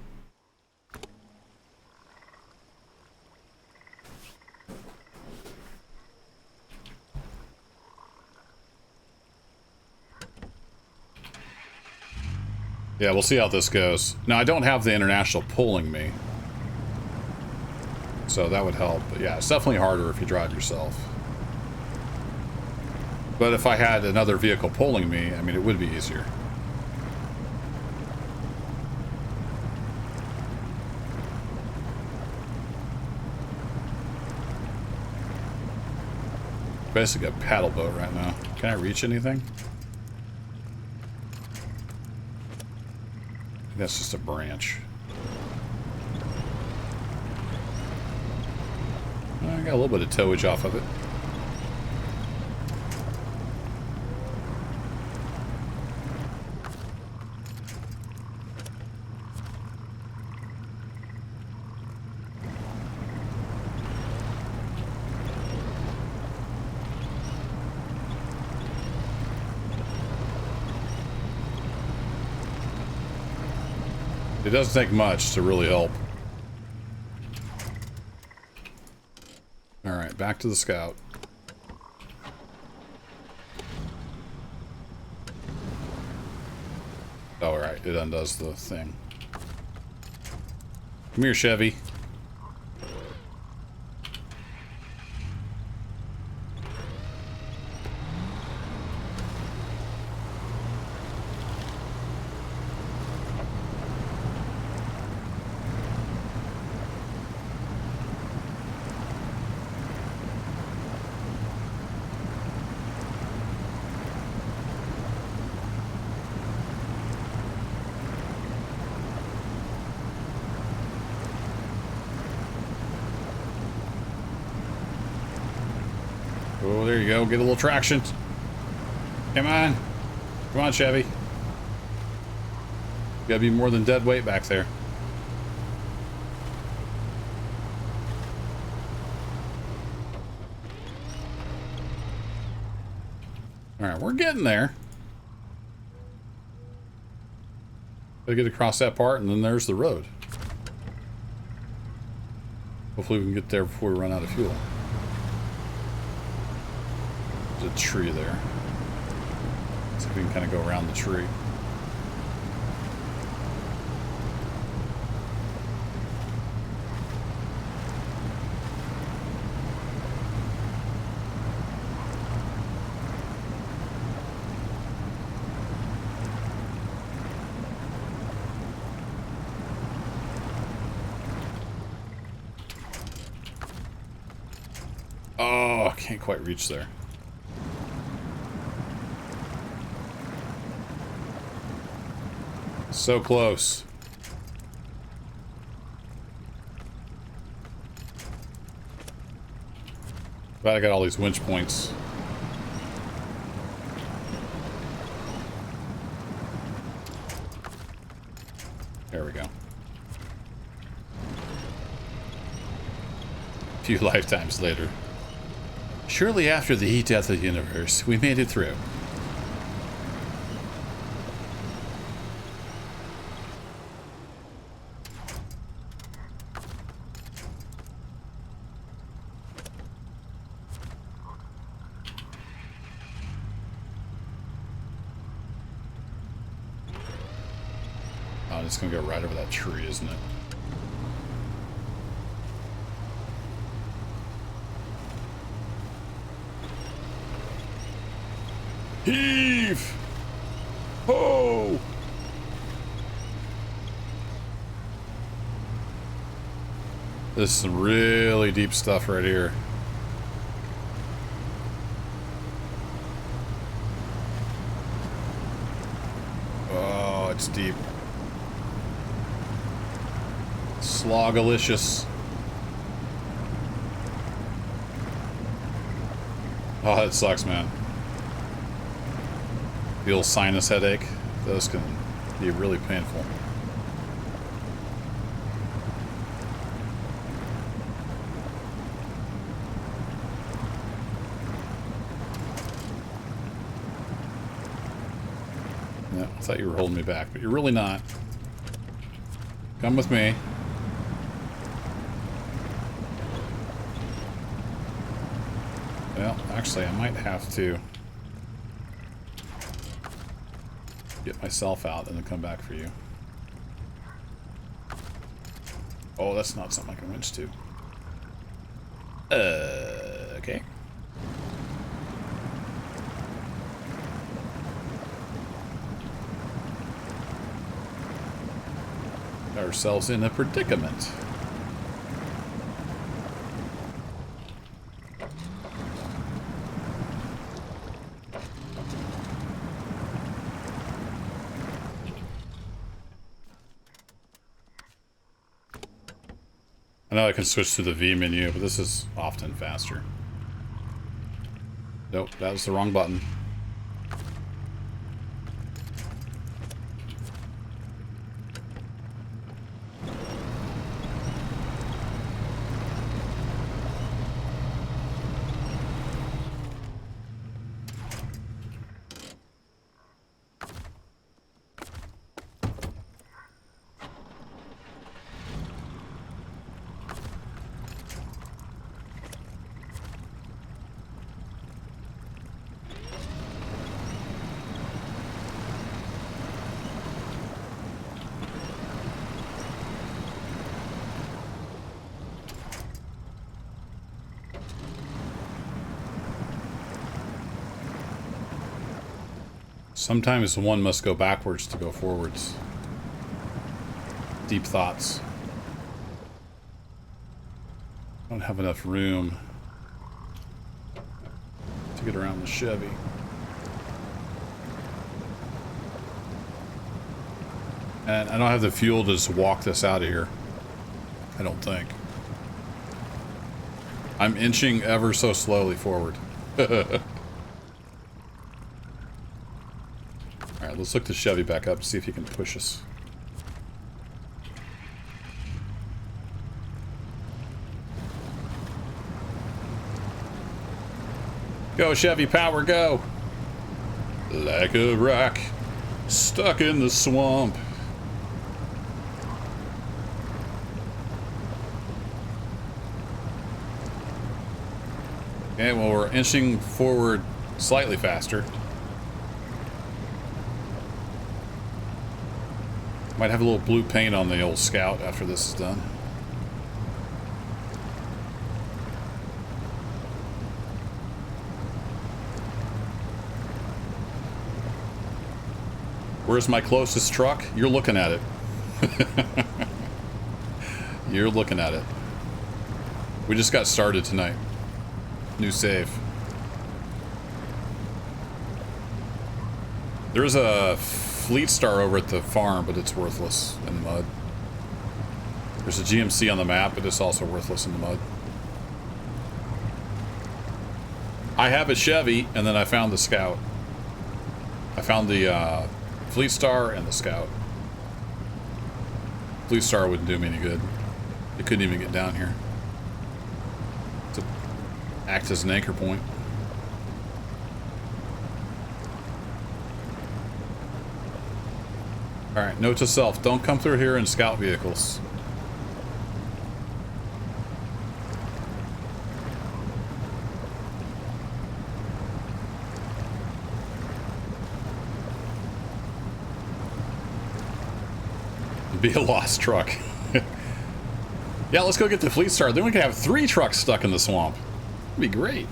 Yeah, we'll see how this goes. Now, I don't have the international pulling me. So that would help. But yeah, it's definitely harder if you drive yourself. But if I had another vehicle pulling me, I mean, it would be easier. Basically a paddle boat right now. Can I reach anything? That's just a branch. I got a little bit of towage off of it. It doesn't take much to really help. Alright, back to the Scout. Oh, right, it undoes the thing. Come here, Chevy. Oh, there you go. Get a little traction. Come on. Come on, Chevy. Gotta be more than dead weight back there. Alright, we're getting there. Gotta get across that part, and then there's the road. Hopefully we can get there before we run out of fuel. There's a tree there. See if we can kind of go around the tree. Oh, I can't quite reach there. So close. Glad I got all these winch points. There we go. A few lifetimes later. Surely after the heat death of the universe, we made it through. Oh, it's gonna go right over that tree, isn't it? Heave! Ho! This is some really deep stuff right here. Oh, it's deep. Slogalicious. Oh, that sucks, man. The old sinus headache. Those can be really painful. Yeah, I thought you were holding me back, but you're really not. Come with me. Well, actually, I might have to get myself out and then come back for you. Oh, that's not something I can winch to. Okay. Got ourselves in a predicament. I know I can switch to the V menu, but this is often faster. Nope, that was the wrong button. Sometimes one must go backwards to go forwards. Deep thoughts. Don't have enough room to get around the Chevy. And I don't have the fuel to just walk this out of here. I don't think. I'm inching ever so slowly forward. Alright, let's look the Chevy back up, see if he can push us. Go, Chevy, power, go. Like a rock, stuck in the swamp. Okay, well, we're inching forward slightly faster. Might have a little blue paint on the old Scout after this is done. Where's my closest truck? You're looking at it. You're looking at it. We just got started tonight. New save. There's a fleetstar over at the farm, but it's worthless in the mud. There's a GMC on the map, but it's also worthless in the mud. I have a Chevy, and then I found the Scout. I found the fleetstar and the Scout. Fleetstar wouldn't do me any good. It couldn't even get down here to act as an anchor point. Alright, note to self, don't come through here in Scout vehicles. It'd be a lost truck. Yeah, let's go get the fleetstar. Then we can have 3 trucks stuck in the swamp. It'd be great.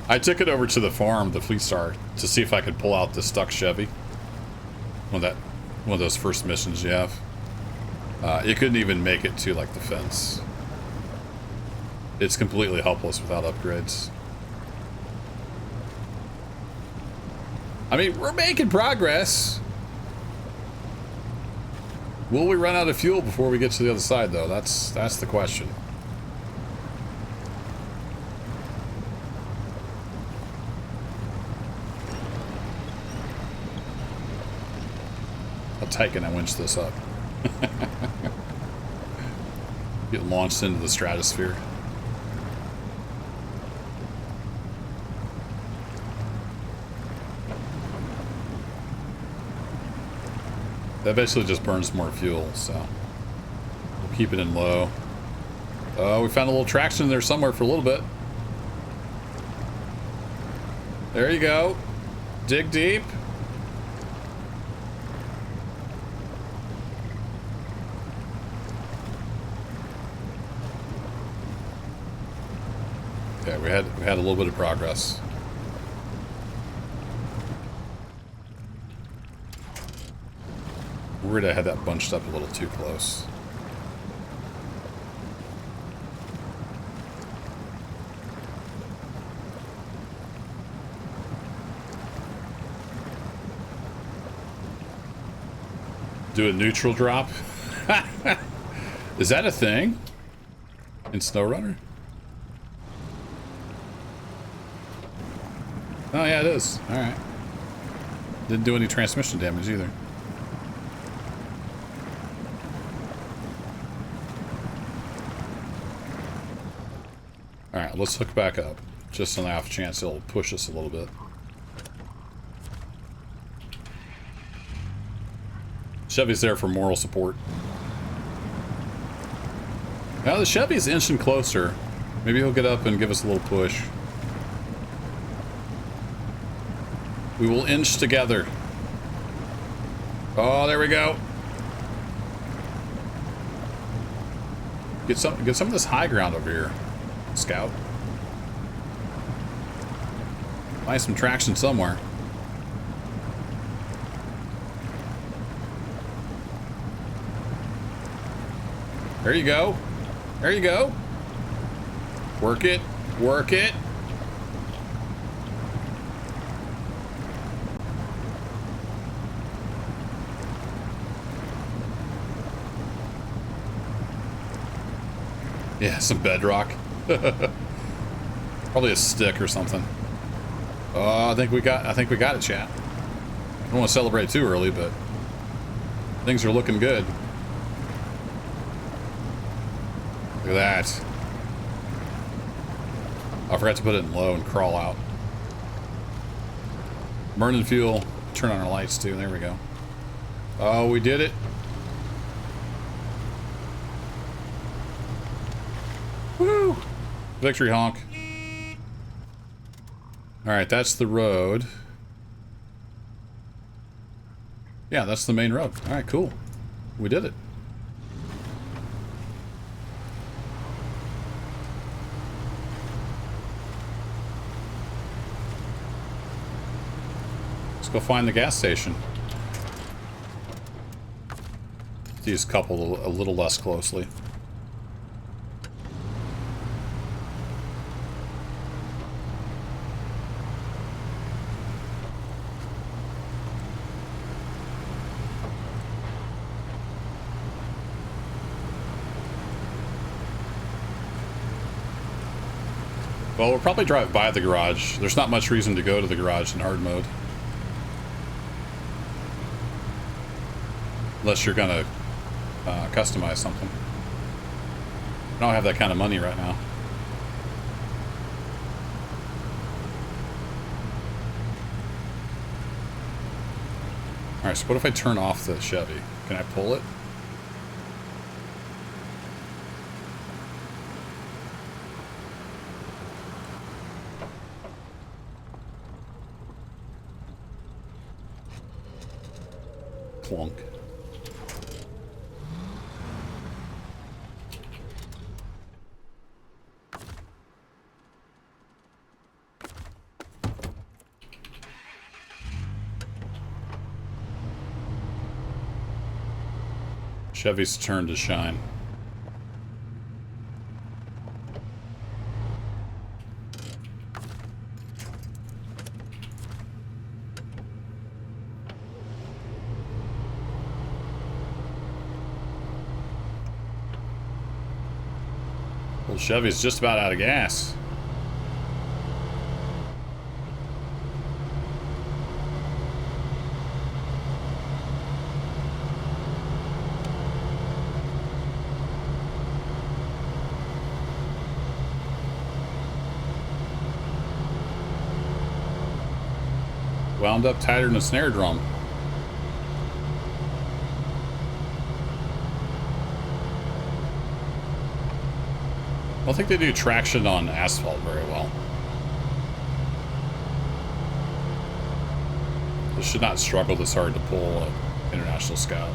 I took it over to the farm, the fleetstar, to see if I could pull out the stuck Chevy. One of those first missions you have. It couldn't even make it to like the fence. It's completely helpless without upgrades. I mean, we're making progress. Will we run out of fuel before we get to the other side, though? That's the question. How tight can I winch this up? Get launched into the stratosphere. That basically just burns more fuel, so we'll keep it in low. Oh, we found a little traction in there somewhere for a little bit. There you go. Dig deep. Okay, we had a little bit of progress. Worried I had that bunched up a little too close. Do a neutral drop? Is that a thing in SnowRunner? Oh yeah, it is. All right. Didn't do any transmission damage either. Alright, let's hook back up. Just on the off chance it'll push us a little bit. Chevy's there for moral support. Now the Chevy's inching closer. Maybe he'll get up and give us a little push. We will inch together. Oh, there we go. Get some of this high ground over here, Scout. Find some traction somewhere. There you go. There you go. Work it. Work it. Yeah, some bedrock. Probably a stick or something. Oh, I think we got it, chat. I don't want to celebrate too early, but things are looking good. Look at that. I forgot to put it in low and crawl out. Burning fuel. Turn on our lights too. There we go. Oh, we did it. Woo! Victory honk. Alright, that's the road. Yeah, that's the main road. Alright, cool. We did it. Let's go find the gas station. These coupled a little less closely. Well, we'll probably drive by the garage. There's not much reason to go to the garage in hard mode. Unless you're gonna customize something. I don't have that kind of money right now. Alright, so what if I turn off the Chevy? Can I pull it? Clunk. Chevy's turn to shine. Well, Chevy's just about out of gas. Wound up tighter than a snare drum. I don't think they do traction on asphalt very well. This should not struggle this hard to pull an International Scout.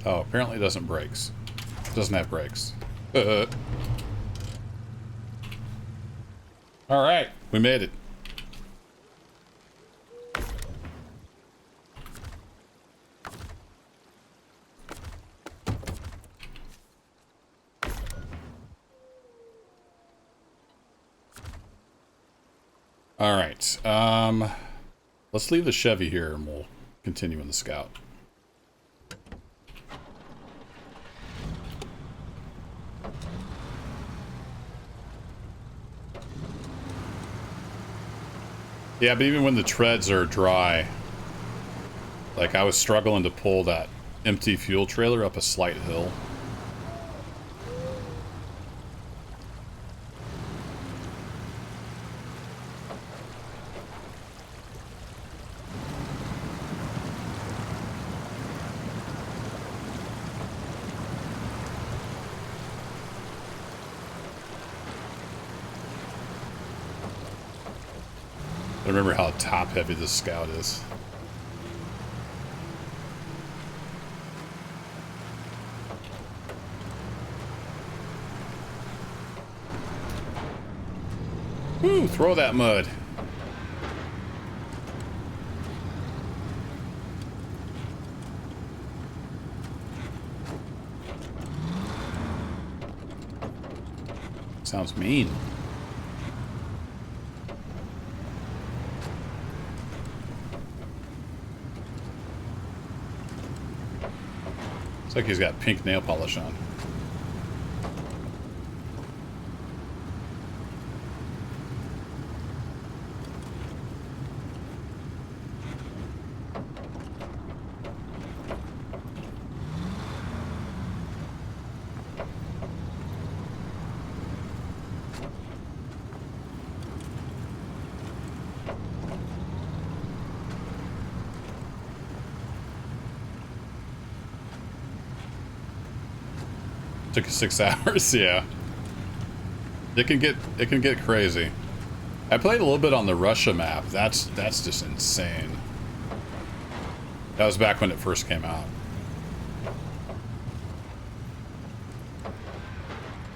Oh, apparently it doesn't brakes. It doesn't have brakes. Alright, we made it. Alright, let's leave the Chevy here and we'll continue in the Scout. Yeah, but even when the treads are dry, like I was struggling to pull that empty fuel trailer up a slight hill. I remember how top heavy this Scout is. Woo, throw that mud. Sounds mean. Looks like he's got pink nail polish on. Took 6 hours, yeah. It can get crazy. I played a little bit on the Russia map. That's just insane. That was back when it first came out.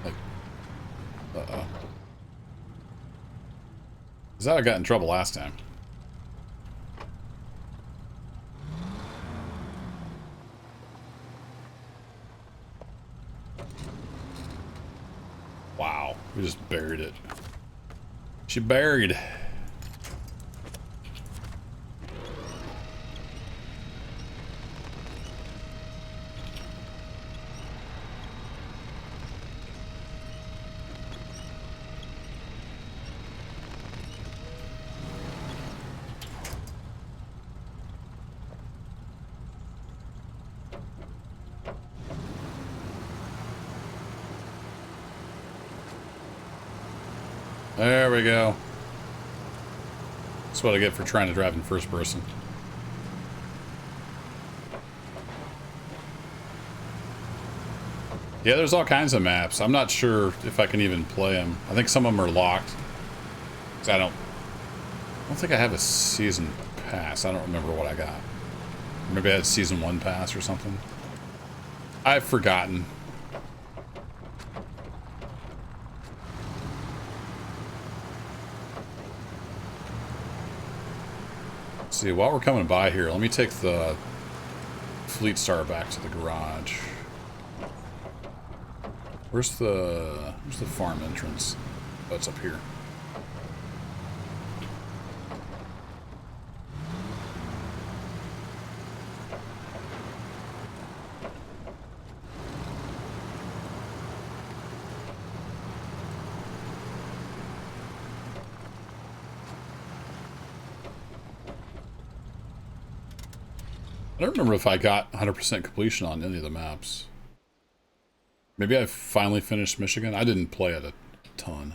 Like, uh-oh. Is that I got in trouble last time? Wow, we just buried it. She buried. There we go. That's what I get for trying to drive in first person. Yeah, there's all kinds of maps. I'm not sure if I can even play them. I think some of them are locked. 'Cause I don't think I have a season pass. I don't remember what I got. Maybe I had season 1 pass or something. I've forgotten. See, while we're coming by here, let me take the fleetstar back to the garage. Where's the farm entrance? Oh, it's up here. I don't remember if I got 100% completion on any of the maps. Maybe I finally finished Michigan. I didn't play it a ton.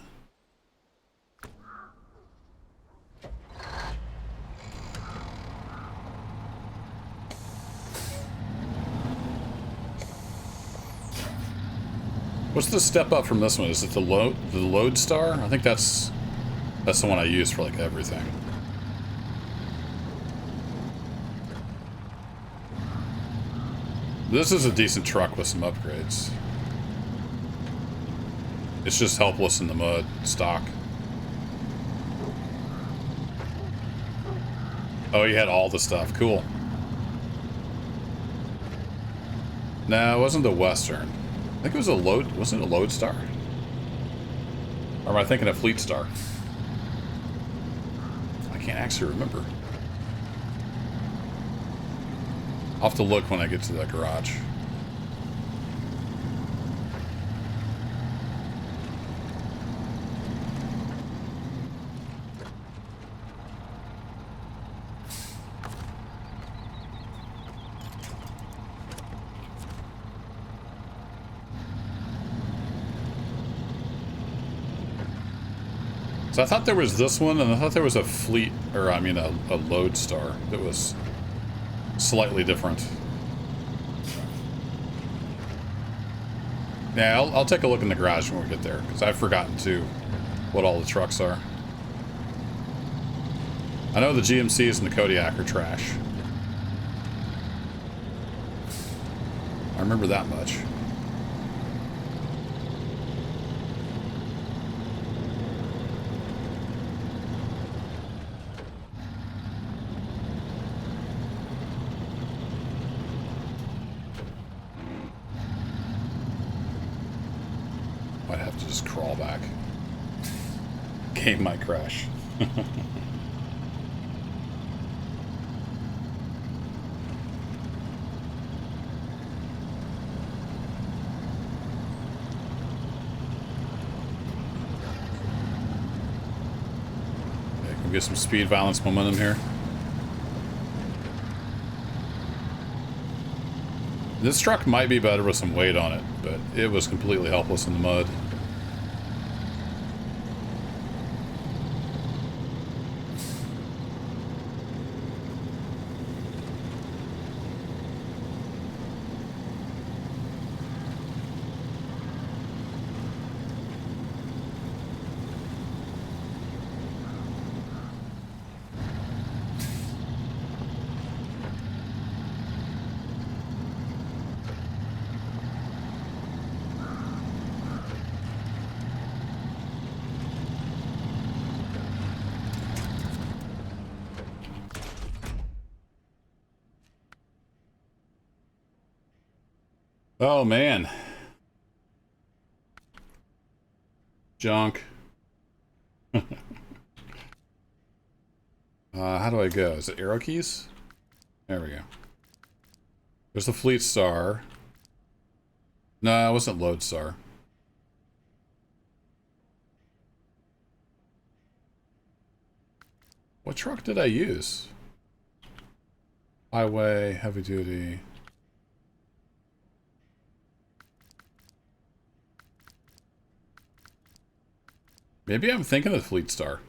What's the step up from this one? Is it the load star? I think that's the one I use for like everything. This is a decent truck with some upgrades. It's just helpless in the mud, stock. Oh, you had all the stuff. Cool. No, it wasn't the Western. I think it was a load. Wasn't it a load star? Or am I thinking of fleetstar? I can't actually remember. I'll have to look when I get to the garage. So I thought there was this one, and I thought there was a fleet, or I mean a load star that was slightly different. Yeah, I'll take a look in the garage when we get there, because I've forgotten too what all the trucks are. I know the GMCs and the Kodiak are trash. I remember that much. Might have to just crawl back. Game might crash. Get some speed, violence, momentum here. This truck might be better with some weight on it, but it was completely helpless in the mud. Oh, man. Junk. How do I go? Is it arrow keys? There we go. There's the fleetstar. No, it wasn't lodestar. What truck did I use? Highway, heavy duty. Maybe I'm thinking of fleetstar.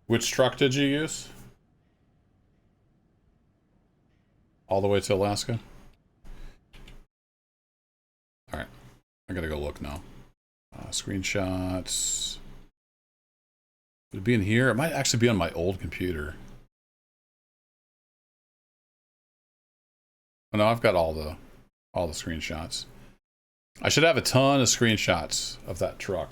Which truck did you use? All the way to Alaska? Alright. I gotta go look now. Screenshots. Would it be in here? It might actually be on my old computer. Oh no, I've got all the screenshots. I should have a ton of screenshots of that truck.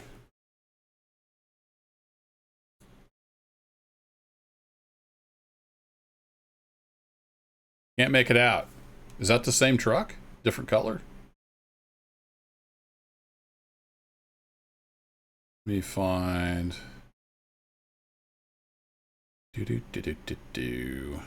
Can't make it out. Is that the same truck? Different color? Let me find... Do.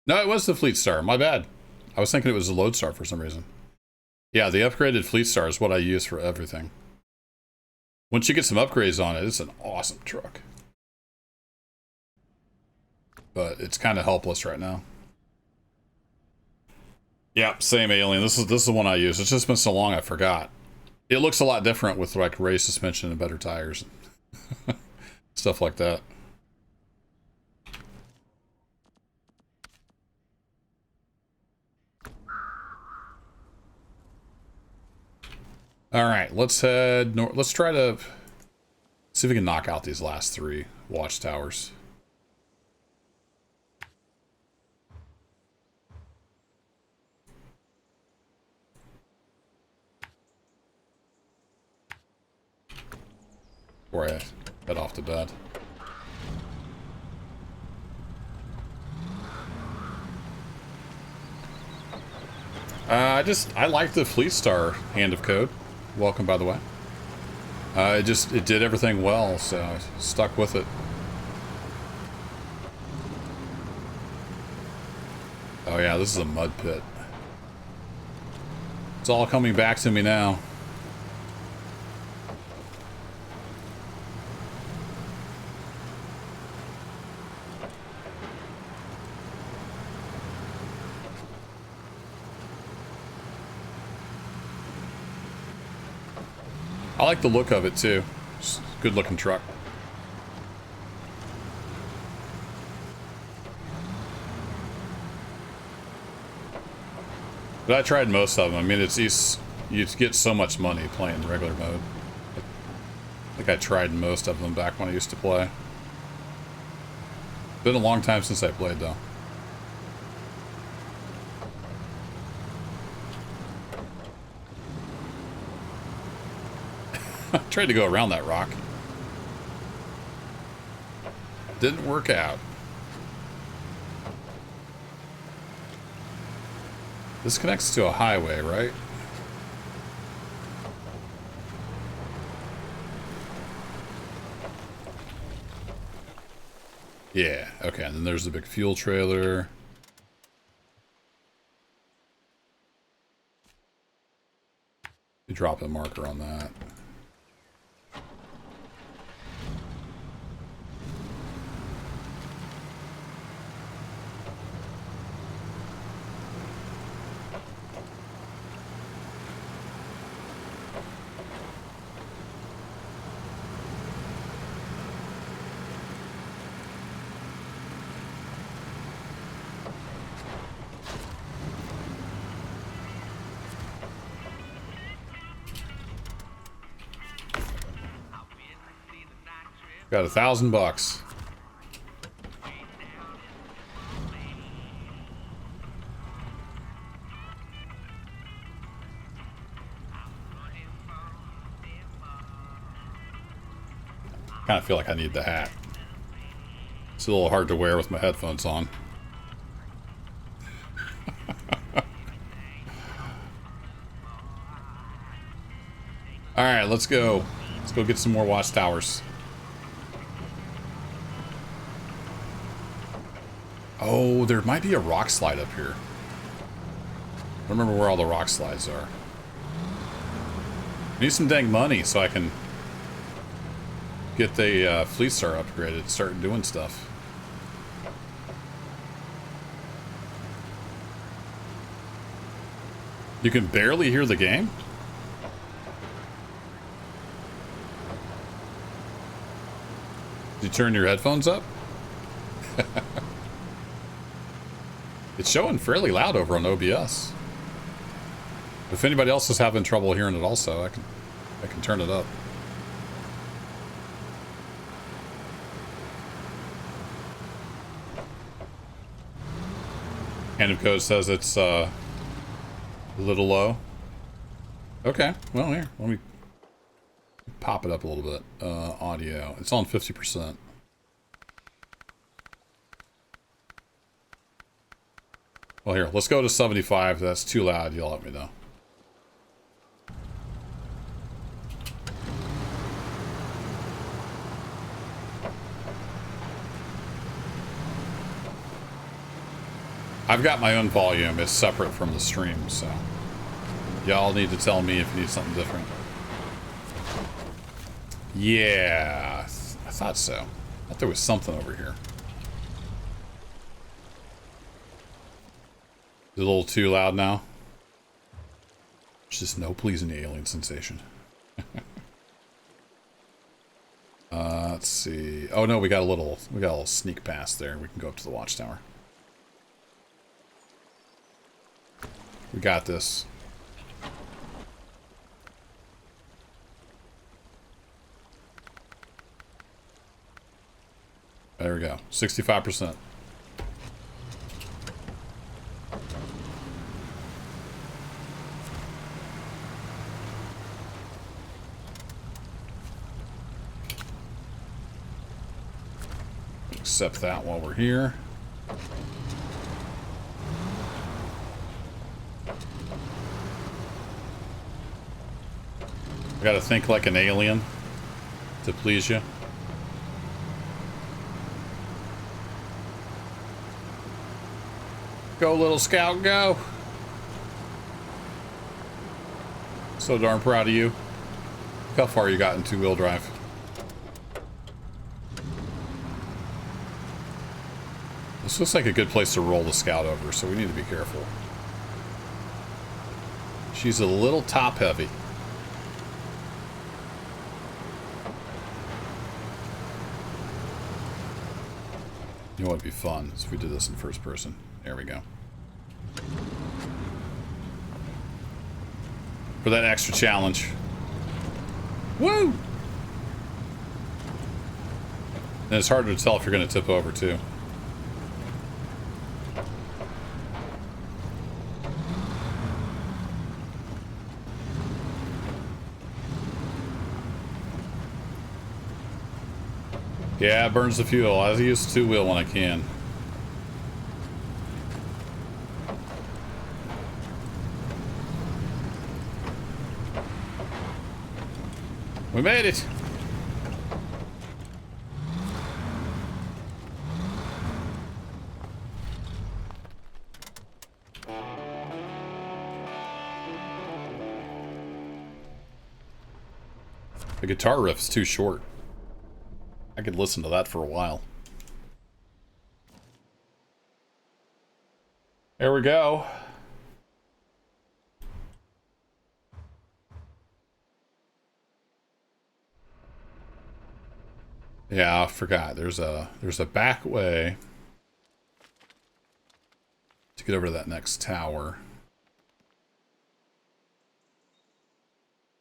No, it was the Fleetstar. My bad. I was thinking it was the Lodestar for some reason. Yeah, the upgraded Fleetstar is what I use for everything. Once you get some upgrades on it, it's an awesome truck. But it's kind of helpless right now. Yeah, same Alien. This is the one I use. It's just been so long I forgot. It looks a lot different with like raised suspension and better tires. Stuff like that. All right, let's head north. Let's try to see if we can knock out these last 3 watchtowers. Before I head off to bed. I like the Fleetstar Hand of Code. Welcome, by the way. It did everything well, so I stuck with it. Oh yeah, this is a mud pit. It's all coming back to me now. I like the look of it too. Just good looking truck. But I tried most of them. I mean, you get so much money playing regular mode. I think I tried most of them back when I used to play. Been a long time since I played though. I tried to go around that rock. Didn't work out. This connects to a highway, right? Okay, and then there's the big fuel trailer. You drop a marker on that. Got $1,000. Kind of feel like I need the hat. It's a little hard to wear with my headphones on. All right, let's go. Let's go get some more watchtowers. Oh, there might be a rock slide up here. I don't remember where all the rock slides are. I need some dang money so I can get the fleetstar upgraded and start doing stuff. You can barely hear the game? Did you turn your headphones up? It's showing fairly loud over on OBS. If anybody else is having trouble hearing it also, I can turn it up. Hand of code says it's a little low. Okay, well here, let me pop it up a little bit. Audio, it's on 50%. Well here, let's go to 75. If that's too loud, you'll let me know. I've got my own volume. It's separate from the stream, so y'all need to tell me if you need something different. Yeah, I thought so. I thought there was something over here. Is it a little too loud now? There's just no pleasing the alien sensation. Let's see. Oh no, we got a little sneak past there. We can go up to the watchtower. We got this. There we go. 65%. Accept that while we're here. I gotta think like an alien to please you. Go, little scout, go. So darn proud of you. Look how far you got in two-wheel drive. This looks like a good place to roll the scout over, so we need to be careful. She's a little top-heavy. You know what would be fun is if we did this in first person. There we go. For that extra challenge. Woo! And it's harder to tell if you're going to tip over too. Yeah, it burns the fuel. I use two-wheel when I can. We made it! The guitar riff's too short. I could listen to that for a while. There we go. Yeah, I forgot. There's a back way to get over to that next tower.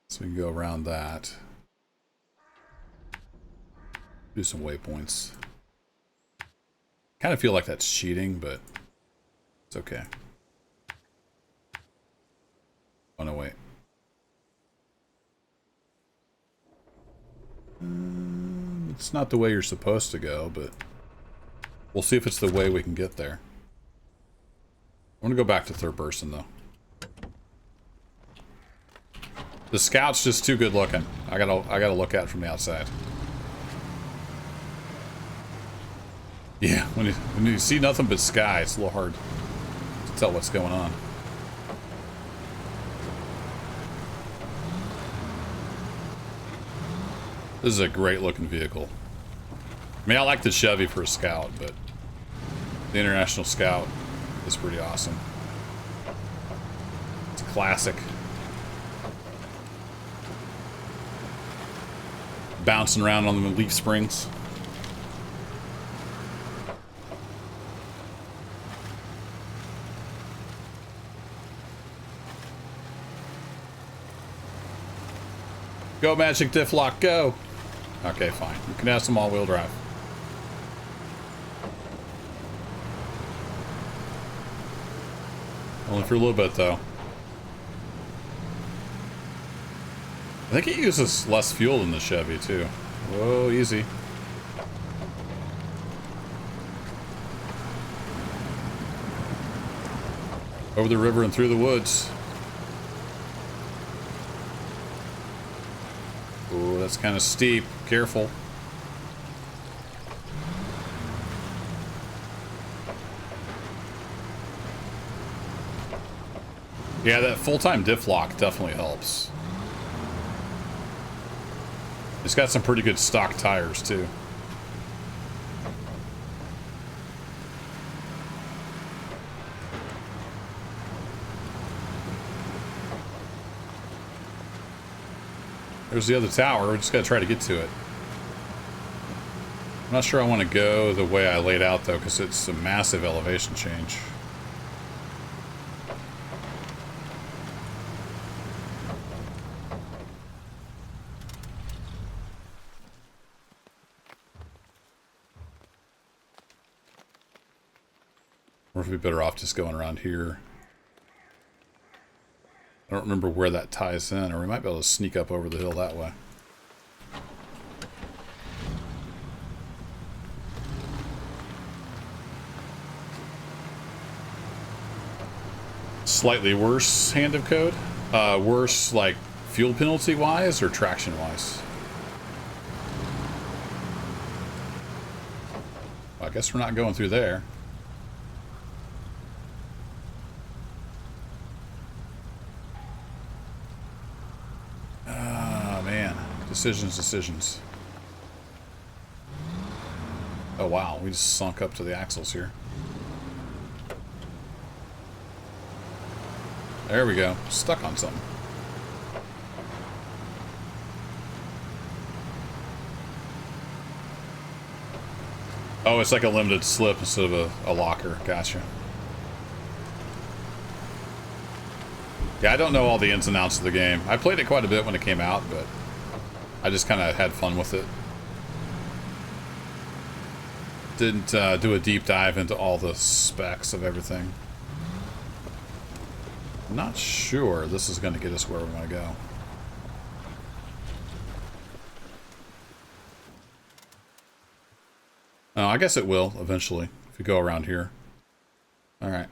So we can go around that. Do some waypoints. Kind of feel like that's cheating, but it's okay. Oh no, wait. It's not the way you're supposed to go, but we'll see if it's the way we can get there. I want to go back to third person though. The scout's just too good looking. I gotta look at it from the outside. Yeah, when you see nothing but sky, it's a little hard to tell what's going on. This is a great looking vehicle. I mean, I like the Chevy for a Scout, but the International Scout is pretty awesome. It's a classic. Bouncing around on the leaf springs. Go Magic Diff Lock, go! Okay, fine. You can have some all-wheel drive. Only for a little bit, though. I think it uses less fuel than the Chevy, too. Whoa, easy. Over the river and through the woods. Ooh, that's kind of steep. Careful. Yeah, that full-time diff lock definitely helps. It's got some pretty good stock tires, too. There's the other tower. We just gotta try to get to it. I'm not sure I want to go the way I laid out, though, because it's a massive elevation change. Or if we'd be better off just going around here. I don't remember where that ties in, or we might be able to sneak up over the hill that way. Slightly worse hand of code? Worse, like, fuel penalty-wise or traction-wise? Well, I guess we're not going through there. Decisions. Oh wow, we just sunk up to the axles here. There we go. Stuck on something. Oh, it's like a limited slip instead of a locker. Gotcha. Yeah, I don't know all the ins and outs of the game. I played it quite a bit when it came out, but I just kind of had fun with it. Didn't do a deep dive into all the specs of everything. I'm not sure this is going to get us where we want to go. Oh, I guess it will eventually if we go around here. Alright.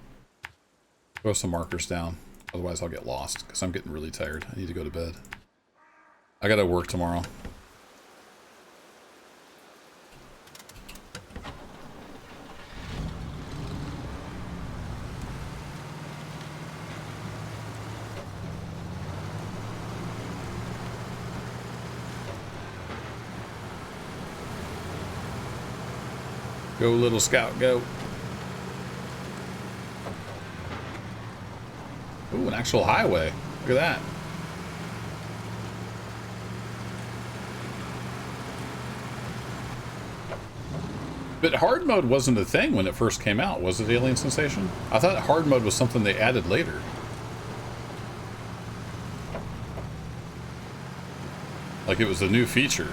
Throw some markers down. Otherwise I'll get lost because I'm getting really tired. I need to go to bed. I gotta work tomorrow. Go, little scout, go. Ooh, an actual highway. Look at that. But hard mode wasn't a thing when it first came out, was it, Alien Sensation? I thought hard mode was something they added later. Like it was a new feature.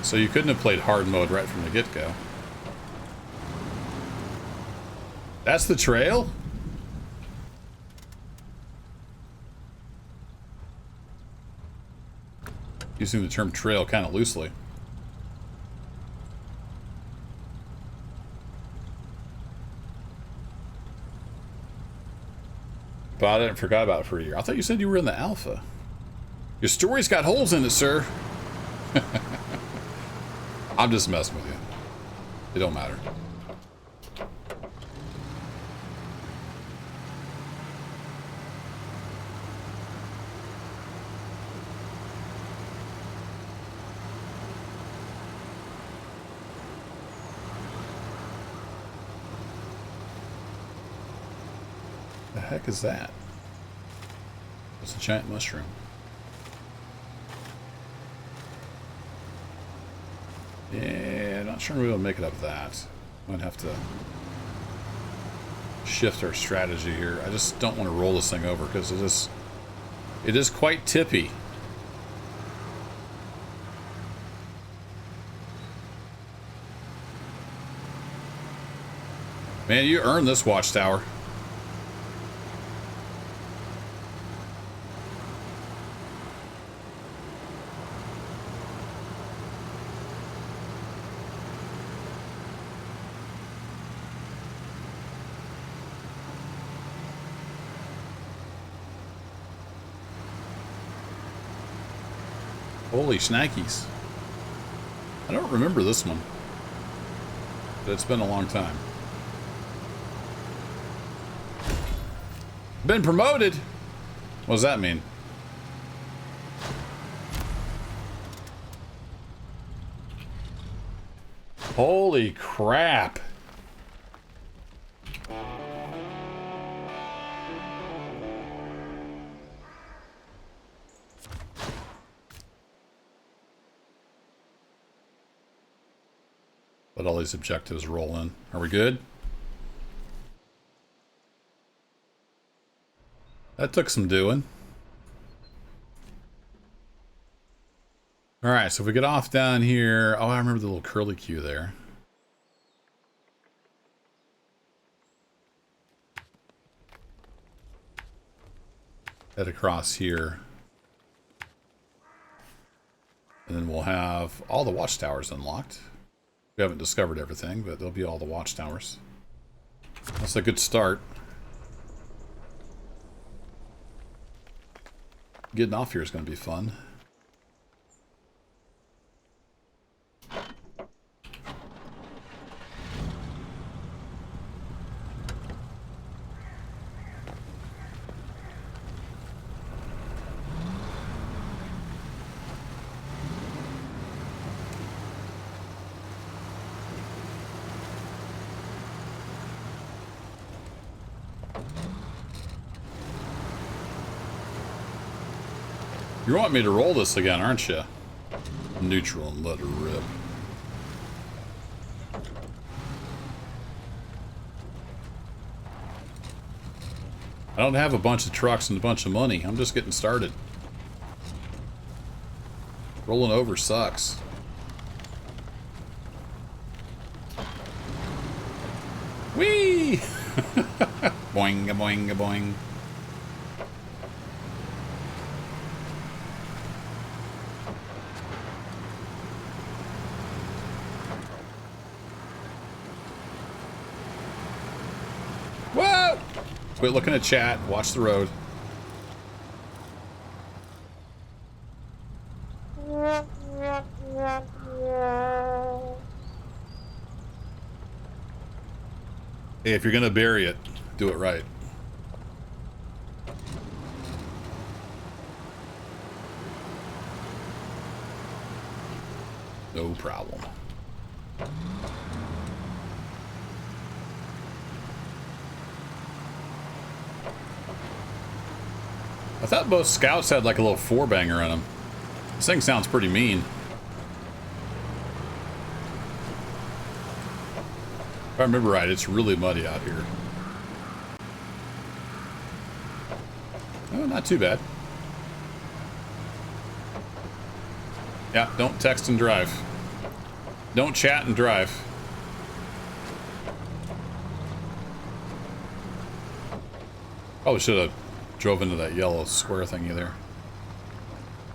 So you couldn't have played hard mode right from the get-go. That's the trail? Using the term trail kind of loosely. Bought it and forgot about it for a year. I thought you said you were in the alpha. Your story's got holes in it, sir. I'm just messing with you. It don't matter. The heck is that? It's a giant mushroom. Yeah, not sure we'll make it up that. Might have to shift our strategy here. I just don't want to roll this thing over because it is quite tippy. Man, you earned this watchtower. Holy shnikes. I don't remember this one, but it's been a long time. Been promoted? What does that mean? Holy crap. Let all these objectives roll in. Are we good? That took some doing. Alright, so if we get off down here... Oh, I remember the little curly Q there. Head across here. And then we'll have all the watchtowers unlocked. We haven't discovered everything, but there'll be all the watchtowers. That's a good start. Getting off here is going to be fun. You want me to roll this again, aren't you? Neutral and let her rip. I don't have a bunch of trucks and a bunch of money. I'm just getting started. Rolling over sucks. Whee! Boing, a boing, a boing. Whoa! Quit looking at chat. Watch the road. Hey, if you're gonna bury it, do it right. No problem. I thought both scouts had like a little four-banger in them. This thing sounds pretty mean. If I remember right, it's really muddy out here. Oh, not too bad. Yeah, don't text and drive. Don't chat and drive. Probably should have drove into that yellow square thingy there.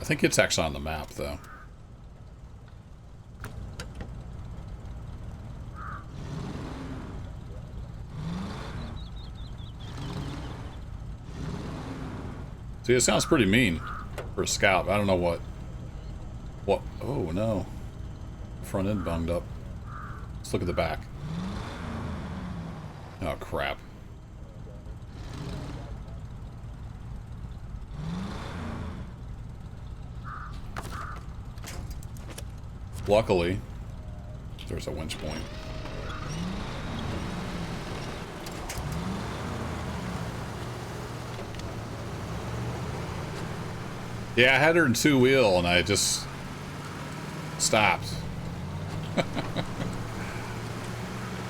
I think it's actually on the map, though. See, it sounds pretty mean for a scout. I don't know what. Oh, no. Front end bunged up. Let's look at the back. Oh, crap. Luckily, there's a winch point. Yeah, I had her in two-wheel, and I just stopped.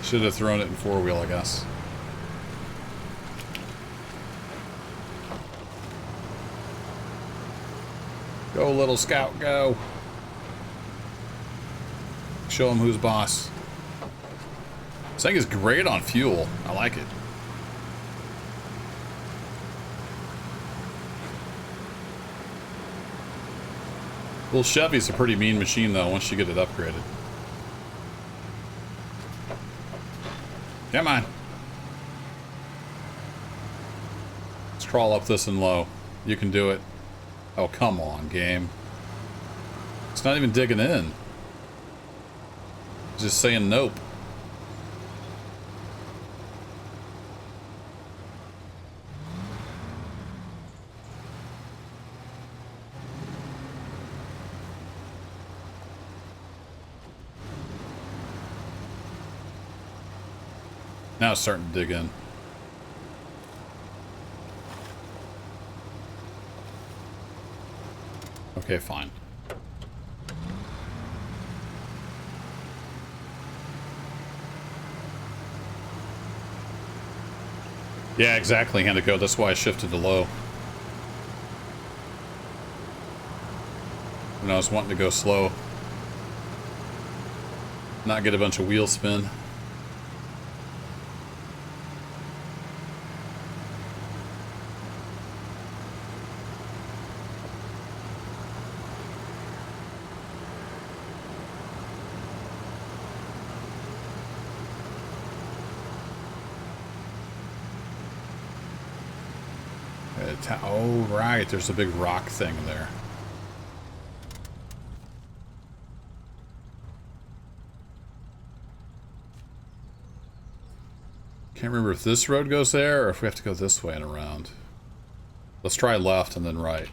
Should have thrown it in four-wheel, I guess. Go, little scout, go. Show him who's boss. This thing is great on fuel. I like it. Little Chevy's a pretty mean machine, though, once you get it upgraded. Come on. Let's crawl up this and low. You can do it. Oh, come on, game. It's not even digging in. It's just saying nope. Now it's starting to dig in. Okay, fine. Yeah, exactly, Handico. That's why I shifted to low. When I was wanting to go slow. Not get a bunch of wheel spin. Oh, right. There's a big rock thing there. Can't remember if this road goes there or if we have to go this way and around. Let's try left and then right.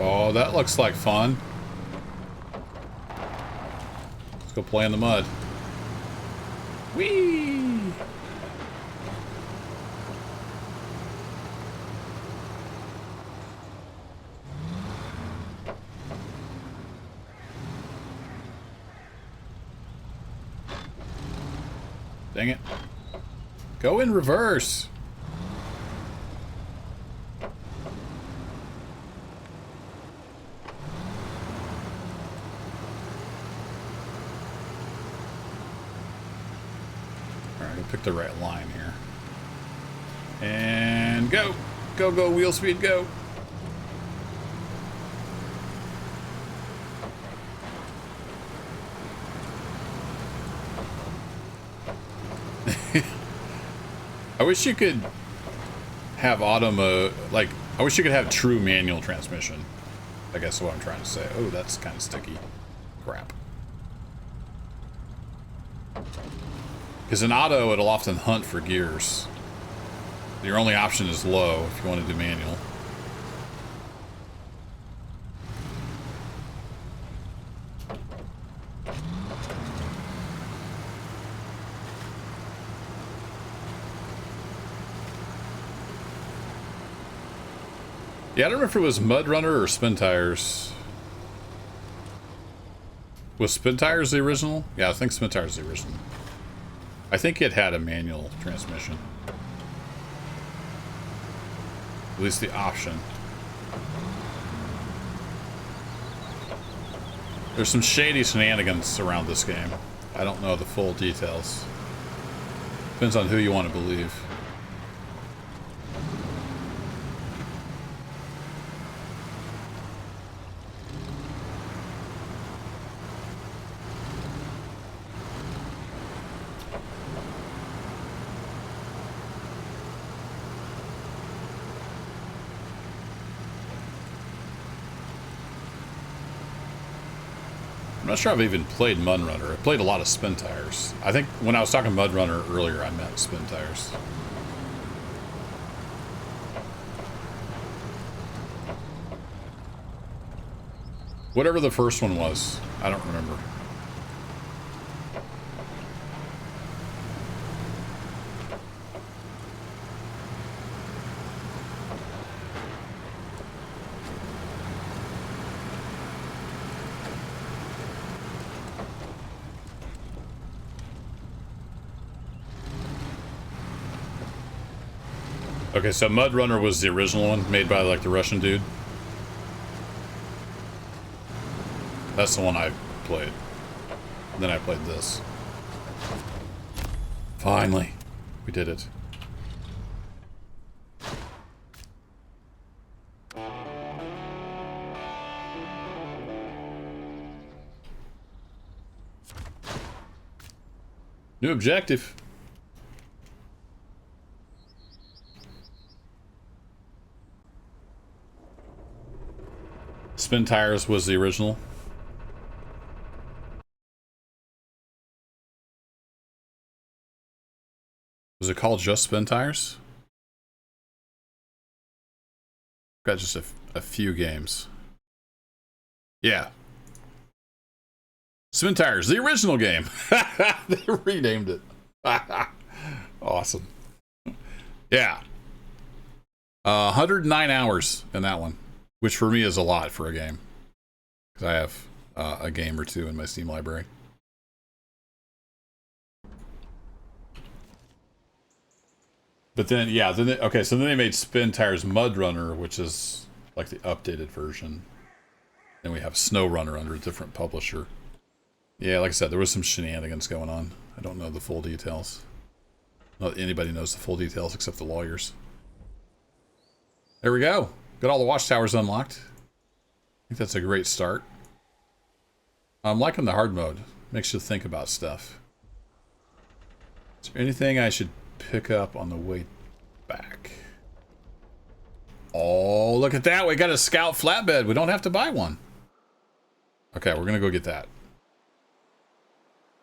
Oh, that looks like fun. Let's go play in the mud. Whee! Dang it. Go in reverse. Pick the right line here. And go! Go, go, wheel speed, go! I wish you could have auto mode, like, I wish you could have true manual transmission. I guess is what I'm trying to say. Oh, that's kind of sticky. Crap. Because in auto, it'll often hunt for gears. Your only option is low if you want to do manual. Yeah, I don't know if it was Mud Runner or Spin Tires. Was Spin Tires the original? Yeah, I think Spin Tires the original. I think it had a manual transmission. At least the option. There's some shady shenanigans around this game. I don't know the full details. Depends on who you want to believe. I'm not sure I've even played Mud Runner. I played a lot of Spin Tires. I think when I was talking Mud Runner earlier, I meant Spin Tires. Whatever the first one was, I don't remember. Okay, so Mud Runner was the original one, made by, like, the Russian dude. That's the one I played. And then I played this. Finally. We did it. New objective. Spin Tires was the original. Was it called just Spin Tires? Got just a few games. Yeah. Spin Tires, the original game. They renamed it. Awesome. Yeah. 109 hours in that one. Which for me is a lot for a game. Because I have a game or two in my Steam library. But then, yeah, okay, so then they made Spin Tires Mud Runner, which is like the updated version. Then we have SnowRunner under a different publisher. Yeah, like I said, there was some shenanigans going on. I don't know the full details. Not anybody knows the full details except the lawyers. There we go. Got all the watchtowers unlocked. I think that's a great start. I'm liking the hard mode. Makes you think about stuff. Is there anything I should pick up on the way back? Oh, look at that. We got a Scout flatbed. We don't have to buy one. Okay, we're going to go get that.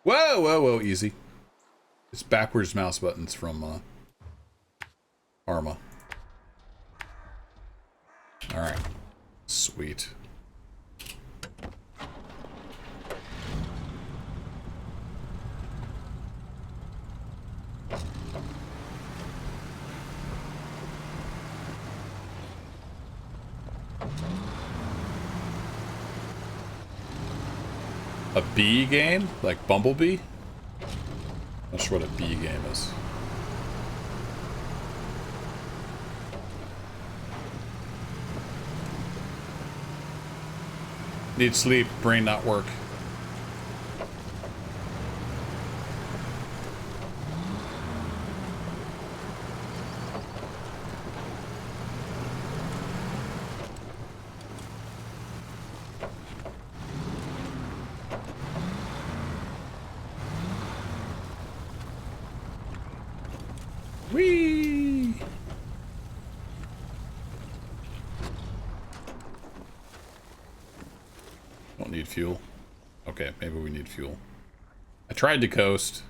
Whoa, whoa, whoa. Easy. It's backwards mouse buttons from Arma. Alright. Sweet. A bee game? Like Bumblebee? Not sure what a bee game is. Need sleep, brain not work. Whee! fuel. Okay, maybe we need fuel. I tried to coast.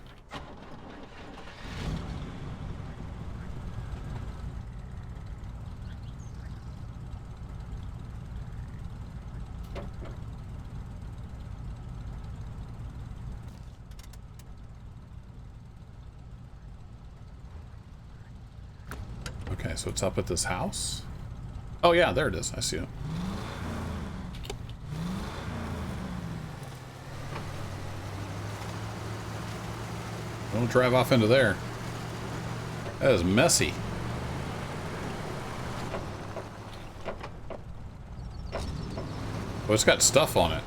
Okay, so it's up at this house. Oh yeah, there it is. I see it. Don't drive off into there. That is messy. Well, it's got stuff on it.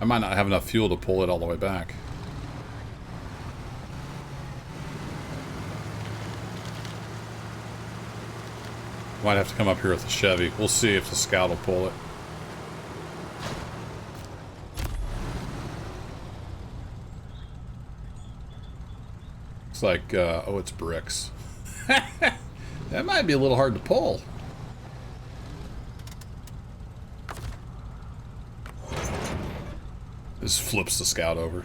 I might not have enough fuel to pull it all the way back. Might have to come up here with the Chevy. We'll see if the Scout will pull it. It's like, oh, it's bricks. That might be a little hard to pull. Just flips the Scout over.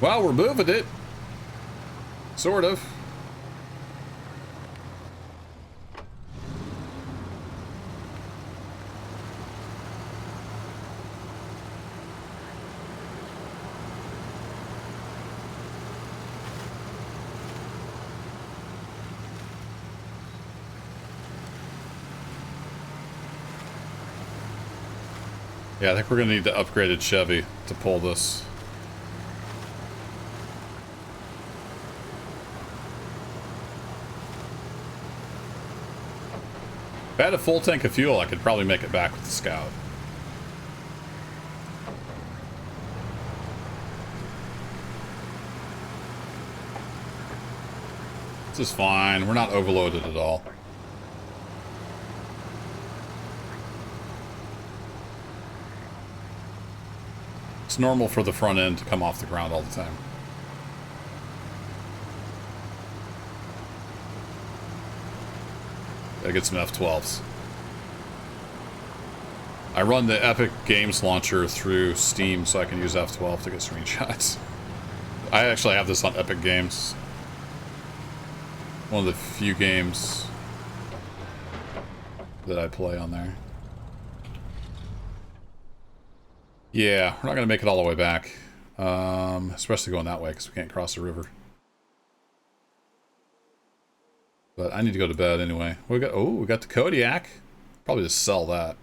Well, we're moving it. Sort of. Yeah, I think we're going to need the upgraded Chevy to pull this. If I had a full tank of fuel, I could probably make it back with the Scout. This is fine. We're not overloaded at all. It's normal for the front end to come off the ground all the time. Gotta get some F12s. I run the Epic Games launcher through Steam so I can use F12 to get screenshots. I actually have this on Epic Games. One of the few games that I play on there. Yeah, we're not going to make it all the way back. Especially going that way because we can't cross the river. But I need to go to bed anyway. We got, oh, we got the Kodiak. Probably just sell that.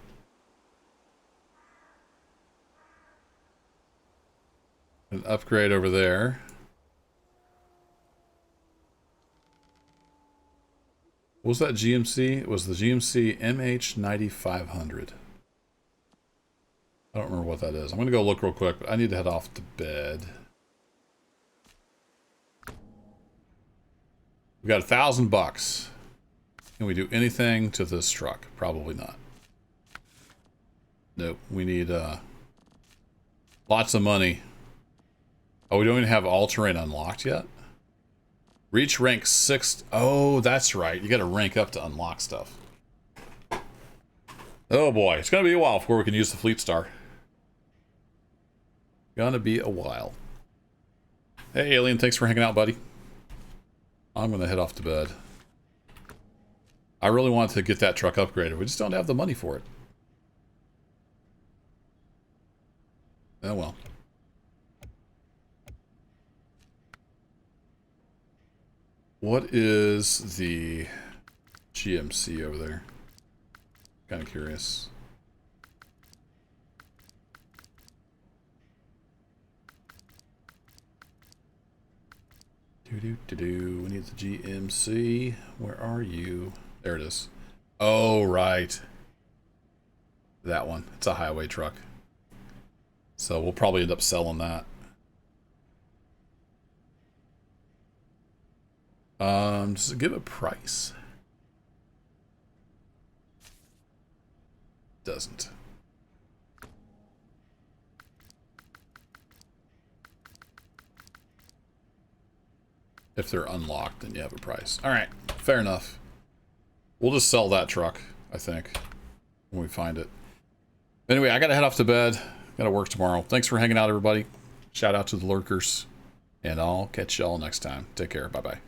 An upgrade over there. What was that GMC? It was the GMC MH9500. I don't remember what that is. I'm going to go look real quick, but I need to head off to bed. We got $1,000. Can we do anything to this truck? Probably not. Nope. We need lots of money. Oh, we don't even have all-terrain unlocked yet? Reach rank 6. Oh, that's right. You got to rank up to unlock stuff. Oh boy, it's going to be a while before we can use the fleetstar. Gonna be a while. Hey, Alien, thanks for hanging out, buddy. I'm going to head off to bed. I really want to get that truck upgraded. We just don't have the money for it. Oh well. What is the GMC over there? Kind of curious. We need the GMC. Where are you? There it is. Oh, right. That one. It's a highway truck. So we'll probably end up selling that. Does it give a price? Doesn't. If they're unlocked, then you have a price. All right, fair enough. We'll just sell that truck, I think, when we find it. Anyway, I gotta head off to bed. Gotta work tomorrow. Thanks for hanging out, everybody. Shout out to the lurkers. And I'll catch y'all next time. Take care. Bye-bye.